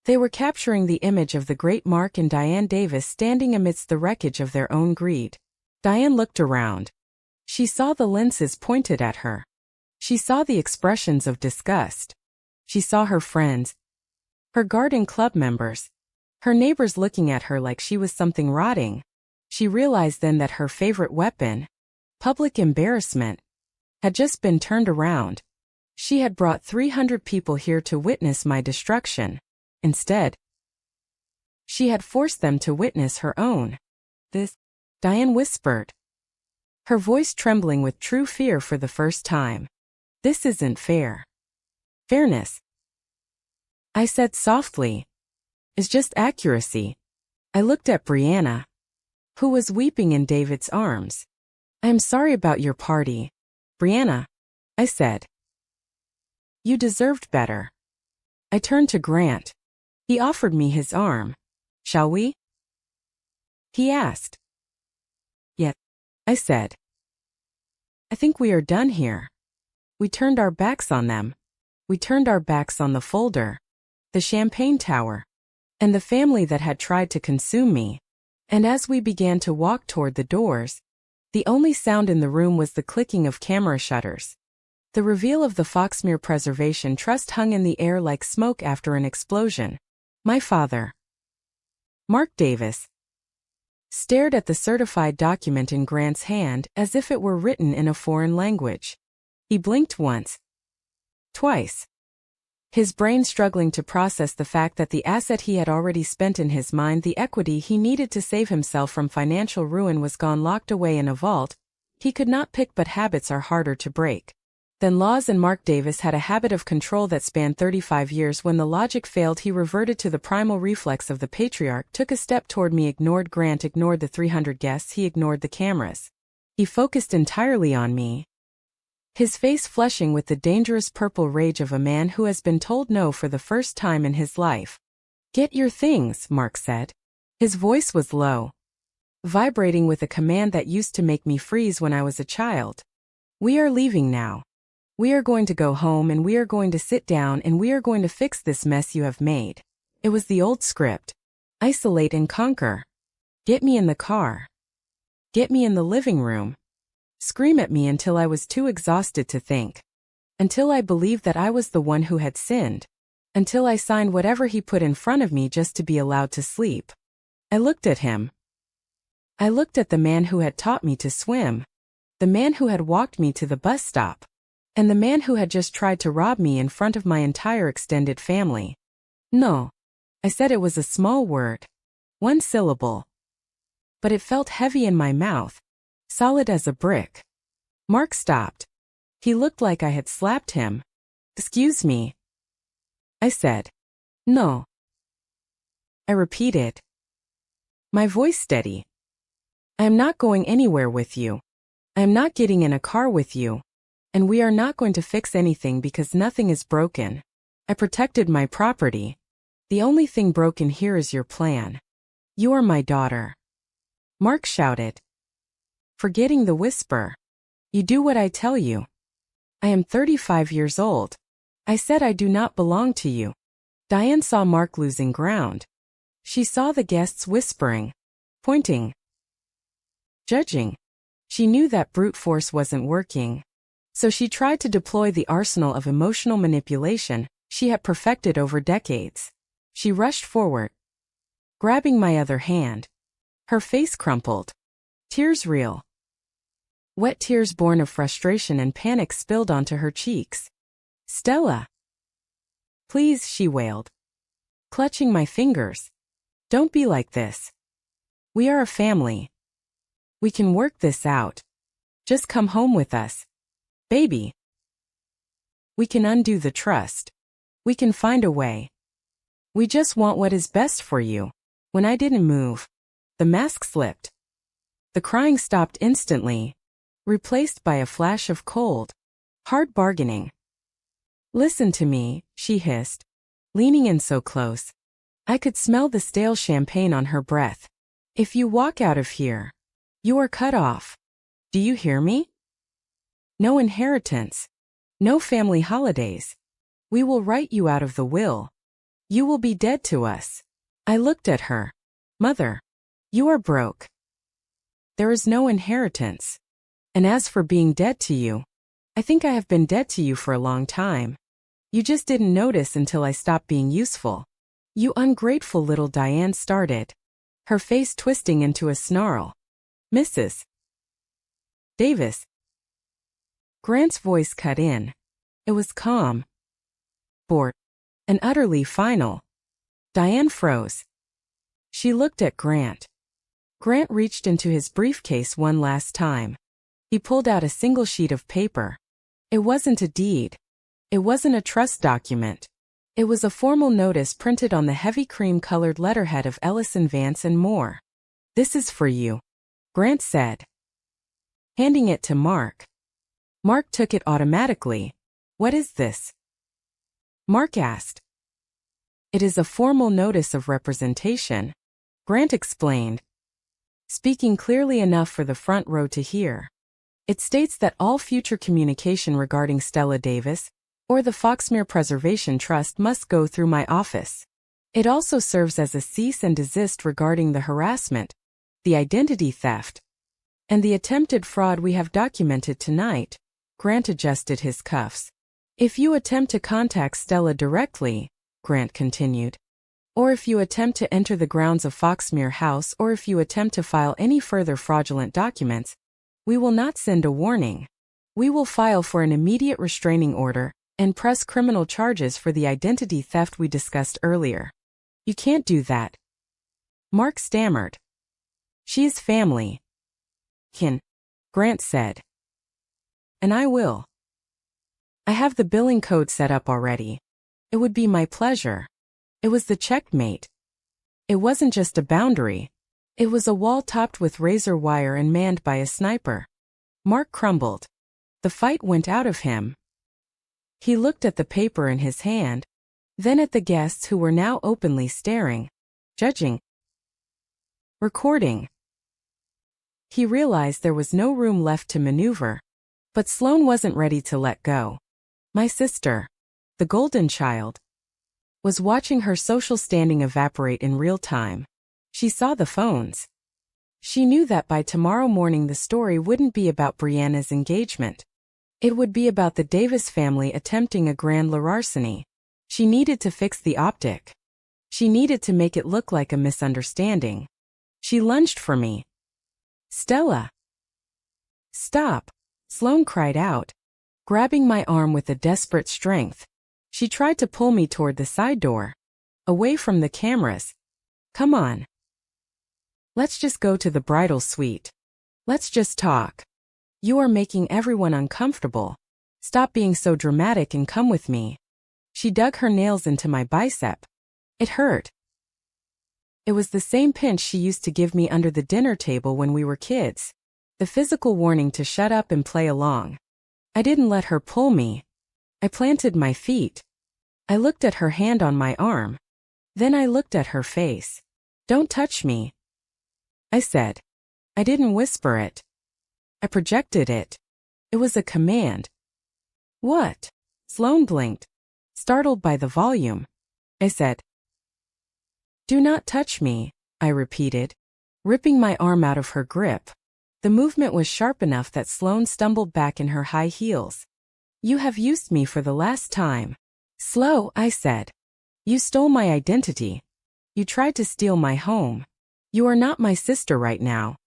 They were capturing the image of the great Mark and Diane Davis standing amidst the wreckage of their own greed. Diane looked around. She saw the lenses pointed at her. She saw the expressions of disgust. She saw her friends, her garden club members, her neighbors looking at her like she was something rotting. She realized then that her favorite weapon, public embarrassment, had just been turned around. She had brought 300 people here to witness my destruction. Instead, she had forced them to witness her own. This, Diane whispered, her voice trembling with true fear for the first time. This isn't fair. Fairness, I said softly, is just accuracy. I looked at Brianna, who was weeping in David's arms. I am sorry about your party, Brianna, I said. You deserved better. I turned to Grant. He offered me his arm. Shall we? He asked. Yes, I said. I think we are done here. We turned our backs on them. We turned our backs on the folder, the champagne tower, and the family that had tried to consume me. And as we began to walk toward the doors, the only sound in the room was the clicking of camera shutters. The reveal of the Foxmere Preservation Trust hung in the air like smoke after an explosion. My father, Mark Davis, stared at the certified document in Grant's hand as if it were written in a foreign language. He blinked once, twice, his brain struggling to process the fact that the asset he had already spent in his mind, the equity he needed to save himself from financial ruin, was gone, locked away in a vault. He could not pick, but habits are harder to break than laws, and Mark Davis had a habit of control that spanned 35 years. When the logic failed, he reverted to the primal reflex of the patriarch, took a step toward me, ignored Grant, ignored the 300 guests, he ignored the cameras. He focused entirely on me, his face flushing with the dangerous purple rage of a man who has been told no for the first time in his life. Get your things, Mark said. His voice was low, vibrating with a command that used to make me freeze when I was a child. We are leaving now. We are going to go home, and we are going to sit down, and we are going to fix this mess you have made. It was the old script. Isolate and conquer. Get me in the car. Get me in the living room. Scream at me until I was too exhausted to think. Until I believed that I was the one who had sinned. Until I signed whatever he put in front of me just to be allowed to sleep. I looked at him. I looked at the man who had taught me to swim. The man who had walked me to the bus stop. And the man who had just tried to rob me in front of my entire extended family. No. I said it was a small word. One syllable. But it felt heavy in my mouth. Solid as a brick. Mark stopped. He looked like I had slapped him. Excuse me, I said. No. I repeated, my voice steady. I am not going anywhere with you. I am not getting in a car with you. And we are not going to fix anything because nothing is broken. I protected my property. The only thing broken here is your plan. You are my daughter. Mark shouted, forgetting the whisper. You do what I tell you. I am 35 years old. I said I do not belong to you. Diane saw Mark losing ground. She saw the guests whispering, pointing, judging. She knew that brute force wasn't working. So she tried to deploy the arsenal of emotional manipulation she had perfected over decades. She rushed forward, grabbing my other hand. Her face crumpled. Tears real. Wet tears born of frustration and panic spilled onto her cheeks. Stella. Please, she wailed, clutching my fingers. Don't be like this. We are a family. We can work this out. Just come home with us. Baby. We can undo the trust. We can find a way. We just want what is best for you. When I didn't move, the mask slipped. The crying stopped instantly, replaced by a flash of cold, hard bargaining. Listen to me, she hissed, leaning in so close. I could smell the stale champagne on her breath. If you walk out of here, you are cut off. Do you hear me? No inheritance. No family holidays. We will write you out of the will. You will be dead to us. I looked at her. Mother, you are broke. There is no inheritance. And as for being dead to you, I think I have been dead to you for a long time. You just didn't notice until I stopped being useful. You ungrateful little Diane started, her face twisting into a snarl. Mrs. Davis. Grant's voice cut in. It was calm, bored, and utterly final. Diane froze. She looked at Grant. Grant reached into his briefcase one last time. He pulled out a single sheet of paper. It wasn't a deed. It wasn't a trust document. It was a formal notice printed on the heavy cream-colored letterhead of Ellison Vance and Moore. This is for you, Grant said, handing it to Mark. Mark took it automatically. What is this? Mark asked. It is a formal notice of representation, Grant explained, speaking clearly enough for the front row to hear. It states that all future communication regarding Stella Davis or the Foxmere Preservation Trust must go through my office. It also serves as a cease and desist regarding the harassment, the identity theft, and the attempted fraud we have documented tonight. Grant adjusted his cuffs. If you attempt to contact Stella directly, Grant continued, or if you attempt to enter the grounds of Foxmere House, or if you attempt to file any further fraudulent documents, we will not send a warning. We will file for an immediate restraining order and press criminal charges for the identity theft we discussed earlier. You can't do that. Mark stammered. She is family. Kin, Grant said. And I will. I have the billing code set up already. It would be my pleasure. It was the checkmate. It wasn't just a boundary. It was a wall topped with razor wire and manned by a sniper. Mark crumbled. The fight went out of him. He looked at the paper in his hand, then at the guests who were now openly staring, judging, recording. He realized there was no room left to maneuver, but Sloane wasn't ready to let go. My sister, the golden child, was watching her social standing evaporate in real time. She saw the phones. She knew that by tomorrow morning the story wouldn't be about Brianna's engagement. It would be about the Davis family attempting a grand larceny. She needed to fix the optic. She needed to make it look like a misunderstanding. She lunged for me. Stella! Stop! Sloane cried out, grabbing my arm with a desperate strength. She tried to pull me toward the side door, away from the cameras. Come on. Let's just go to the bridal suite. Let's just talk. You are making everyone uncomfortable. Stop being so dramatic and come with me. She dug her nails into my bicep. It hurt. It was the same pinch she used to give me under the dinner table when we were kids. The physical warning to shut up and play along. I didn't let her pull me. I planted my feet. I looked at her hand on my arm. Then I looked at her face. Don't touch me, I said. I didn't whisper it. I projected it. It was a command. What? Sloane blinked, startled by the volume. I said, do not touch me, I repeated, ripping my arm out of her grip. The movement was sharp enough that Sloane stumbled back in her high heels. You have used me for the last time. Slow, I said. You stole my identity. You tried to steal my home. You are not my sister right now.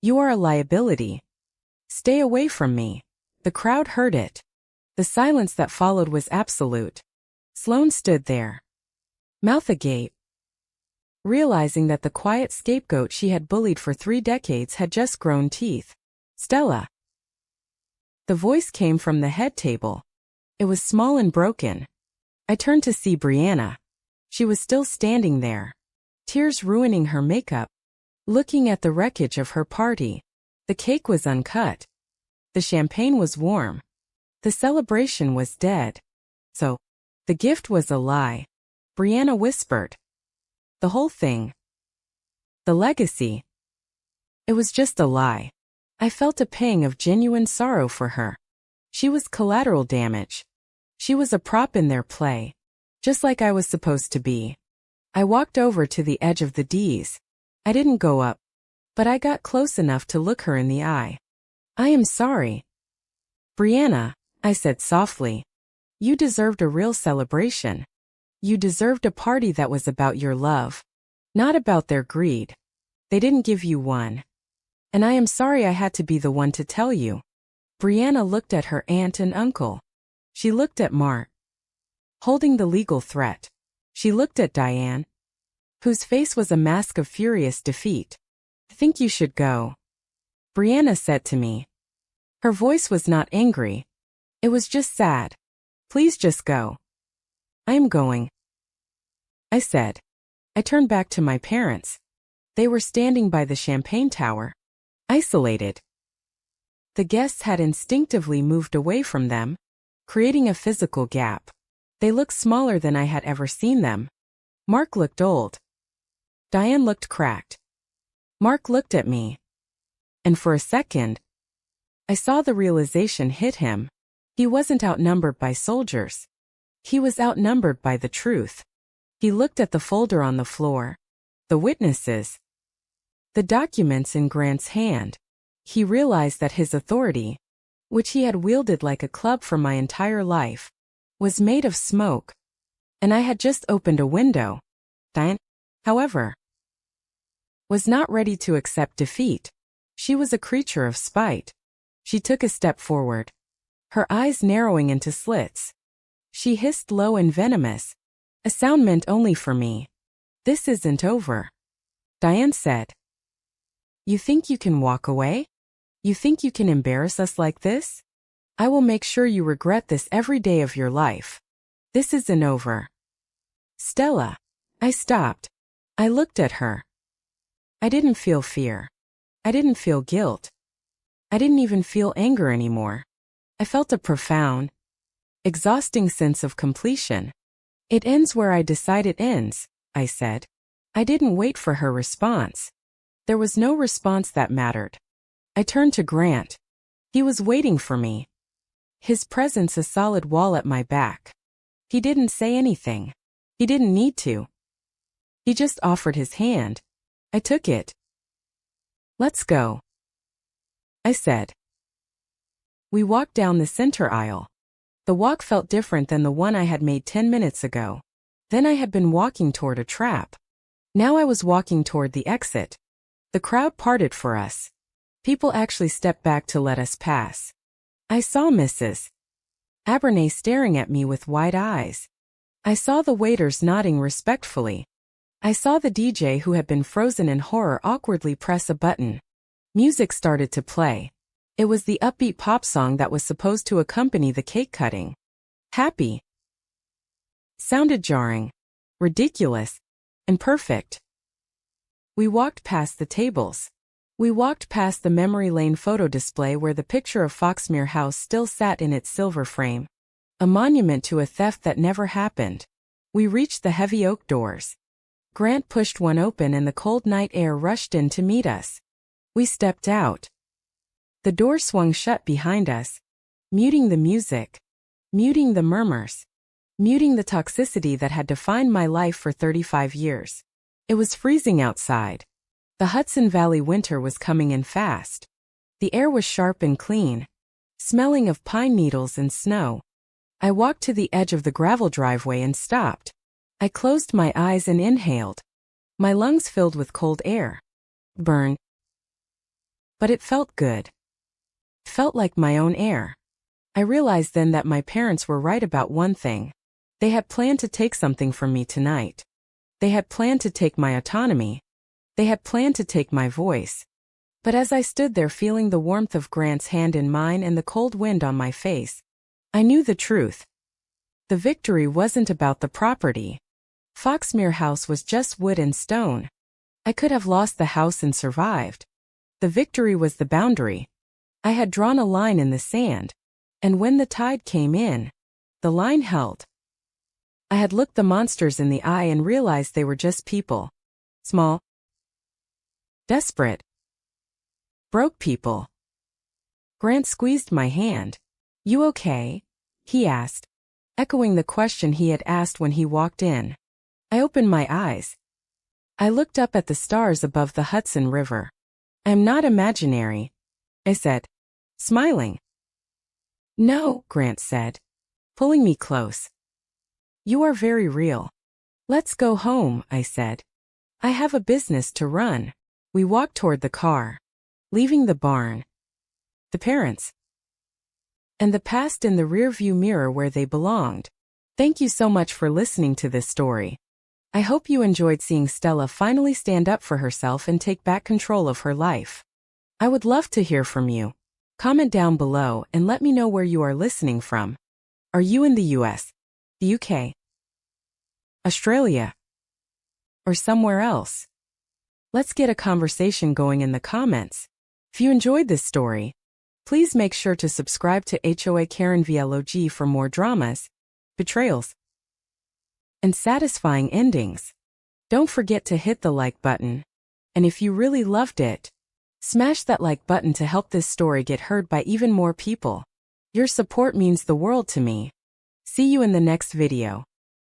You are a liability. Stay away from me. The crowd heard it. The silence that followed was absolute. Sloane stood there, mouth agape, realizing that the quiet scapegoat she had bullied for 3 decades had just grown teeth. Stella. The voice came from the head table. It was small and broken. I turned to see Brianna. She was still standing there, tears ruining her makeup, looking at the wreckage of her party. The cake was uncut. The champagne was warm. The celebration was dead. So, the gift was a lie. Brianna whispered. The whole thing. The legacy. It was just a lie. I felt a pang of genuine sorrow for her. She was collateral damage. She was a prop in their play. Just like I was supposed to be. I walked over to the edge of the D's. I didn't go up. But I got close enough to look her in the eye. I am sorry. Brianna, I said softly. You deserved a real celebration. You deserved a party that was about your love. Not about their greed. They didn't give you one. And I am sorry I had to be the one to tell you. Brianna looked at her aunt and uncle. She looked at Mark, holding the legal threat. She looked at Diane, whose face was a mask of furious defeat. I think you should go, Brianna said to me. Her voice was not angry. It was just sad. Please just go. I am going, I said. I turned back to my parents. They were standing by the champagne tower, isolated. The guests had instinctively moved away from them, creating a physical gap. They looked smaller than I had ever seen them. Mark looked old. Diane looked cracked. Mark looked at me. And for a second, I saw the realization hit him. He wasn't outnumbered by soldiers. He was outnumbered by the truth. He looked at the folder on the floor, the witnesses, the documents in Grant's hand. He realized that his authority, which he had wielded like a club for my entire life, was made of smoke. And I had just opened a window. Diane, however, was not ready to accept defeat. She was a creature of spite. She took a step forward, her eyes narrowing into slits. She hissed low and venomous, a sound meant only for me. This isn't over. Diane said. You think you can walk away? You think you can embarrass us like this? I will make sure you regret this every day of your life. This isn't over. Stella. I stopped. I looked at her. I didn't feel fear. I didn't feel guilt. I didn't even feel anger anymore. I felt a profound, exhausting sense of completion. It ends where I decide it ends, I said. I didn't wait for her response. There was no response that mattered. I turned to Grant. He was waiting for me. His presence a solid wall at my back. He didn't say anything. He didn't need to. He just offered his hand. I took it. Let's go, I said. We walked down the center aisle. The walk felt different than the one I had made 10 minutes ago. Then I had been walking toward a trap. Now I was walking toward the exit. The crowd parted for us. People actually stepped back to let us pass. I saw Mrs. Abernay staring at me with wide eyes. I saw the waiters nodding respectfully. I saw the DJ who had been frozen in horror awkwardly press a button. Music started to play. It was the upbeat pop song that was supposed to accompany the cake cutting. Happy. Sounded jarring, ridiculous, and perfect. We walked past the tables. We walked past the memory lane photo display where the picture of Foxmere House still sat in its silver frame, a monument to a theft that never happened. We reached the heavy oak doors. Grant pushed one open and the cold night air rushed in to meet us. We stepped out. The door swung shut behind us, muting the music, muting the murmurs, muting the toxicity that had defined my life for 35 years. It was freezing outside. The Hudson Valley winter was coming in fast. The air was sharp and clean, smelling of pine needles and snow. I walked to the edge of the gravel driveway and stopped. I closed my eyes and inhaled. My lungs filled with cold air. Burn. But it felt good. Felt like my own air. I realized then that my parents were right about one thing. They had planned to take something from me tonight. They had planned to take my autonomy. They had planned to take my voice. But as I stood there feeling the warmth of Grant's hand in mine and the cold wind on my face, I knew the truth. The victory wasn't about the property. Foxmere House was just wood and stone. I could have lost the house and survived. The victory was the boundary. I had drawn a line in the sand, and when the tide came in, the line held. I had looked the monsters in the eye and realized they were just people. Small, desperate, broke people. Grant squeezed my hand. You okay? He asked, echoing the question he had asked when he walked in. I opened my eyes. I looked up at the stars above the Hudson River. I'm not imaginary, I said, smiling. No, Grant said, pulling me close. You are very real. Let's go home, I said. I have a business to run. We walked toward the car, leaving the barn, the parents, and the past in the rearview mirror where they belonged. Thank you so much for listening to this story. I hope you enjoyed seeing Stella finally stand up for herself and take back control of her life. I would love to hear from you. Comment down below and let me know where you are listening from. Are you in the US, the UK, Australia, or somewhere else? Let's get a conversation going in the comments. If you enjoyed this story, please make sure to subscribe to HOA Karen Vlog for more dramas, betrayals, and satisfying endings. Don't forget to hit the like button. And if you really loved it, smash that like button to help this story get heard by even more people. Your support means the world to me. See you in the next video.